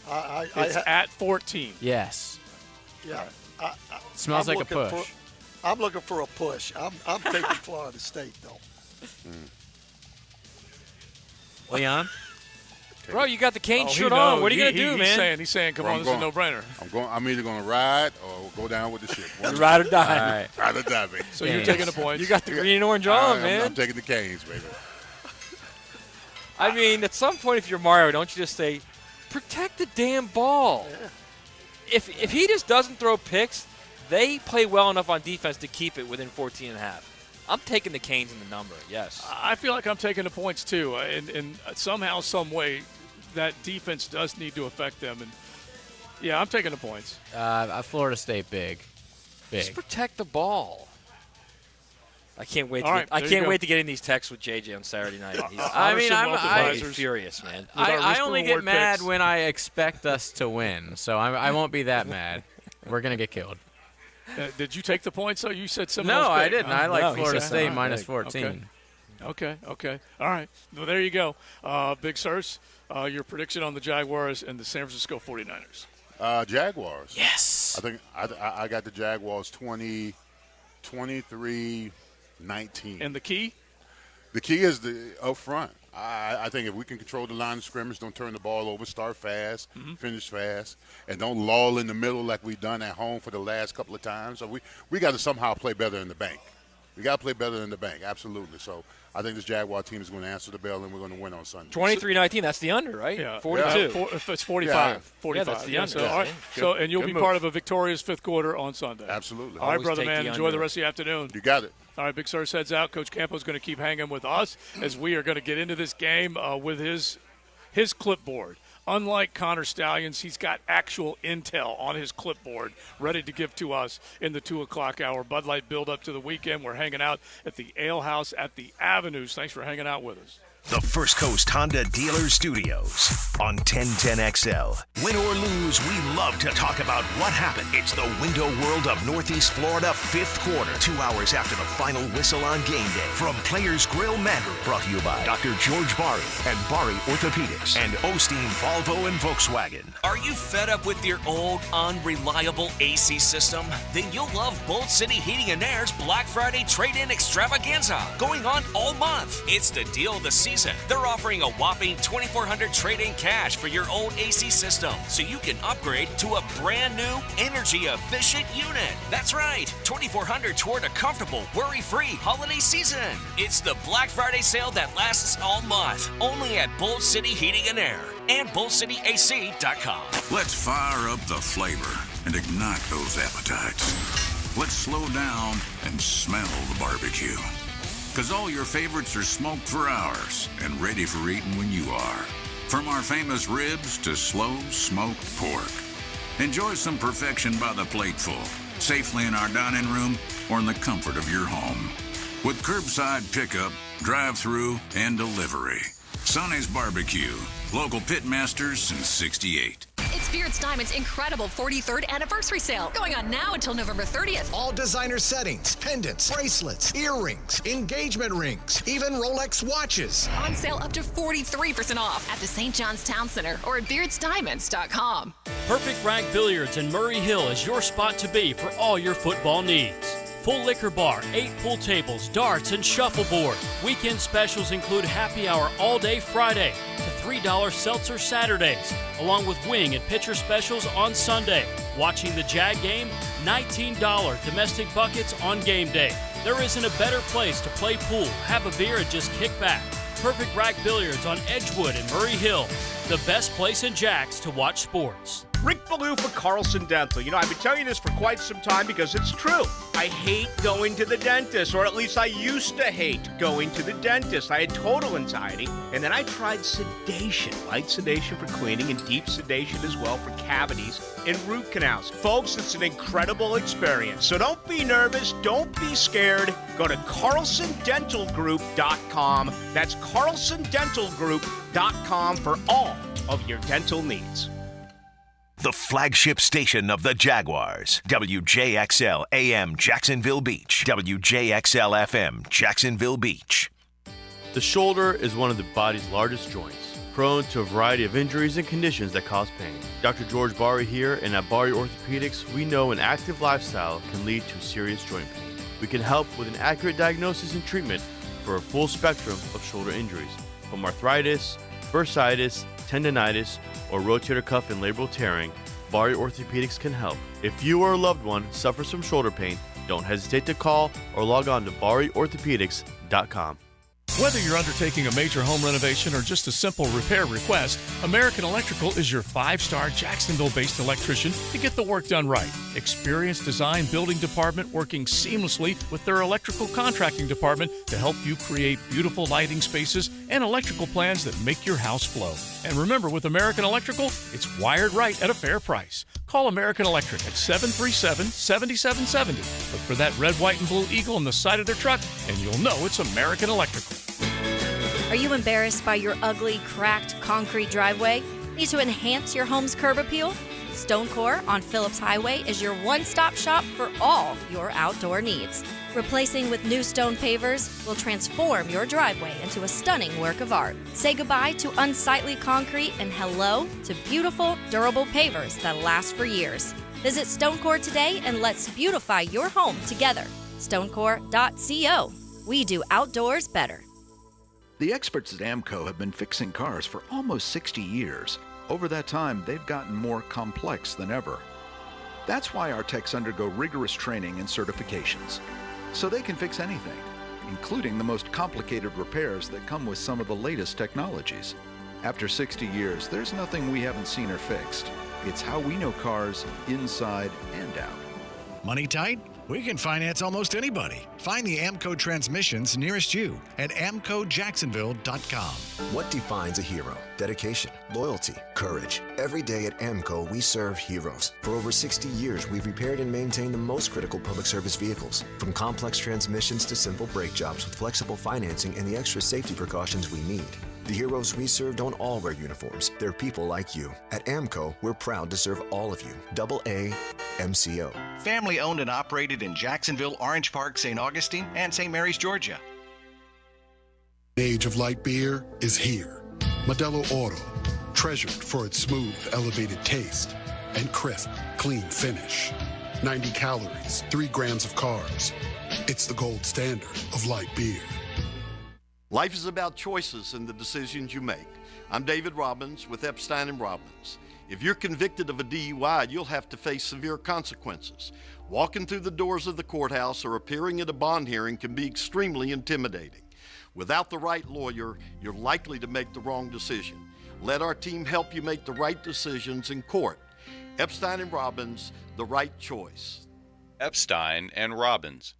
It's at 14. Yes. Yeah. Smells I'm like a looking push. I'm looking for a push. I'm taking Florida State, though. Leon? Bro, you got the cane shirt he on. knows. What are you going to do, man? He's saying, come on, this is a no-brainer. I'm either going to ride or go down with the ship. Ride or die. All right. Ride or die, baby. So you're taking the points. You got the green and orange on, man. I'm taking the Canes, baby. I mean, at some point, if you're Mario, don't you just say, protect the damn ball? Yeah. If he just doesn't throw picks, they play well enough on defense to keep it within 14.5. I'm taking the Canes in the number, yes. I feel like I'm taking the points, too. And somehow, some way, that defense does need to affect them. And, yeah, I'm taking the points. Florida State big. Just protect the ball. I can't wait. All I can't wait to get in these texts with JJ on Saturday night. I'm furious, man. I only get mad when I expect us to win, so I won't be that mad. We're gonna get killed. Did you take the points? So you said Seminoles. No, I big, didn't. huh? I like Florida said- State all minus big. 14. Okay. All right. Well, there you go. Big Sirs, your prediction on the Jaguars and the San Francisco 49ers. Jaguars. Yes. I think I got the Jaguars 23-19. And the key? The key is up front. I think if we can control the line of scrimmage, don't turn the ball over, start fast, finish fast, and don't lull in the middle like we've done at home for the last couple of times. So we got to somehow play better in the bank. We got to play better in the bank, absolutely. So I think this Jaguar team is going to answer the bell, and we're going to win on Sunday. 23-19, that's the under, right? Yeah. 42. If it's 45. Yeah. 45. Yeah, that's the under. So, all right. Good- And you'll good be move. part of a victorious fifth quarter on Sunday. Absolutely. All right, Always brother take man. the Enjoy under. the rest of the afternoon. You got it. All right, Big Sirs heads out. Coach Campo's going to keep hanging with us as we are going to get into this game with his clipboard. Unlike Connor Stallions, he's got actual intel on his clipboard ready to give to us in the 2 o'clock hour. Bud Light build up to the weekend. We're hanging out at the Ale House at the Avenues. Thanks for hanging out with us. The First Coast Honda Dealer Studios on 1010XL. Win or lose, we love to talk about what happened. It's the Window World of Northeast Florida fifth quarter, 2 hours after the final whistle on game day. From Players Grill Mandarin, brought to you by Dr. George Bari and Bari Orthopedics and Osteen Volvo and Volkswagen. Are you fed up with your old, unreliable AC system? Then you'll love Bolt City Heating and Air's Black Friday Trade-In Extravaganza, going on all month. It's the deal of the season. They're offering a whopping $2,400 trade-in cash for your old AC system, so you can upgrade to a brand new, energy-efficient unit. That's right, $2,400 toward a comfortable, worry-free holiday season. It's the Black Friday sale that lasts all month, only at Bolt City Heating and Air and BoltCityAC.com. Let's fire up the flavor and ignite those appetites. Let's slow down and smell the barbecue. Because all your favorites are smoked for hours and ready for eating when you are. From our famous ribs to slow smoked pork. Enjoy some perfection by the plateful, safely in our dining room or in the comfort of your home. With curbside pickup, drive-through, and delivery. Sonny's Barbecue, local pitmasters since '68. It's Beard's Diamonds' incredible 43rd anniversary sale, going on now until November 30th. All designer settings, pendants, bracelets, earrings, engagement rings, even Rolex watches. On sale up to 43% off at the St. John's Town Center or at beardsdiamonds.com. Perfect Rag Billiards in Murray Hill is your spot to be for all your football needs. Full liquor bar, 8 pool tables, darts, and shuffleboard. Weekend specials include happy hour all day Friday to $3 seltzer Saturdays, along with wing and pitcher specials on Sunday. Watching the Jag game, $19 domestic buckets on game day. There isn't a better place to play pool, have a beer, and just kick back. Perfect Rack Billiards on Edgewood and Murray Hill. The best place in Jax to watch sports. Rick Ballou for Carlson Dental. You know, I've been telling you this for quite some time because it's true. I hate going to the dentist, or at least I used to hate going to the dentist. I had total anxiety, and then I tried sedation, light sedation for cleaning and deep sedation as well for cavities and root canals. Folks, it's an incredible experience. So don't be nervous, don't be scared. Go to carlsondentalgroup.com. That's carlsondentalgroup.com for all of your dental needs. The flagship station of the Jaguars. WJXL AM Jacksonville Beach. WJXL FM Jacksonville Beach. The shoulder is one of the body's largest joints, prone to a variety of injuries and conditions that cause pain. Dr. George Bari here, and at Bari Orthopedics, we know an active lifestyle can lead to serious joint pain. We can help with an accurate diagnosis and treatment for a full spectrum of shoulder injuries, from arthritis, bursitis, tendonitis, or rotator cuff and labral tearing. Bari Orthopedics can help. If you or a loved one suffers from shoulder pain, don't hesitate to call or log on to bariorthopedics.com. Whether you're undertaking a major home renovation or just a simple repair request, American Electrical is your 5-star Jacksonville-based electrician to get the work done right. Experienced design building department working seamlessly with their electrical contracting department to help you create beautiful lighting spaces and electrical plans that make your house flow. And remember, with American Electrical, it's wired right at a fair price. Call American Electric at 737-7770. Look for that red, white, and blue eagle on the side of their truck, and you'll know it's American Electrical. Are you embarrassed by your ugly, cracked concrete driveway? Need to enhance your home's curb appeal? StoneCore on Phillips Highway is your one-stop shop for all your outdoor needs. Replacing with new stone pavers will transform your driveway into a stunning work of art. Say goodbye to unsightly concrete and hello to beautiful, durable pavers that last for years. Visit StoneCore today and let's beautify your home together. StoneCore.co. We do outdoors better. The experts at AMCO have been fixing cars for almost 60 years. Over that time, they've gotten more complex than ever. That's why our techs undergo rigorous training and certifications, so they can fix anything, including the most complicated repairs that come with some of the latest technologies. After 60 years, there's nothing we haven't seen or fixed. It's how we know cars inside and out. Money tight? We can finance almost anybody. Find the AMCO transmissions nearest you at amcojacksonville.com. What defines a hero? Dedication, loyalty, courage. Every day at AMCO, we serve heroes. For over 60 years, we've repaired and maintained the most critical public service vehicles, from complex transmissions to simple brake jobs with flexible financing and the extra safety precautions we need. The heroes we serve don't all wear uniforms. They're people like you. At AMCO, we're proud to serve all of you. AA MCO. Family owned and operated in Jacksonville, Orange Park, St. Augustine, and St. Mary's, Georgia. The age of light beer is here. Modelo Oro, treasured for its smooth, elevated taste and crisp, clean finish. 90 calories, 3 grams of carbs. It's the gold standard of light beer. Life is about choices and the decisions you make. I'm David Robbins with Epstein & Robbins. If you're convicted of a DUI, you'll have to face severe consequences. Walking through the doors of the courthouse or appearing at a bond hearing can be extremely intimidating. Without the right lawyer, you're likely to make the wrong decision. Let our team help you make the right decisions in court. Epstein & Robbins, the right choice. Epstein & Robbins,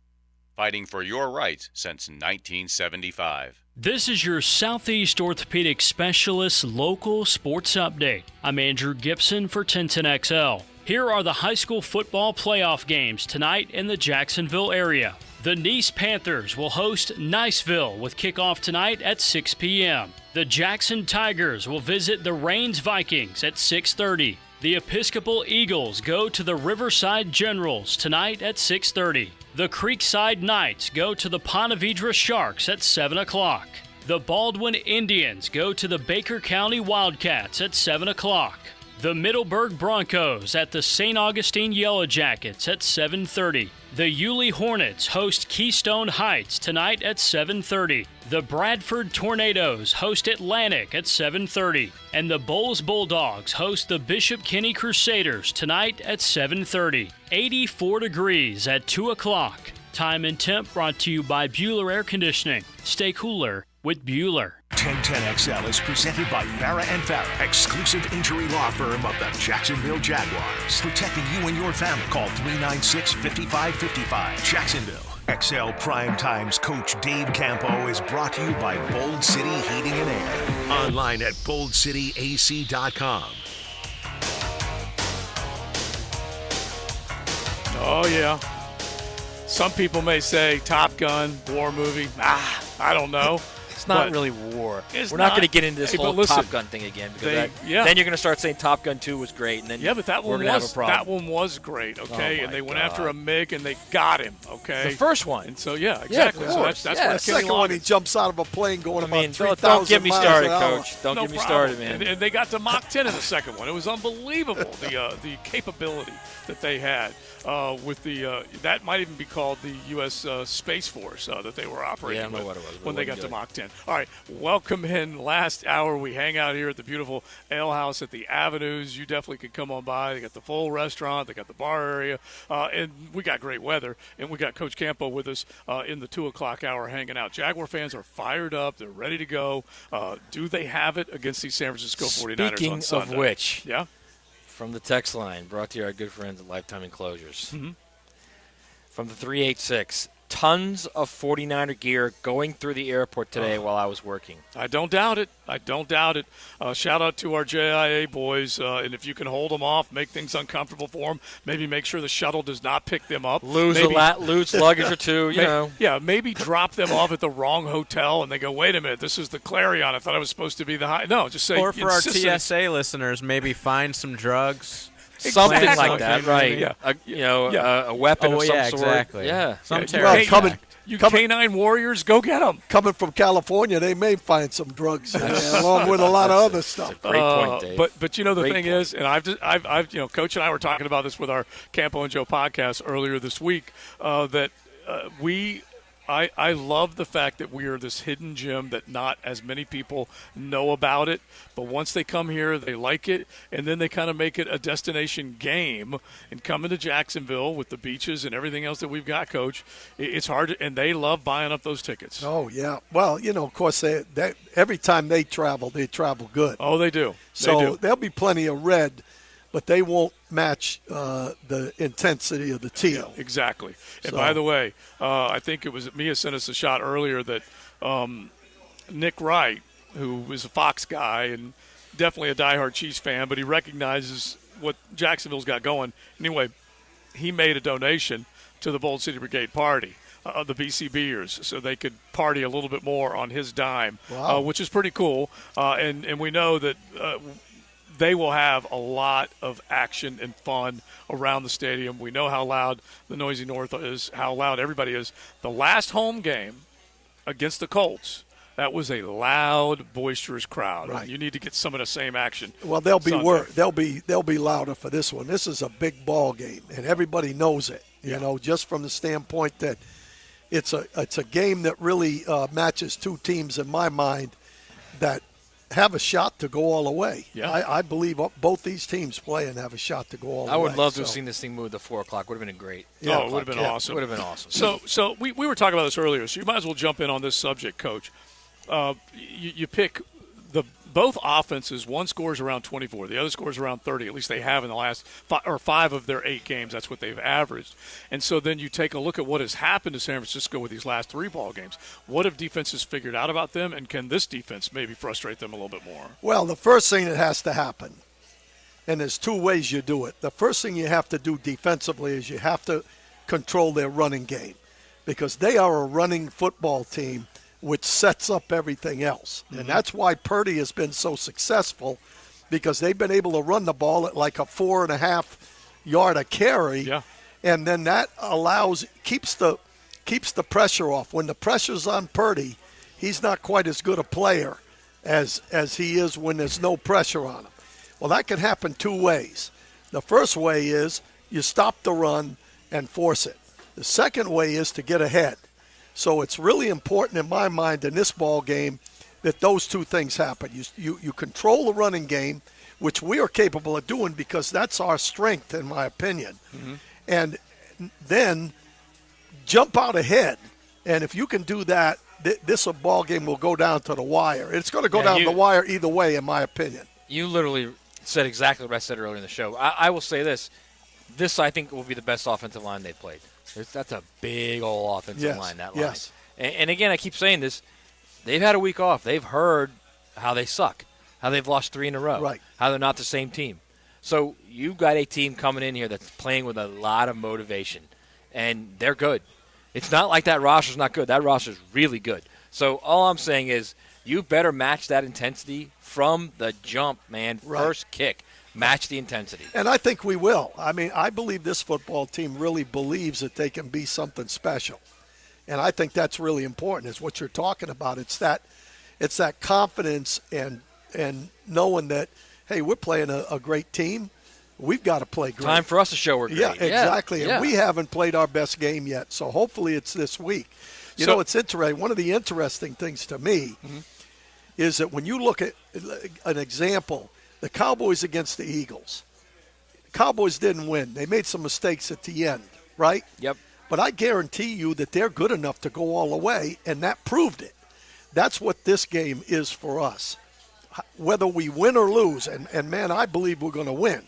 fighting for your rights since 1975. This is your Southeast Orthopedic Specialist local sports update. I'm Andrew Gibson for 1010XL. Here are the high school football playoff games tonight in the Jacksonville area. The Nice Panthers will host Niceville with kickoff tonight at 6 p.m. The Jackson Tigers will visit the Rains Vikings at 6:30. The Episcopal Eagles go to the Riverside Generals tonight at 6:30. The Creekside Knights go to the Ponte Vedra Sharks at 7 o'clock. The Baldwin Indians go to the Baker County Wildcats at 7 o'clock. The Middleburg Broncos at the St. Augustine Yellow Jackets at 7:30. The Yulee Hornets host Keystone Heights tonight at 7:30. The Bradford Tornadoes host Atlantic at 7:30. And the Bowles Bulldogs host the Bishop Kenny Crusaders tonight at 7:30. 84 degrees at 2 o'clock. Time and temp brought to you by Bueller Air Conditioning. Stay cooler with Bueller. 1010XL is presented by Farah and Farah, exclusive injury law firm of the Jacksonville Jaguars. Protecting you and your family. Call 396-5555. Jacksonville. XL Primetime's coach Dave Campo is brought to you by Bold City Heating and Air. Online at boldcityac.com. Oh, yeah. Some people may say Top Gun, war movie. I don't know. It's not really war. We're not going to get into this whole listen, Top Gun thing again because then you're going to start saying Top Gun 2 was great, and then but that we're one going to have a problem. That one was great, okay? Oh and they my went God. after a MiG and they got him, okay? The first one. And so exactly. So that's the what second one, he jumps out of a plane going about 3,000 don't get me miles started, an hour. Coach. Don't No get me problem. started, man. And they got to Mach 10 in the second one. It was unbelievable the capability that they had with the that might even be called the U.S. Space Force that they were operating I don't know with what it was, but when it they got wasn't to good. Mach 10. All right, welcome in. Last hour we hang out here at the beautiful Ale House at the Avenues. You definitely could come on by. They got the full restaurant. They got the bar area, and we got great weather. And we got Coach Campo with us in the 2 o'clock hour hanging out. Jaguar fans are fired up. They're ready to go. Do they have it against these San Francisco 49ers Speaking on Sunday? of which, yeah. From the text line, brought to you our good friends at Lifetime Enclosures. Mm-hmm. From the 386, tons of 49er gear going through the airport today while I was working. I don't doubt it. I don't doubt it. Shout out to our JIA boys. And if you can hold them off, make things uncomfortable for them, maybe make sure the shuttle does not pick them up. Lose luggage or two, you know. Yeah, maybe drop them off at the wrong hotel and they go, wait a minute, this is the Clarion. I thought I was supposed to be the high. No, just say. Or for our insist TSA listeners, maybe find some drugs. Something Exactly. like that, right? Yeah. A weapon of some sort. Exactly. Yeah. Some Well, you K-9 warriors, go get them. Coming from California, they may find some drugs in there, along with a lot of other stuff. Great point, Dave. But you know the Great thing point. is, and I've Coach and I were talking about this with our Campo and Joe podcast earlier this week that I love the fact that we are this hidden gem that not as many people know about it. But once they come here, they like it, and then they kind of make it a destination game. And coming to Jacksonville with the beaches and everything else that we've got, Coach, it's hard to, and they love buying up those tickets. Oh, yeah. Well, of course, they every time they travel good. Oh, they do. So there'll be plenty of red, but they won't match the intensity of the teal. Exactly. And So- by the way, I think it was Mia sent us a shot earlier that Nick Wright, who is a Fox guy and definitely a diehard Chiefs fan, but he recognizes what Jacksonville's got going. Anyway, he made a donation to the Bold City Brigade party. The BCBers, so they could party a little bit more on his dime, Wow. which is pretty cool. And we know that they will have a lot of action and fun around the stadium. We know how loud the Noisy North is, how loud everybody is. The last home game against the Colts, that was a loud, boisterous crowd. Right. You need to get some of the same action. Well, they'll be Sunday. they'll be louder for this one. This is a big ball game, and everybody knows it. Just from the standpoint that it's a game that really matches two teams in my mind that have a shot to go all the way. Yeah. I believe both these teams play and have a shot to go all the way. I would love to have So- seen this thing move to 4 o'clock. Would have been great. Yeah. Oh, it would have been awesome. Would have been awesome. So we were talking about this earlier, so you might as well jump in on this subject, Coach. You pick both offenses. One scores around 24. The other scores around 30. At least they have in the last 5 of their 8 games. That's what they've averaged. And so then you take a look at what has happened to San Francisco with these last 3 ball games. What have defenses figured out about them, and can this defense maybe frustrate them a little bit more? Well, the first thing that has to happen, and there's 2 ways you do it. The first thing you have to do defensively is you have to control their running game, because they are a running football team which sets up everything else. Mm-hmm. And that's why Purdy has been so successful, because they've been able to run the ball at like a 4.5 yard a carry. Yeah. And then that keeps the pressure off. When the pressure's on Purdy, he's not quite as good a player as he is when there's no pressure on him. Well, that can happen 2 ways. The first way is you stop the run and force it. The second way is to get ahead. So it's really important in my mind in this ball game that those 2 things happen. You control the running game, which we are capable of doing because that's our strength, in my opinion. Mm-hmm. And then jump out ahead. And if you can do that, this ball game will go down to the wire. It's going to go down the wire either way, in my opinion. You literally said exactly what I said earlier in the show. I will say this. This, I think, will be the best offensive line they've played. That's a big old offensive line, that line. Yes. And again, I keep saying this. They've had a week off. They've heard how they suck, how they've lost 3 in a row, right, how they're not the same team. So you've got a team coming in here that's playing with a lot of motivation, and they're good. It's not like that roster's not good. That roster's really good. So all I'm saying is you better match that intensity from the jump, man. Right. First kick. Match the intensity. And I think we will. I mean, I believe this football team really believes that they can be something special. And I think that's really important, is what you're talking about. It's that confidence and knowing that, hey, we're playing a great team. We've got to play great. Time for us to show we're great. Yeah, exactly. Yeah. And we haven't played our best game yet. So hopefully it's this week. You know, it's interesting. One of the interesting things to me is that when you look at an example, the Cowboys against the Eagles. Cowboys didn't win. They made some mistakes at the end, right? Yep. But I guarantee you that they're good enough to go all the way, and that proved it. That's what this game is for us. Whether we win or lose, and man, I believe we're going to win.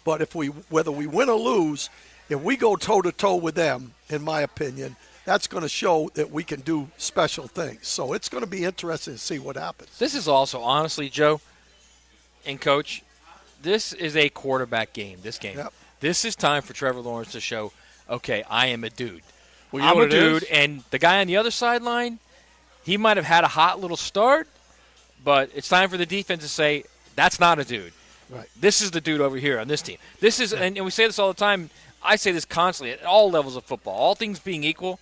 But whether we win or lose, if we go toe-to-toe with them, in my opinion, that's going to show that we can do special things. So it's going to be interesting to see what happens. This is also, honestly, Joe and Coach, this is a quarterback game, this game. Yep. This is time for Trevor Lawrence to show, okay, I am a dude. Well, you know I'm a dude, and the guy on the other sideline, he might have had a hot little start, but it's time for the defense to say, that's not a dude. Right. This is the dude over here on this team. This is, and we say this all the time, I say this constantly at all levels of football, all things being equal,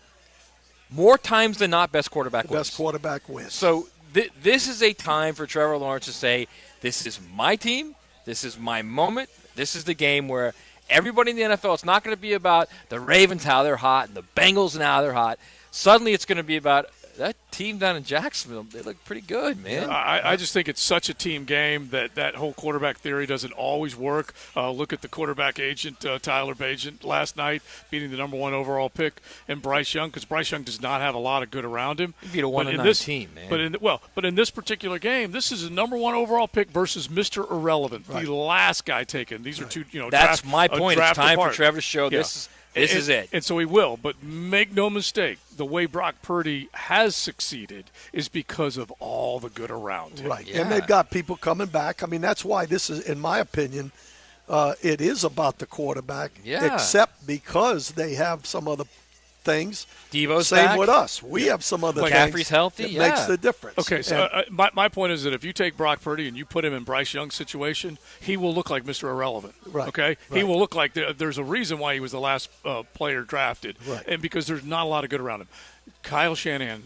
more times than not, best quarterback wins. Best quarterback wins. So this is a time for Trevor Lawrence to say, this is my team, this is my moment, this is the game where everybody in the NFL, it's not going to be about the Ravens, how they're hot, and the Bengals and how they're hot. Suddenly it's going to be about that team down in Jacksonville. They look pretty good, man. I just think it's such a team game that whole quarterback theory doesn't always work. Look at the quarterback agent, Tyler Bagent, last night, beating the number 1 overall pick in Bryce Young, because Bryce Young does not have a lot of good around him. He beat a 1-9 team, man. But in this particular game, this is a number 1 overall pick versus Mr. Irrelevant, the last guy taken. These are two, That's my point. It's time apart. for Trevor to show this is it. And so he will. But make no mistake, the way Brock Purdy has succeeded is because of all the good around him. Right. Yeah. And they've got people coming back. I mean, that's why this is, in my opinion, it is about the quarterback. Yeah. Except because they have some other things. Devo's Same back. with us. We have some other McCaffrey's things healthy. that makes the difference. Okay, so my point is that if you take Brock Purdy and you put him in Bryce Young's situation, he will look like Mr. Irrelevant. Right. Okay? Right. He will look like there's a reason why he was the last player drafted. Right. And because there's not a lot of good around him. Kyle Shanahan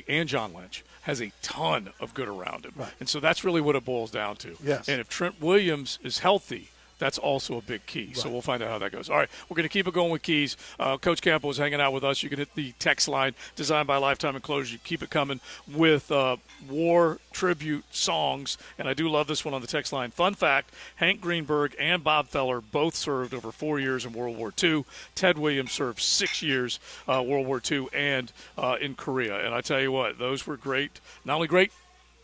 and John Lynch has a ton of good around him. Right. And so that's really what it boils down to. Yes. And if Trent Williams is healthy, that's also a big key. So we'll find out how that goes. All right, we're going to keep it going with keys. Coach Campbell is hanging out with us. You can hit the text line, designed by Lifetime Enclosures. You keep it coming with war tribute songs. And I do love this one on the text line. Fun fact, Hank Greenberg and Bob Feller both served over 4 years in World War II. Ted Williams served 6 years World War II and in Korea. And I tell you what, those were great, not only great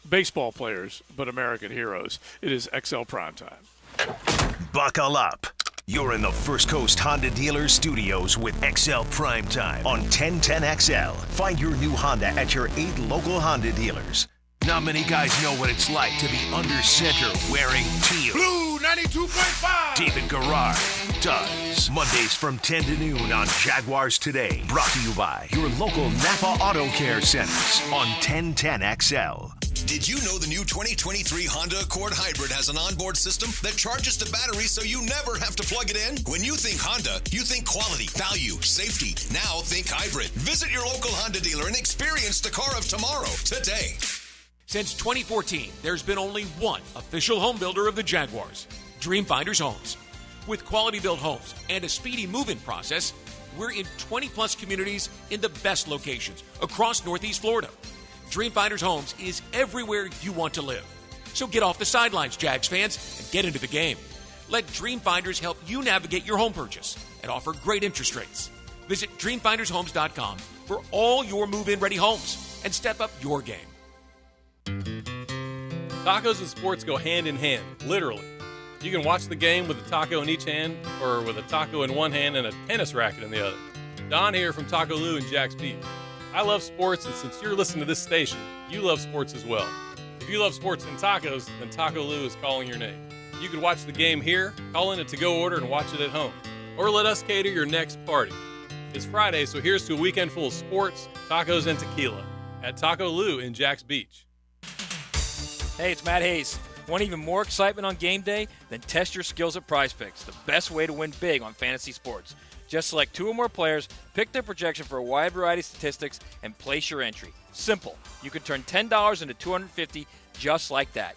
baseball players, but American heroes. It is XL Primetime. Buckle up. You're in the First Coast Honda Dealer Studios with XL Primetime on 1010XL. Find your new Honda at your 8 local Honda dealers. Not many guys know what it's like to be under center wearing teal. Blue 92.5. David Garrard does. Mondays from 10 to noon on Jaguars Today. Brought to you by your local Napa Auto Care Centers on 1010XL. Did you know the new 2023 Honda Accord Hybrid has an onboard system that charges the battery so you never have to plug it in? When you think Honda, you think quality, value, safety. Now think hybrid. Visit your local Honda dealer and experience the car of tomorrow today. Since 2014, there's been only one official home builder of the Jaguars, Dreamfinders Homes. With quality-built homes and a speedy move-in process, we're in 20-plus communities in the best locations across Northeast Florida. Dreamfinders Homes is everywhere you want to live. So get off the sidelines, Jags fans, and get into the game. Let Dreamfinders help you navigate your home purchase and offer great interest rates. Visit DreamfindersHomes.com for all your move-in ready homes. and step up your game. Tacos and sports go hand in hand, literally. You can watch the game with a taco in each hand or with a taco in one hand and a tennis racket in the other. Don here from Taco Lou in Jack's Beach. I love sports, and since you're listening to this station, you love sports as well. If you love sports and tacos, then Taco Lou is calling your name. You could watch the game here, call in a to-go order, and watch it at home. Or let us cater your next party. It's Friday, so here's to a weekend full of sports, tacos, and tequila at Taco Lou in Jack's Beach. Hey, it's Matt Hayes. Want even more excitement on game day? Then test your skills at Prize Picks, the best way to win big on fantasy sports. Just select 2 or more players, pick their projection for a wide variety of statistics, and place your entry. Simple. You can turn $10 into $250 just like that.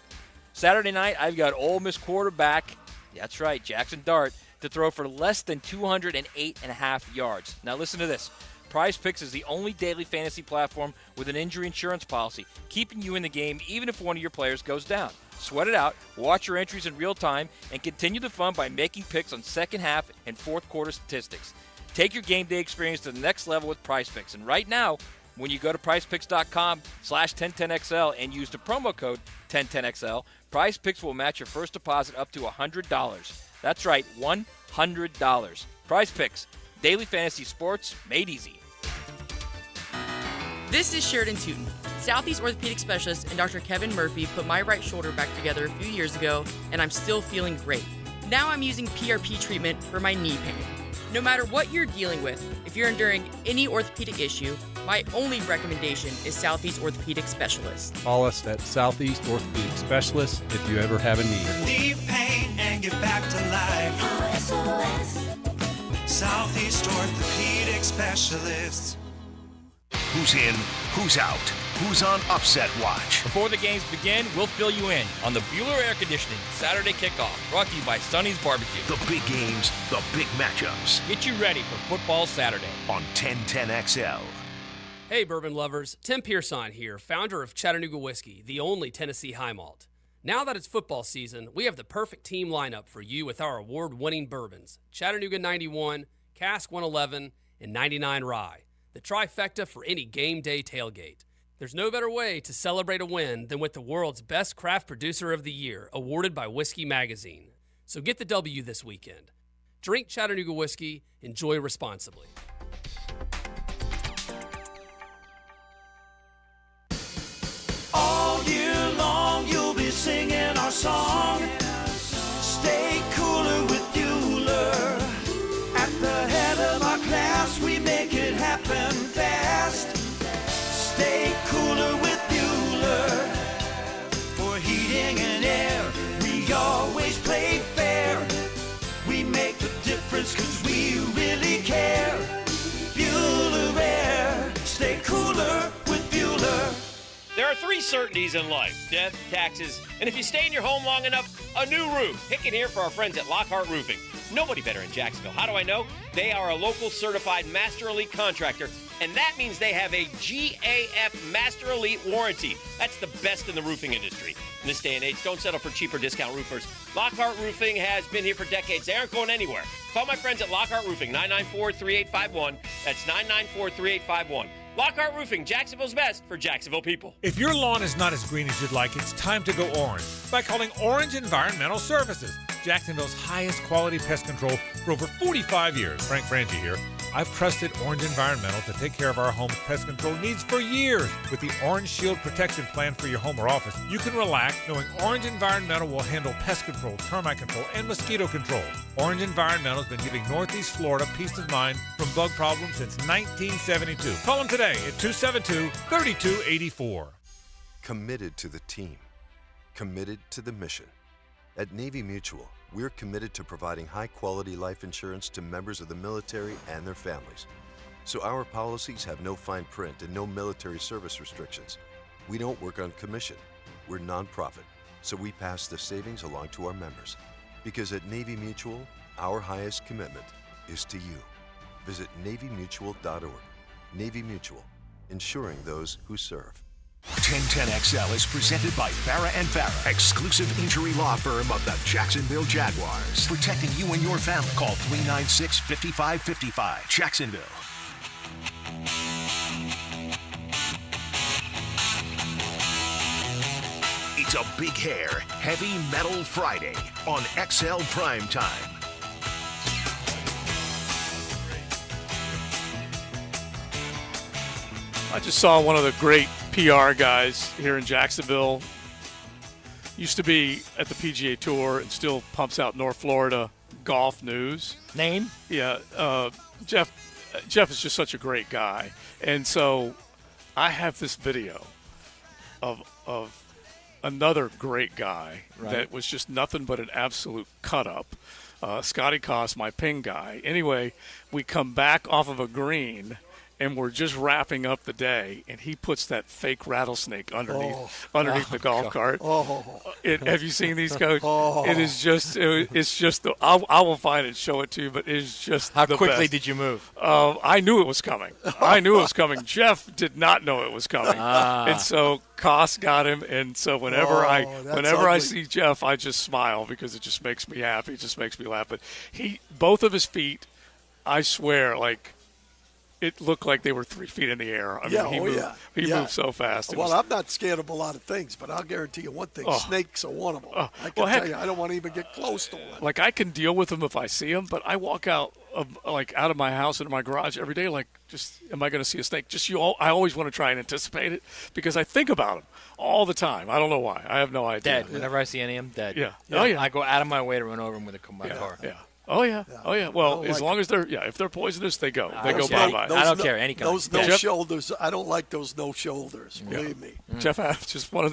Saturday night, I've got Ole Miss quarterback, that's right, Jackson Dart, to throw for less than 208.5 yards. Now listen to this. Prize Picks is the only daily fantasy platform with an injury insurance policy, keeping you in the game even if one of your players goes down. Sweat it out, watch your entries in real time, and continue the fun by making picks on second half and fourth quarter statistics. Take your game day experience to the next level with Prize Picks. And right now, when you go to prizepicks.com/1010XL and use the promo code 1010XL, Prize Picks will match your first deposit up to $100. That's right, $100. Prize Picks, daily fantasy sports made easy. This is Sheridan Tootin, Southeast Orthopedic Specialist, and Dr. Kevin Murphy put my right shoulder back together a few years ago, and I'm still feeling great. Now I'm using PRP treatment for my knee pain. No matter what you're dealing with, if you're enduring any orthopedic issue, my only recommendation is Southeast Orthopedic Specialist. Call us at Southeast Orthopedic Specialist if you ever have a need. Relieve pain and get back to life. SOS. Southeast Orthopedic Specialists. Who's in, who's out, who's on upset watch. Before the games begin, we'll fill you in on the Bueller Air Conditioning Saturday Kickoff, brought to you by Sonny's Barbecue. The big games, the big matchups. Get you ready for football Saturday on 1010XL. Hey, bourbon lovers. Tim Pearson here, founder of Chattanooga Whiskey, the only Tennessee high malt. Now that it's football season, we have the perfect team lineup for you with our award-winning bourbons, Chattanooga 91, Cask 111, and 99 Rye. The trifecta for any game day tailgate. There's no better way to celebrate a win than with the world's best craft producer of the year, awarded by Whiskey Magazine. So get the W this weekend. Drink Chattanooga whiskey, enjoy responsibly. All year long you'll be singing our song. Stay cooler with Bueller. At the head of our class, we make it happen fast. Stay cooler with Bueller. For heating and air, we always play fair. We make the difference 'cause we really care. Bueller Air. Stay cooler with Bueller. There are 3 certainties in life: death, taxes, and if you stay in your home long enough, a new roof. Pick it here for our friends at Lockhart Roofing. Nobody better in Jacksonville. How do I know? They are a local certified Master Elite contractor, and that means they have a GAF Master Elite warranty. That's the best in the roofing industry. In this day and age, don't settle for cheaper discount roofers. Lockhart Roofing has been here for decades. They aren't going anywhere. Call my friends at Lockhart Roofing, 994-3851. That's 994-3851. Lockhart Roofing, Jacksonville's best for Jacksonville people. If your lawn is not as green as you'd like, it's time to go orange by calling Orange Environmental Services, Jacksonville's highest quality pest control for over 45 years. Frank Frangie here. I've trusted Orange Environmental to take care of our home's pest control needs for years. With the Orange Shield Protection Plan for your home or office, you can relax knowing Orange Environmental will handle pest control, termite control, and mosquito control. Orange Environmental has been giving Northeast Florida peace of mind from bug problems since 1972. Call them today at 272-3284. Committed to the team. Committed to the mission. At Navy Mutual, we're committed to providing high-quality life insurance to members of the military and their families. So our policies have no fine print and no military service restrictions. We don't work on commission. We're nonprofit, so we pass the savings along to our members. Because at Navy Mutual, our highest commitment is to you. Visit NavyMutual.org. Navy Mutual, insuring those who serve. 1010XL is presented by Farah & Farah, exclusive injury law firm of the Jacksonville Jaguars. Protecting you and your family. Call 396-5555. Jacksonville. It's a big hair, heavy metal Friday on XL Primetime. I just saw one of the great PR guys here in Jacksonville. Used to be at the PGA Tour and still pumps out North Florida golf news. Name? Yeah, Jeff is just such a great guy. And so I have this video of another great guy that was just nothing but an absolute cut-up. Scotty Koss, my ping guy. Anyway, we come back off of a green, and we're just wrapping up the day, and he puts that fake rattlesnake underneath the golf cart. Have you seen these, Coach? It is just, I will find it and show it to you, but it is just How the quickly best. did you move? I knew it was coming. Jeff did not know it was coming. And so Koss got him, and so whenever I see Jeff, I just smile because it just makes me happy. It just makes me laugh. But both of his feet, I swear, like, it looked like they were 3 feet in the air. I mean, he moved so fast. Well, I'm not scared of a lot of things, but I'll guarantee you one thing: snakes are one of them. I can tell you, I don't want to even get close to one. Like, I can deal with them if I see them, but I walk out of my house into my garage every day. Like, just am I going to see a snake? I always want to try and anticipate it because I think about them all the time. I don't know why. I have no idea. Dead. Whenever I see any of them, dead. Yeah. Oh yeah. I go out of my way to run over them with my car. Yeah. Oh yeah. Well, as long as if they're poisonous, they go. They go bye-bye. I don't care any kind. Those no shoulders. I don't like those no shoulders. Believe me. Jeff, it's just one of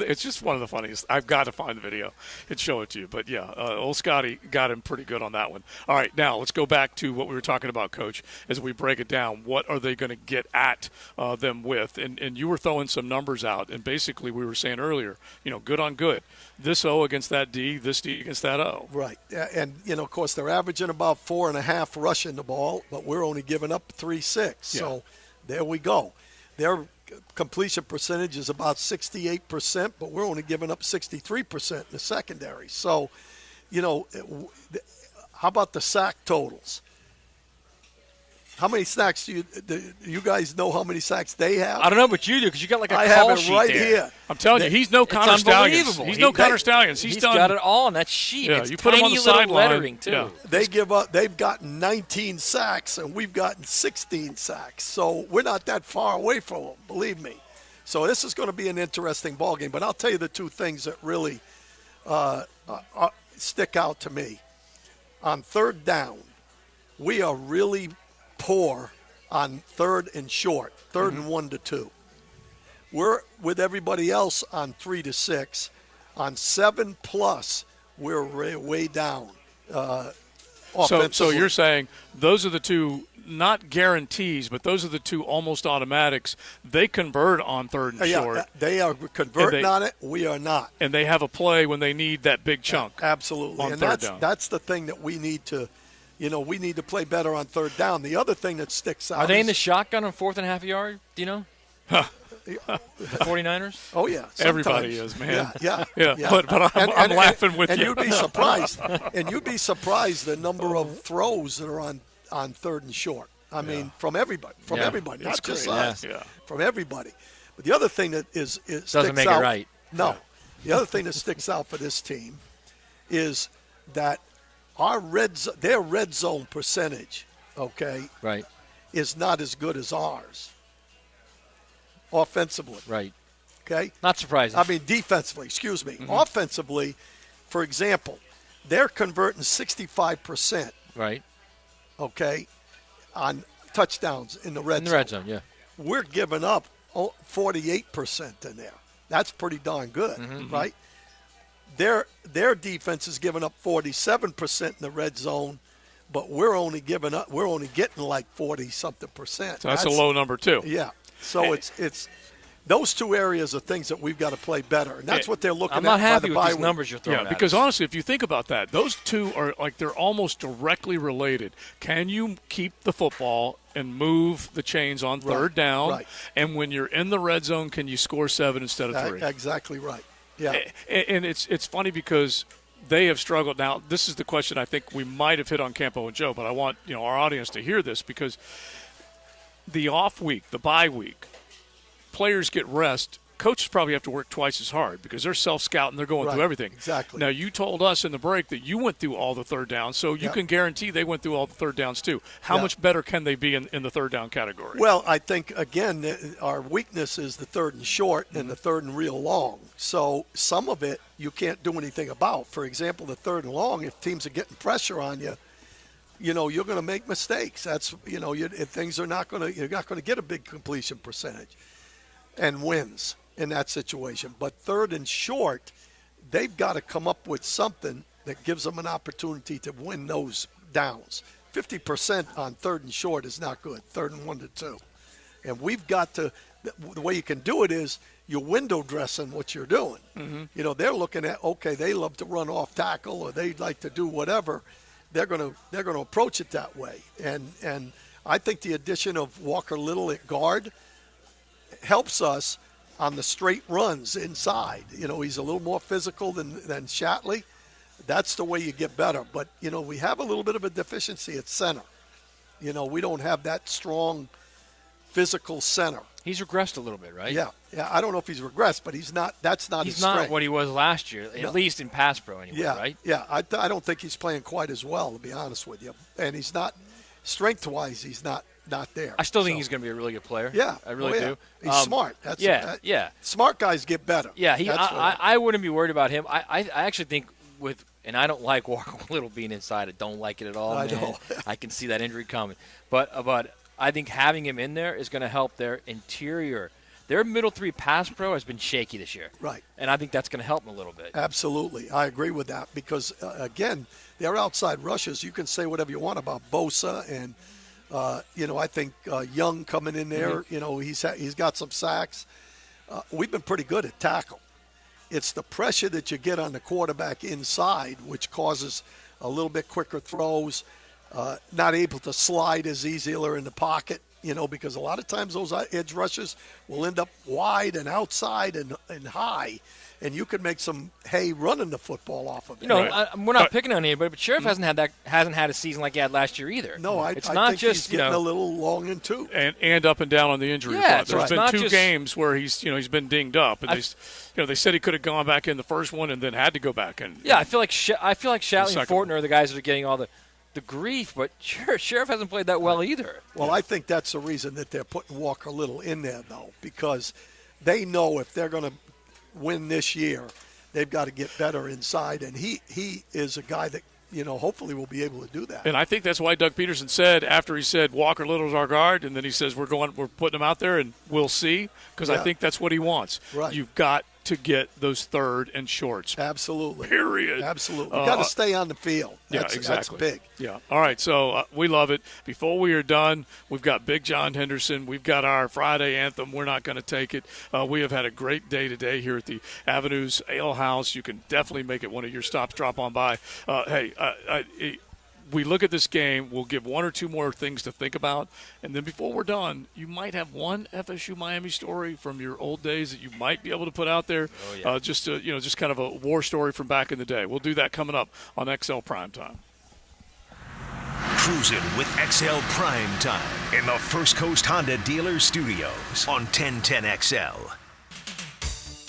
the funniest. I've got to find the video and show it to you. But yeah, old Scotty got him pretty good on that one. All right, now let's go back to what we were talking about, Coach, as we break it down. What are they going to get at them with? And you were throwing some numbers out, and basically we were saying earlier, good on good. This O against that D, this D against that O. Right, and of course they're averaging about 4.5 rushing the ball, but we're only giving up 3.6. Yeah. So there we go. Their completion percentage is about 68%, but we're only giving up 63% in the secondary. So, how about the sack totals? How many sacks do you guys know how many sacks they have? I don't know, but you do because you got like a I call have it sheet right there. here. I'm telling you, he's no Connor Stallions. He's no Connor Stallions. He's done. got it all on that sheet. Yeah, it's you put him on the little sideline. lettering too. Yeah. They've gotten 19 sacks, and we've gotten 16 sacks. So we're not that far away from them, believe me. So this is going to be an interesting ball game. But I'll tell you the two things that really stick out to me. On third down, we are really poor on third and short, third and 1 to 2. We're with everybody else on 3 to 6. On 7+, we're way down. So you're saying those are the two, not guarantees, but those are the two almost automatics. They convert on third and short. They are converting on it. We are not. And they have a play when they need that big chunk. Absolutely. On and third down. That's the thing that we need to. We need to play better on third down. The other thing that sticks out. Are they in the shotgun on 4th and a half yard? Do you know? The 49ers? Oh, yeah. Sometimes. Everybody is, man. Yeah. But I'm laughing with and you. You'd be surprised. And you'd be surprised the number of throws that are on third and short. I mean, from everybody. Everybody. Not just us. Yeah. From everybody. But the other thing that doesn't make it right. No. Yeah. The other thing that sticks out for this team is that their red zone percentage, right, is not as good as ours. Offensively, right, okay, not surprising. I mean, defensively, excuse me. Offensively, for example, they're converting 65%. Right. Okay, on touchdowns in the red zone. Yeah. We're giving up 48% in there. That's pretty darn good, right? Their defense is giving up 47% in the red zone, but we're only getting like 40-something%. So that's a low number too. Yeah. So it's those two areas are things that we've got to play better, and that's what they're looking at. I'm not happy by the with bye these week. numbers you're throwing. Yeah, because honestly, if you think about that, those two are like they're almost directly related. Can you keep the football and move the chains on third down? Right. And when you're in the red zone, can you score 7 instead of 3? Exactly right. Yeah. And it's funny because they have struggled. Now, this is the question I think we might have hit on Campo and Joe, but I want our audience to hear this because the off week, the bye week, players get rest coaches probably have to work twice as hard because they're self-scouting. They're going through everything. Exactly. Now, you told us in the break that you went through all the third downs, so you can guarantee they went through all the third downs too. How much better can they be in the third down category? Well, I think, again, our weakness is the third and short and the third and real long. So some of it you can't do anything about. For example, the third and long, if teams are getting pressure on you, you're going to make mistakes. That's, things are not going to, you're not going to get a big completion percentage and wins in that situation. But third and short, they've got to come up with something that gives them an opportunity to win those downs. 50% on third and short is not good, 3rd and 1 to 2. And we've got to, the way you can do it is you're window dressing what you're doing. Mm-hmm. They're looking at, okay, they love to run off tackle or they like to do whatever. They're going to approach it that way. And I think the addition of Walker Little at guard helps us on the straight runs inside. He's a little more physical than Shatley. That's the way you get better. But, we have a little bit of a deficiency at center. We don't have that strong physical center. He's regressed a little bit, right? Yeah. I don't know if he's regressed, but he's not. That's not his strength. He's not what he was last year, at least in pass pro anyway, right? Yeah, I don't think he's playing quite as well, to be honest with you. And he's not, strength-wise, he's not there. I still think he's going to be a really good player. Yeah. I really do. He's smart. Smart guys get better. Yeah, I wouldn't be worried about him. I actually think and I don't like Walker Little being inside. I don't like it at all, I man. know. I can see that injury coming. But I think having him in there is going to help their interior. Their middle three pass pro has been shaky this year. Right. And I think that's going to help them a little bit. Absolutely. I agree with that because, again, their outside rushes, you can say whatever you want about Bosa and, I think Young coming in there, he's got some sacks. We've been pretty good at tackle. It's the pressure that you get on the quarterback inside, which causes a little bit quicker throws, not able to slide as easily in the pocket, because a lot of times those edge rushes will end up wide and outside and high, and you can make some hay running the football off of it. We're not picking on anybody, but Sheriff hasn't had a season like he had last year either. No, I it's not think just he's getting a little long in tooth. And up and down on the injury front. There's been two games where he's been dinged up, and they said he could have gone back in the first one and then had to go back in. Yeah, I feel like Shatley and Fortner are the guys that are getting all the grief, but Sheriff hasn't played that well either. Well, I think that's the reason that they're putting Walker Little in there, though, because they know if they're going to win this year, they've got to get better inside, and he is a guy that, hopefully will be able to do that. And I think that's why Doug Peterson said, after he said Walker Little's our guard, and then he says we're putting him out there and we'll see, because I think that's what he wants. Right. You've got to get those third and shorts. Absolutely. Period. Absolutely. You've got to stay on the field. That's big. Yeah. All right, so we love it. Before we are done, we've got Big John Henderson. We've got our Friday anthem. We're not going to take it. We have had a great day today here at the Avenues Ale House. You can definitely make it one of your stops. Drop on by. We look at this game, we'll give one or two more things to think about, and then before we're done, you might have one FSU Miami story from your old days that you might be able to put out there. Oh, yeah. Just kind of a war story from back in the day. We'll do that coming up on XL Primetime. Cruising with XL Primetime in the First Coast Honda Dealer Studios on 1010XL.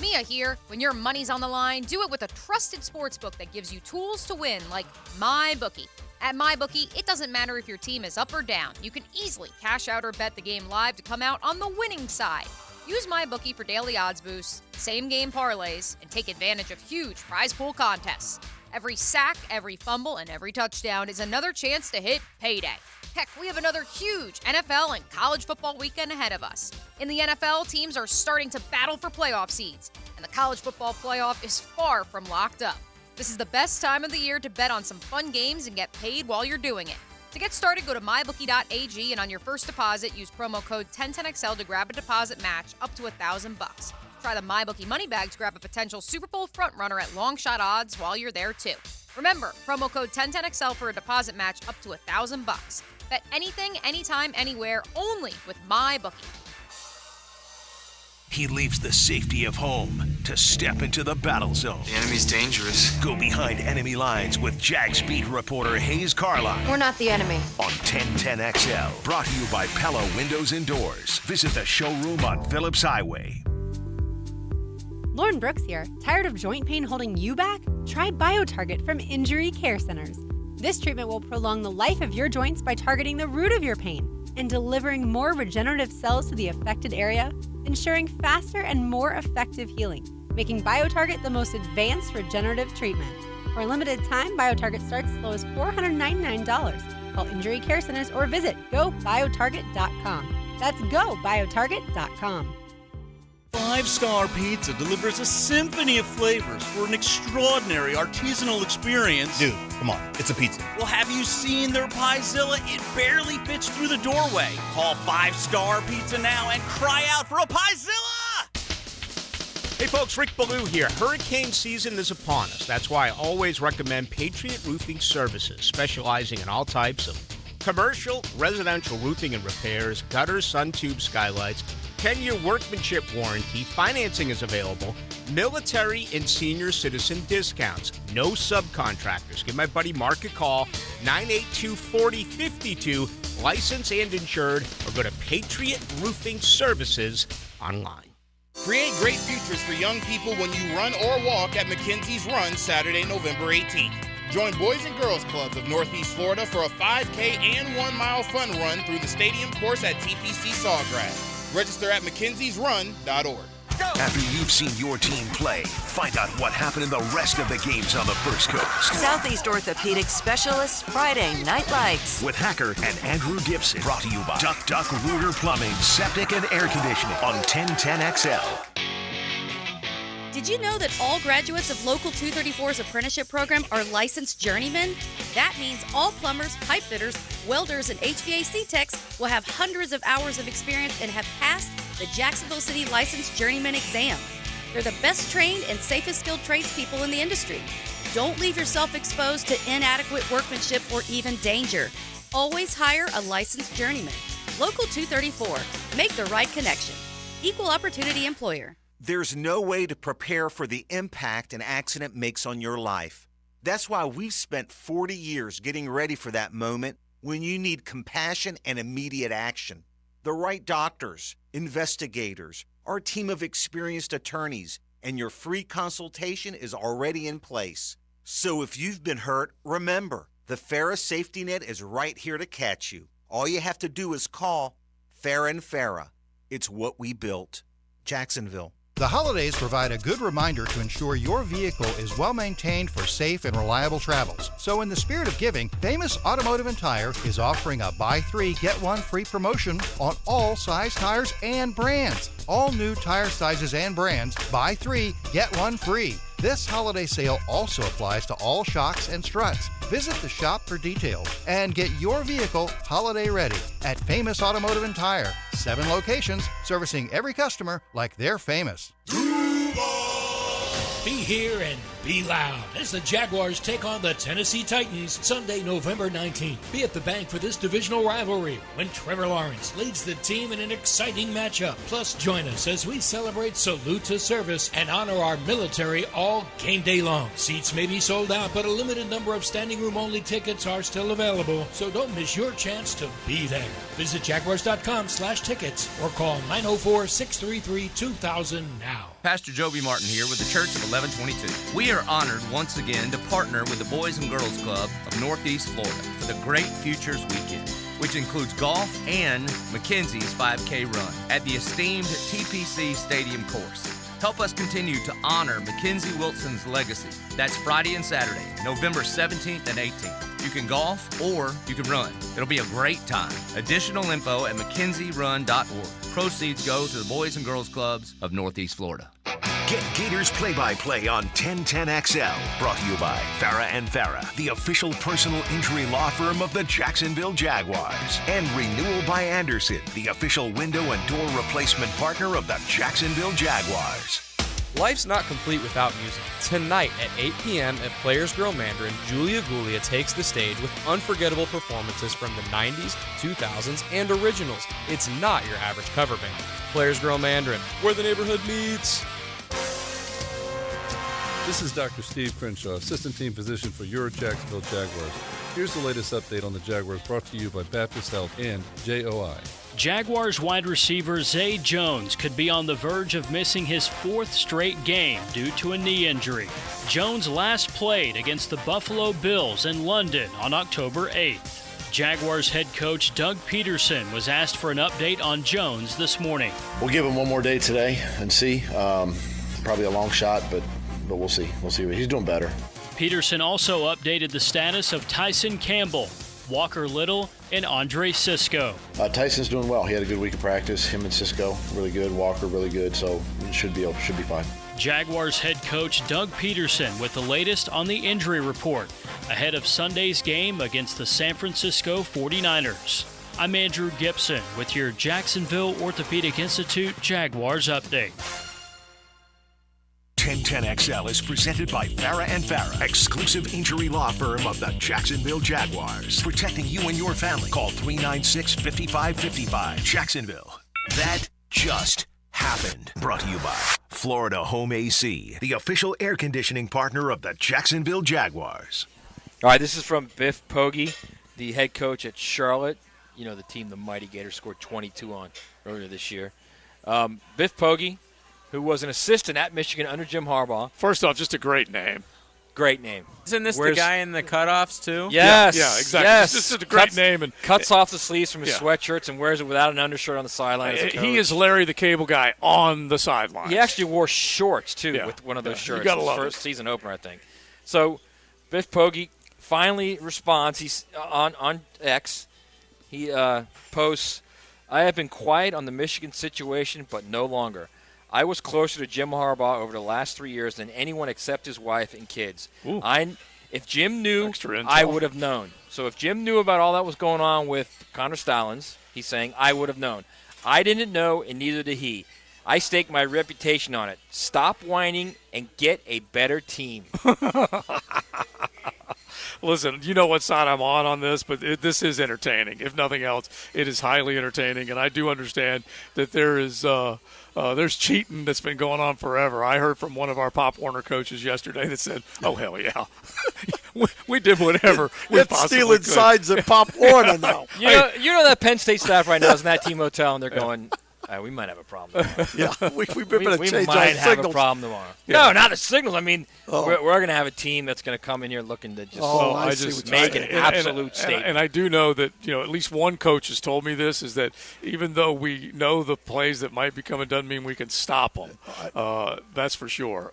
Mia here. When your money's on the line, do it with a trusted sportsbook that gives you tools to win, like MyBookie. At MyBookie, it doesn't matter if your team is up or down. You can easily cash out or bet the game live to come out on the winning side. Use MyBookie for daily odds boosts, same-game parlays, and take advantage of huge prize pool contests. Every sack, every fumble, and every touchdown is another chance to hit payday. Heck, we have another huge NFL and college football weekend ahead of us. In the NFL, teams are starting to battle for playoff seeds, and the college football playoff is far from locked up. This is the best time of the year to bet on some fun games and get paid while you're doing it. To get started, go to mybookie.ag, and on your first deposit, use promo code 1010XL to grab a deposit match up to $1,000. Try the MyBookie money bag to grab a potential Super Bowl frontrunner at long shot odds while you're there too. Remember, promo code 1010XL for a deposit match up to $1,000. Bet anything, anytime, anywhere, only with MyBookie. He leaves the safety of home to step into the battle zone. The enemy's dangerous. Go behind enemy lines with Jags beat reporter Hayes Carline. We're not the enemy. On 1010XL. Brought to you by Pella Windows and Doors. Visit the showroom on Phillips Highway. Lauren Brooks here. Tired of joint pain holding you back? Try BioTarget from Injury Care Centers. This treatment will prolong the life of your joints by targeting the root of your pain and delivering more regenerative cells to the affected area, ensuring faster and more effective healing, making BioTarget the most advanced regenerative treatment. For a limited time, BioTarget starts as low as $499. Call Injury Care Centers or visit GoBioTarget.com. That's GoBioTarget.com. 5 Star Pizza delivers a symphony of flavors for an extraordinary artisanal experience. Dude, come on, it's a pizza. Well, have you seen their Piezilla? It barely fits through the doorway. Call 5 Star Pizza now and cry out for a Piezilla! Hey folks, Rick Ballou here. Hurricane season is upon us. That's why I always recommend Patriot Roofing Services, specializing in all types of commercial, residential roofing and repairs, gutters, sun tubes, skylights, 10-year workmanship warranty, financing is available, military and senior citizen discounts, no subcontractors. Give my buddy Mark a call, 982-4052, licensed and insured, or go to Patriot Roofing Services online. Create great futures for young people when you run or walk at McKenzie's Run Saturday, November 18th. Join Boys and Girls Clubs of Northeast Florida for a 5K and 1 mile fun run through the stadium course at TPC Sawgrass. Register at mckenziesrun.org. After you've seen your team play, find out what happened in the rest of the games on the First Coast. Southeast Orthopedic Specialists Friday Night Lights. With Hacker and Andrew Gibson. Brought to you by Duck Rooter Plumbing, Septic and Air Conditioning on 1010XL. Did you know that all graduates of Local 234's apprenticeship program are licensed journeymen? That means all plumbers, pipe fitters, welders, and HVAC techs will have hundreds of hours of experience and have passed the Jacksonville City Licensed Journeyman exam. They're the best trained and safest skilled tradespeople in the industry. Don't leave yourself exposed to inadequate workmanship or even danger. Always hire a licensed journeyman. Local 234. Make the right connection. Equal opportunity employer. There's no way to prepare for the impact an accident makes on your life. That's why we've spent 40 years getting ready for that moment when you need compassion and immediate action. The right doctors, investigators, our team of experienced attorneys, and your free consultation is already in place. So if you've been hurt, remember, the Farah Safety Net is right here to catch you. All you have to do is call Farah and Farah. It's what we built. Jacksonville. The holidays provide a good reminder to ensure your vehicle is well maintained for safe and reliable travels. So in the spirit of giving, Famous Automotive and Tire is offering a buy 3, get 1 free promotion on all size tires and brands. All new tire sizes and brands, buy 3, get 1 free. This holiday sale also applies to all shocks and struts. Visit the shop for details and get your vehicle holiday ready at Famous Automotive and Tire. 7 locations servicing every customer like they're famous. Be here and be loud as the Jaguars take on the Tennessee Titans Sunday, November 19th. Be at the bank for this divisional rivalry when Trevor Lawrence leads the team in an exciting matchup. Plus, join us as we celebrate Salute to Service and honor our military all game day long. Seats may be sold out, but a limited number of standing room only tickets are still available, so don't miss your chance to be there. Visit Jaguars.com/tickets or call 904-633-2000 now. Pastor Joby Martin here with the Church of 1122. We are honored once again to partner with the Boys and Girls Club of Northeast Florida for the Great Futures Weekend, which includes golf and McKenzie's 5K run at the esteemed TPC Stadium course. Help us continue to honor Mackenzie Wilson's legacy. That's Friday and Saturday, November 17th and 18th. You can golf or you can run. It'll be a great time. Additional info at McKenzieRun.org. Proceeds go to the Boys and Girls Clubs of Northeast Florida. Get Gators play-by-play on 1010XL. Brought to you by Farah and Farah, the official personal injury law firm of the Jacksonville Jaguars. And Renewal by Anderson, the official window and door replacement partner of the Jacksonville Jaguars. Life's not complete without music. Tonight at 8 p.m. at Players Grill Mandarin, Julia Gulia takes the stage with unforgettable performances from the 90s, 2000s, and originals. It's not your average cover band. Players Grill Mandarin, where the neighborhood meets. This is Dr. Steve Crenshaw, Assistant Team Physician for your Jacksonville Jaguars. Here's the latest update on the Jaguars, brought to you by Baptist Health and JOI. Jaguars wide receiver Zay Jones could be on the verge of missing his 4th straight game due to a knee injury. Jones last played against the Buffalo Bills in London on October 8th. Jaguars head coach Doug Peterson was asked for an update on Jones this morning. We'll give him one more day today and see. Probably a long shot, but we'll see. We'll see. He's doing better. Peterson also updated the status of Tyson Campbell, Walker Little, and Andre Sisco. Tyson's doing well. He had a good week of practice. Him and Sisco, really good. Walker, really good. So it should be fine. Jaguars head coach Doug Peterson with the latest on the injury report ahead of Sunday's game against the San Francisco 49ers. I'm Andrew Gibson with your Jacksonville Orthopedic Institute Jaguars update. 1010XL is presented by Farah and Farah, exclusive injury law firm of the Jacksonville Jaguars. Protecting you and your family. Call 396-5555. Jacksonville. That just happened. Brought to you by Florida Home AC, the official air conditioning partner of the Jacksonville Jaguars. All right, this is from Biff Poggi, the head coach at Charlotte. You know, the team the Mighty Gators scored 22 on earlier this year. Biff Poggi, who was an assistant at Michigan under Jim Harbaugh. First off, just a great name. Great name. Isn't this the guy in the cutoffs, too? Yes. Yeah, exactly. Yes. This is a great name. And cuts off the sleeves from his sweatshirts and wears it without an undershirt on the sideline. He is Larry the Cable Guy on the sideline. He actually wore shorts, too, with one of those shirts. You gotta love first season opener, I think. So, Biff Poggi finally responds. He's on X. He posts, "I have been quiet on the Michigan situation, but no longer. I was closer to Jim Harbaugh over the last 3 years than anyone except his wife and kids. If Jim knew, I would have known." So if Jim knew about all that was going on with Connor Stallings, he's saying, I would have known. I didn't know, and neither did he. I stake my reputation on it. Stop whining and get a better team. Listen, you know what side I'm on this, but this is entertaining. If nothing else, it is highly entertaining, and I do understand that there's cheating that's been going on forever. I heard from one of our Pop Warner coaches yesterday that said, "Oh hell yeah, we did whatever we possibly stealing could." sides at Pop Warner now. You know that Penn State staff right now is in that team hotel, and they're going, we might have a problem tomorrow. Yeah, we better change might our have signals. a problem tomorrow. Yeah. No, not the signals. I mean, we're going to have a team that's going to come in here looking to just make an absolute statement. And I do know that, at least one coach has told me this, is that even though we know the plays that might be coming, doesn't mean we can stop them. That's for sure.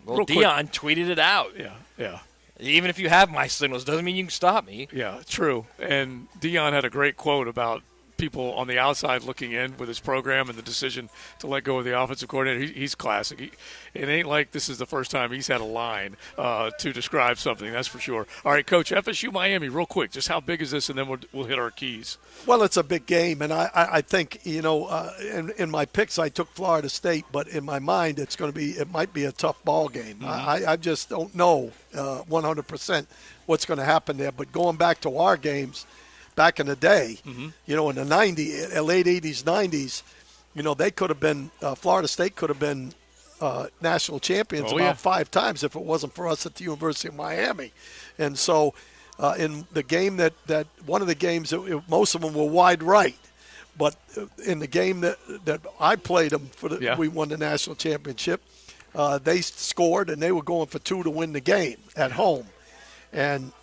Well, Dion tweeted it out. Yeah. Even if you have my signals, doesn't mean you can stop me. Yeah, true. And Dion had a great quote about people on the outside looking in with his program and the decision to let go of the offensive coordinator. He's classic. It ain't like this is the first time he's had a line to describe something, that's for sure. All right, Coach, FSU Miami, real quick, just how big is this, and then we'll hit our keys. Well, it's a big game, and I think, in my picks I took Florida State, but in my mind it might be a tough ball game. I just don't know 100% what's going to happen there. But going back to our games, back in the day, in the late 80s, 90s, they could have been Florida State could have been national champions about 5 times if it wasn't for us at the University of Miami. And so in the game that one of the games, most of them were wide right. But in the game that I played them we won the national championship, they scored, and they were going for 2 to win the game at home. And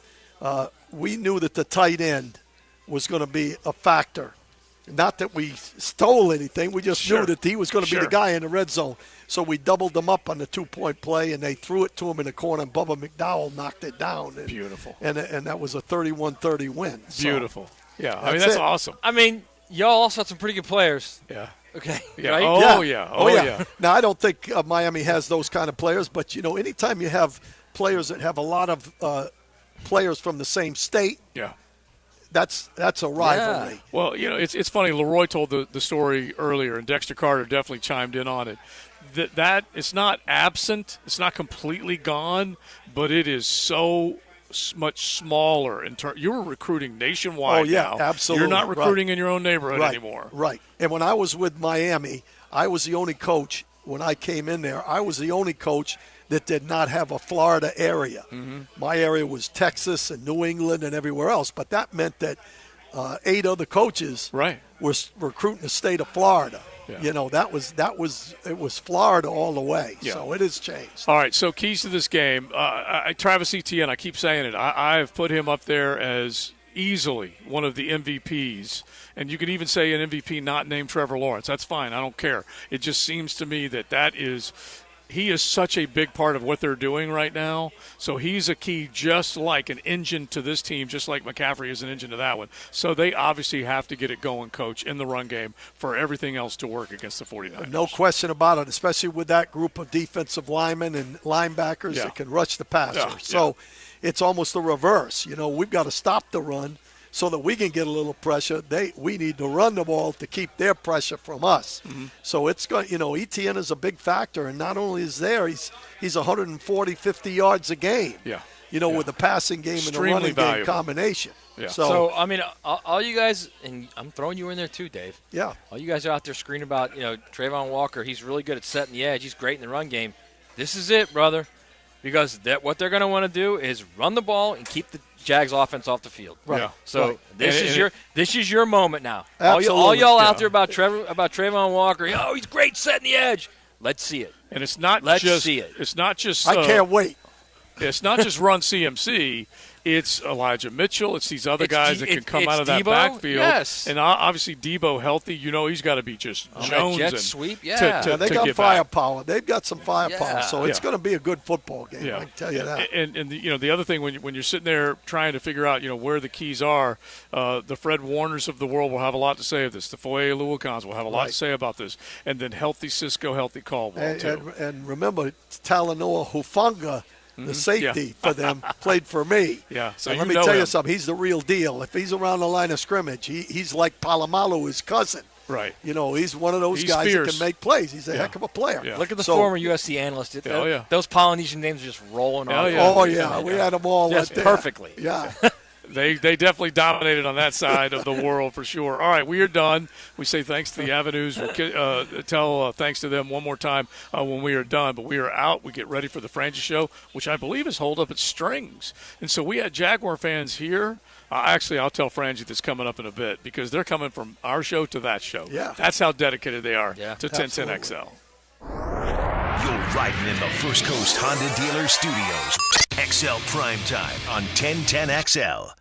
we knew that the tight end was going to be a factor. Not that we stole anything. We just knew that he was going to be the guy in the red zone. So we doubled them up on the 2-point play, and they threw it to him in the corner, and Bubba McDowell knocked it down. And, beautiful. And that was a 31-30 win. Beautiful. Yeah, that's awesome. I mean, y'all also had some pretty good players. Yeah. Okay. Yeah. Right? Oh, yeah. Now, I don't think Miami has those kind of players, but, anytime you have players that have a lot of players from the same state, that's a rivalry. Yeah. Well, it's funny. Leroy told the story earlier, and Dexter Carter definitely chimed in on it. That it's not absent, it's not completely gone, but it is so much smaller. You were recruiting nationwide. Oh yeah, now. absolutely. You're not recruiting in your own neighborhood anymore. Right. And when I was with Miami, I was the only coach. When I came in there, I was the only coach that did not have a Florida area. Mm-hmm. My area was Texas and New England and everywhere else, but that meant that 8 other coaches were recruiting the state of Florida. Yeah. You know, it was Florida all the way. Yeah. So it has changed. All right, so keys to this game. Travis Etienne, I keep saying it. I've put him up there as easily one of the MVPs. And you could even say an MVP not named Trevor Lawrence. That's fine. I don't care. It just seems to me that he is such a big part of what they're doing right now. So he's a key, just like an engine to this team, just like McCaffrey is an engine to that one. So they obviously have to get it going, Coach, in the run game for everything else to work against the 49ers. No question about it, especially with that group of defensive linemen and linebackers that can rush the passer. Yeah. So it's almost the reverse. You know, we've got to stop the run so that we can get a little pressure. We need to run the ball to keep their pressure from us. Mm-hmm. So it's going. You know, Etienne is a big factor, and not only is there, he's 140, 50 yards a game. Yeah. You know, with the passing game Extremely and the running valuable. game combination. Yeah. So, I mean, all you guys, and I'm throwing you in there too, Dave. Yeah. All you guys are out there screaming about, Trayvon Walker. He's really good at setting the edge. He's great in the run game. This is it, brother. Because what they're going to want to do is run the ball and keep the Jags offense off the field. Right. Yeah. So this is your moment now. Absolutely. All y'all out there about Trayvon Walker. Oh, he's great setting the edge. Let's see it. And it's not see it. It's not just. I can't wait. It's not just run CMC. It's Elijah Mitchell. It's these other guys that can come out of that Debo. backfield. Yes. And obviously Debo healthy. He's got to be just Jones jet and sweep. Yeah. They got firepower. They've got some firepower. Yeah. So it's going to be a good football game. Yeah. I can tell you that. And the other thing when you're sitting there trying to figure out where the keys are, the Fred Warners of the world will have a lot to say of this. The Foye Oluokans will have a lot to say about this. And then healthy Cisco, healthy Caldwell too. And remember, Talanoa Hufanga, the safety for them, played for me. Yeah. So and let me tell you something. He's the real deal. If he's around the line of scrimmage, he's like Palomalu, his cousin. Right. He's one of those guys fierce. that can make plays. He's a heck of a player. Yeah. Look at the former USC analyst. Those Polynesian names are just rolling off. Oh, yeah. We had them all just right perfectly. Yeah. They definitely dominated on that side of the world for sure. All right, we are done. We say thanks to the Avenues. We'll tell thanks to them one more time when we are done. But we are out. We get ready for the Frangie Show, which I believe is holed up at Strings. And so we had Jaguar fans here. Actually, I'll tell Frangie that's coming up in a bit because they're coming from our show to that show. Yeah. That's how dedicated they are to absolutely. 1010XL. You're riding in the First Coast Honda Dealer Studios. XL Primetime on 1010XL.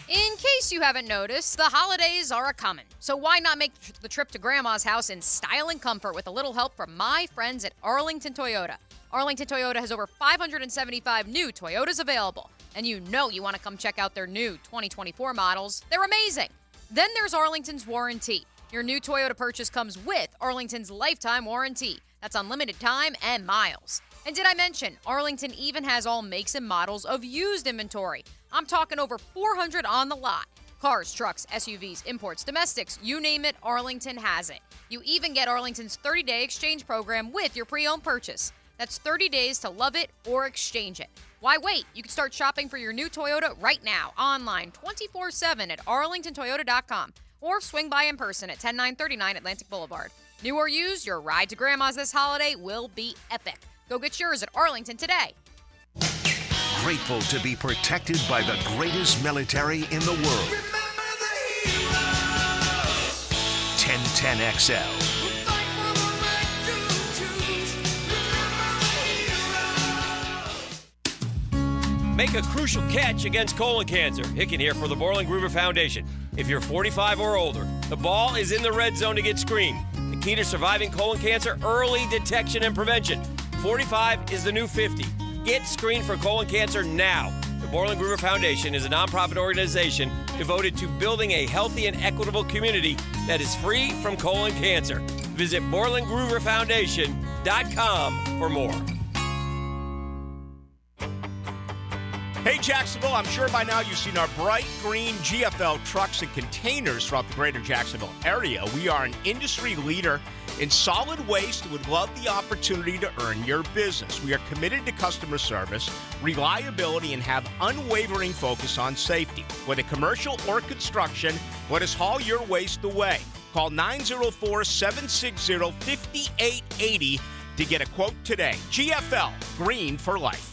In case you haven't noticed, the holidays are a-coming. So why not make the trip to Grandma's house in style and comfort with a little help from my friends at Arlington Toyota. Arlington Toyota has over 575 new Toyotas available. And you want to come check out their new 2024 models. They're amazing. Then there's Arlington's warranty. Your new Toyota purchase comes with Arlington's lifetime warranty. That's unlimited time and miles. And did I mention, Arlington even has all makes and models of used inventory. I'm talking over 400 on the lot. Cars, trucks, SUVs, imports, domestics, you name it, Arlington has it. You even get Arlington's 30-day exchange program with your pre-owned purchase. That's 30 days to love it or exchange it. Why wait? You can start shopping for your new Toyota right now, online, 24/7 at arlingtontoyota.com, or swing by in person at 10939 Atlantic Boulevard. New or used, your ride to Grandma's this holiday will be epic. Go get yours at Arlington today. Grateful to be protected by the greatest military in the world. 1010XL. Make a crucial catch against colon cancer. Hicken here for the Borland Groover Foundation. If you're 45 or older, the ball is in the red zone to get screened. The key to surviving colon cancer, early detection and prevention. 45 is the new 50. Get screened for colon cancer now. The Borland Groover Foundation is a nonprofit organization devoted to building a healthy and equitable community that is free from colon cancer. Visit BorlandGrooverFoundation.com for more. Hey, Jacksonville, I'm sure by now you've seen our bright green GFL trucks and containers throughout the greater Jacksonville area. We are an industry leader in solid waste and would love the opportunity to earn your business. We are committed to customer service, reliability, and have unwavering focus on safety. Whether commercial or construction, let us haul your waste away. Call 904-760-5880 to get a quote today. GFL, green for life.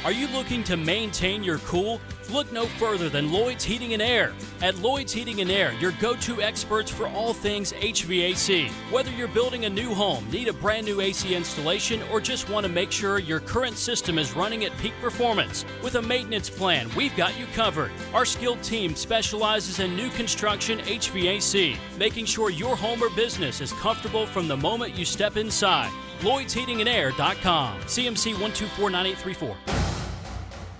Are you looking to maintain your cool? Look no further than Lloyd's Heating and Air. At Lloyd's Heating and Air, your go-to experts for all things HVAC. Whether you're building a new home, need a brand new AC installation, or just want to make sure your current system is running at peak performance, with a maintenance plan, we've got you covered. Our skilled team specializes in new construction HVAC, making sure your home or business is comfortable from the moment you step inside. LloydsHeatingandAir.com. CMC 1249834.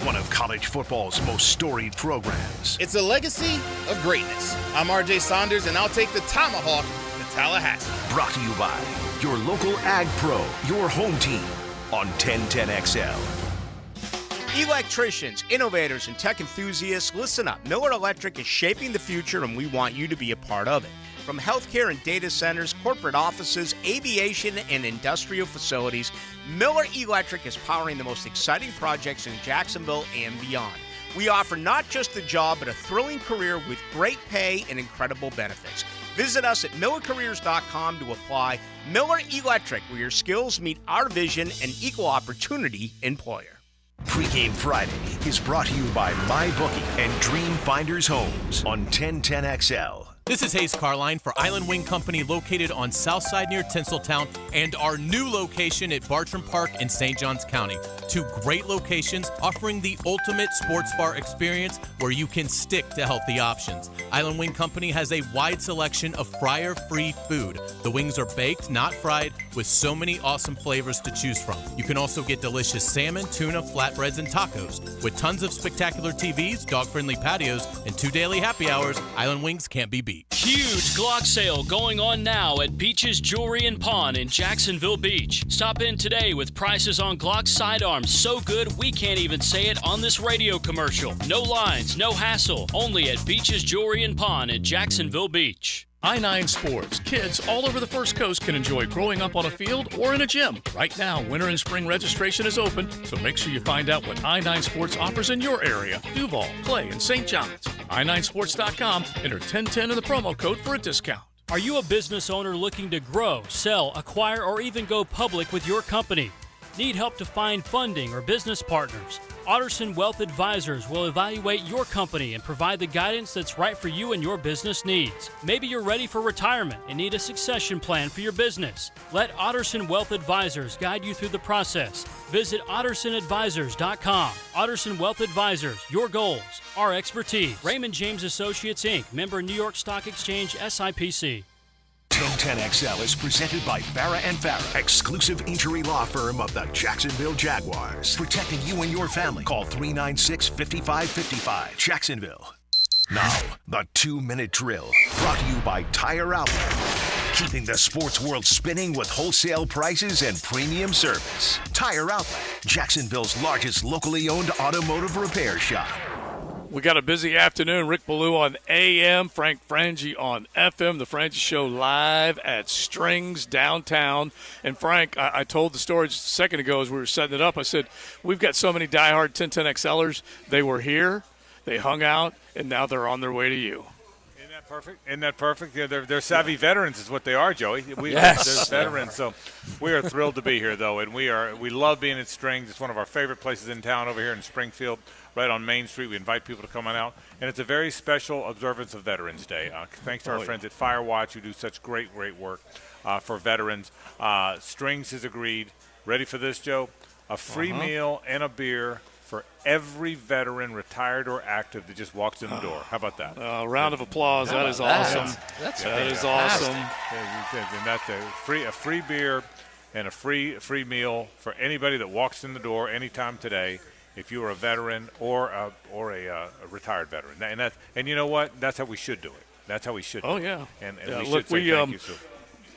One of college football's most storied programs. It's a legacy of greatness. I'm RJ Saunders, and I'll take the Tomahawk to Tallahassee. Brought to you by your local Ag Pro, your home team on 1010XL. Electricians, innovators, and tech enthusiasts, listen up. Miller Electric is shaping the future, and we want you to be a part of it. From healthcare and data centers, corporate offices, aviation, and industrial facilities, Miller Electric is powering the most exciting projects in Jacksonville and beyond. We offer not just a job, but a thrilling career with great pay and incredible benefits. Visit us at millercareers.com to apply. Miller Electric, where your skills meet our vision, an equal opportunity employer. Pre-Game Friday is brought to you by MyBookie and Dream Finders Homes on 1010XL. This is Hayes Carline for Island Wing Company, located on Southside near Tinseltown, and our new location at Bartram Park in St. Johns County. Two great locations offering the ultimate sports bar experience where you can stick to healthy options. Island Wing Company has a wide selection of fryer-free food. The wings are baked, not fried, with so many awesome flavors to choose from. You can also get delicious salmon, tuna, flatbreads, and tacos. With tons of spectacular TVs, dog-friendly patios, and 2 daily happy hours, Island Wings can't be beat. Huge Glock sale going on now at Beach's Jewelry and Pawn in Jacksonville Beach. Stop in today with prices on Glock sidearms so good we can't even say it on this radio commercial. No lines, no hassle, only at Beach's Jewelry and Pawn in Jacksonville Beach. I-9 Sports. Kids all over the First Coast can enjoy growing up on a field or in a gym. Right now, winter and spring registration is open, so make sure you find out what I-9 Sports offers in your area. Duval, Clay, and St. John's. i9sports.com. Enter 1010 in the promo code for a discount. Are you a business owner looking to grow, sell, acquire, or even go public with your company? Need help to find funding or business partners? Otterson Wealth Advisors will evaluate your company and provide the guidance that's right for you and your business needs. Maybe you're ready for retirement and need a succession plan for your business. Let Otterson Wealth Advisors guide you through the process. Visit OttersonAdvisors.com. Otterson Wealth Advisors, your goals, our expertise. Raymond James Associates, Inc., member New York Stock Exchange, SIPC. 1010XL is presented by Farah & Farah, exclusive injury law firm of the Jacksonville Jaguars. Protecting you and your family. Call 396-5555. Jacksonville. Now, the 2-minute drill. Brought to you by Tire Outlet. Keeping the sports world spinning with wholesale prices and premium service. Tire Outlet, Jacksonville's largest locally owned automotive repair shop. We got a busy afternoon. Rick Ballou on AM, Frank Frangie on FM. The Frangie Show live at Strings downtown. And Frank, I told the story just a second ago as we were setting it up. I said, we've got so many diehard 1010XLers. They were here, they hung out, and now they're on their way to you. Perfect. Isn't that perfect? Yeah, they're savvy veterans is what they are, Joey. Yes. They're veterans. So we are thrilled to be here, though, and we love being at Strings. It's one of our favorite places in town over here in Springfield, right on Main Street. We invite people to come on out, and it's a very special observance of Veterans Day. Thanks to our friends at Firewatch who do such great work for veterans. Strings has agreed. Ready for this, Joe? A free meal and a beer for every veteran, retired or active, that just walks in the door. How about that? Round of applause. That is awesome. That is awesome. And that's a free beer and a free meal for anybody that walks in the door anytime today, if you are a veteran or a retired veteran. And you know what? That's how we should do it. That's how we should do it. Yeah. And yeah, we look, should say thank you.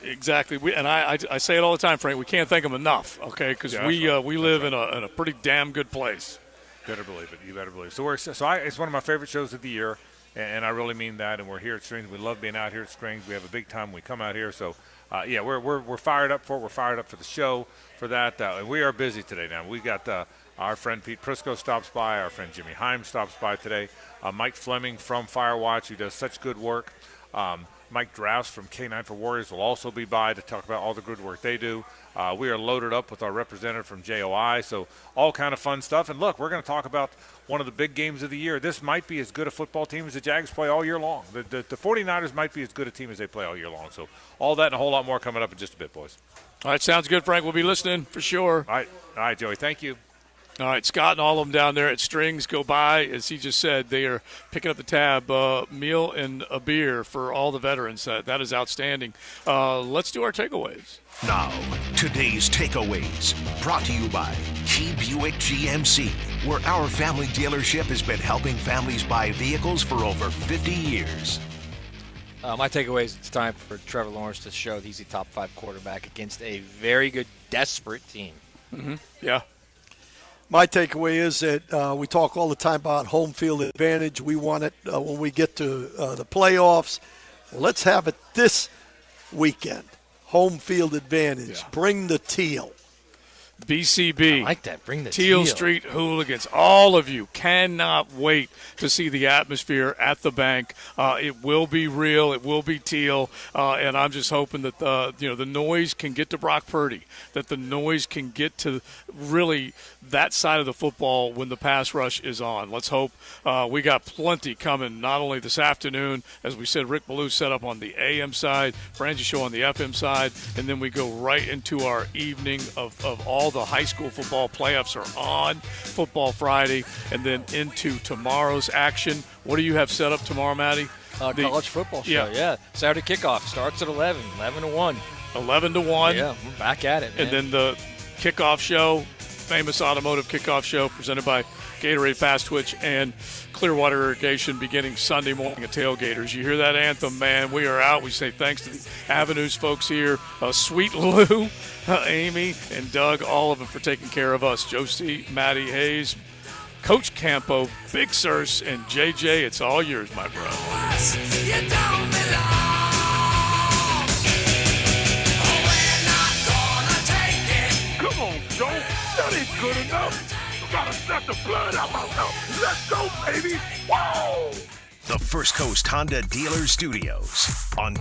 Exactly. I say it all the time, Frank. We can't thank them enough, okay? Because we live in a pretty damn good place. Better believe it. You better believe it. It's one of my favorite shows of the year, and I really mean that. And we're here at Strings. We love being out here at Strings. We have a big time when we come out here. So, we're fired up for it. We're fired up for the show, for that. And we are busy today now. We got our friend Pete Prisco stops by. Our friend Jimmy Himes stops by today. Mike Fleming from Firewatch, who does such good work. Mike Drafts from K9 for Warriors will also be by to talk about all the good work they do. We are loaded up with our representative from JOI, so all kind of fun stuff. And look, we're going to talk about one of the big games of the year. This might be as good a football team as the Jags play all year long. The 49ers might be as good a team as they play all year long. So all that and a whole lot more coming up in just a bit, boys. All right, sounds good, Frank. We'll be listening for sure. All right, Joey, thank you. All right, Scott and all of them down there at Strings go by. As he just said, they are picking up the tab, meal and a beer for all the veterans. That is outstanding. Let's do our takeaways. Now, today's takeaways, brought to you by Key Buick GMC, where our family dealership has been helping families buy vehicles for over 50 years. My takeaway is it's time for Trevor Lawrence to show that he's a top 5 quarterback against a very good, desperate team. Mm-hmm. Yeah. My takeaway is that we talk all the time about home field advantage. We want it when we get to the playoffs. Well, let's have it this weekend. Home field advantage. Yeah. Bring the teal. BCB. I like that. Bring the Teal Street Hooligans. All of you cannot wait to see the atmosphere at the bank. It will be real. It will be teal. And I'm just hoping that the noise can get to Brock Purdy, that the noise can get to really that side of the football when the pass rush is on. Let's hope. We got plenty coming, not only this afternoon, as we said, Rick Ballou set up on the AM side, Frangie Show on the FM side, and then we go right into our evening of all the high school football playoffs are on Football Friday, and then into tomorrow's action. What do you have set up tomorrow, Matty? College football show, yeah. Saturday kickoff starts at 11 to 1. 11 to 1. Yeah, we're back at it, man. And then the kickoff show, famous automotive kickoff show presented by Gatorade Fast Twitch and Clearwater Irrigation beginning Sunday morning at Tailgaters. You hear that anthem, man. We are out. We say thanks to the Avenues folks here, Sweet Lou, Amy, and Doug, all of them for taking care of us. Josie, Matty Hayes, Coach Campo, Big Sirs, and JJ. It's all yours, my brother. Come on, Joe. That ain't good enough. You gotta set the blood out my mouth. Let's go, baby. Whoa! The First Coast Honda Dealer Studios on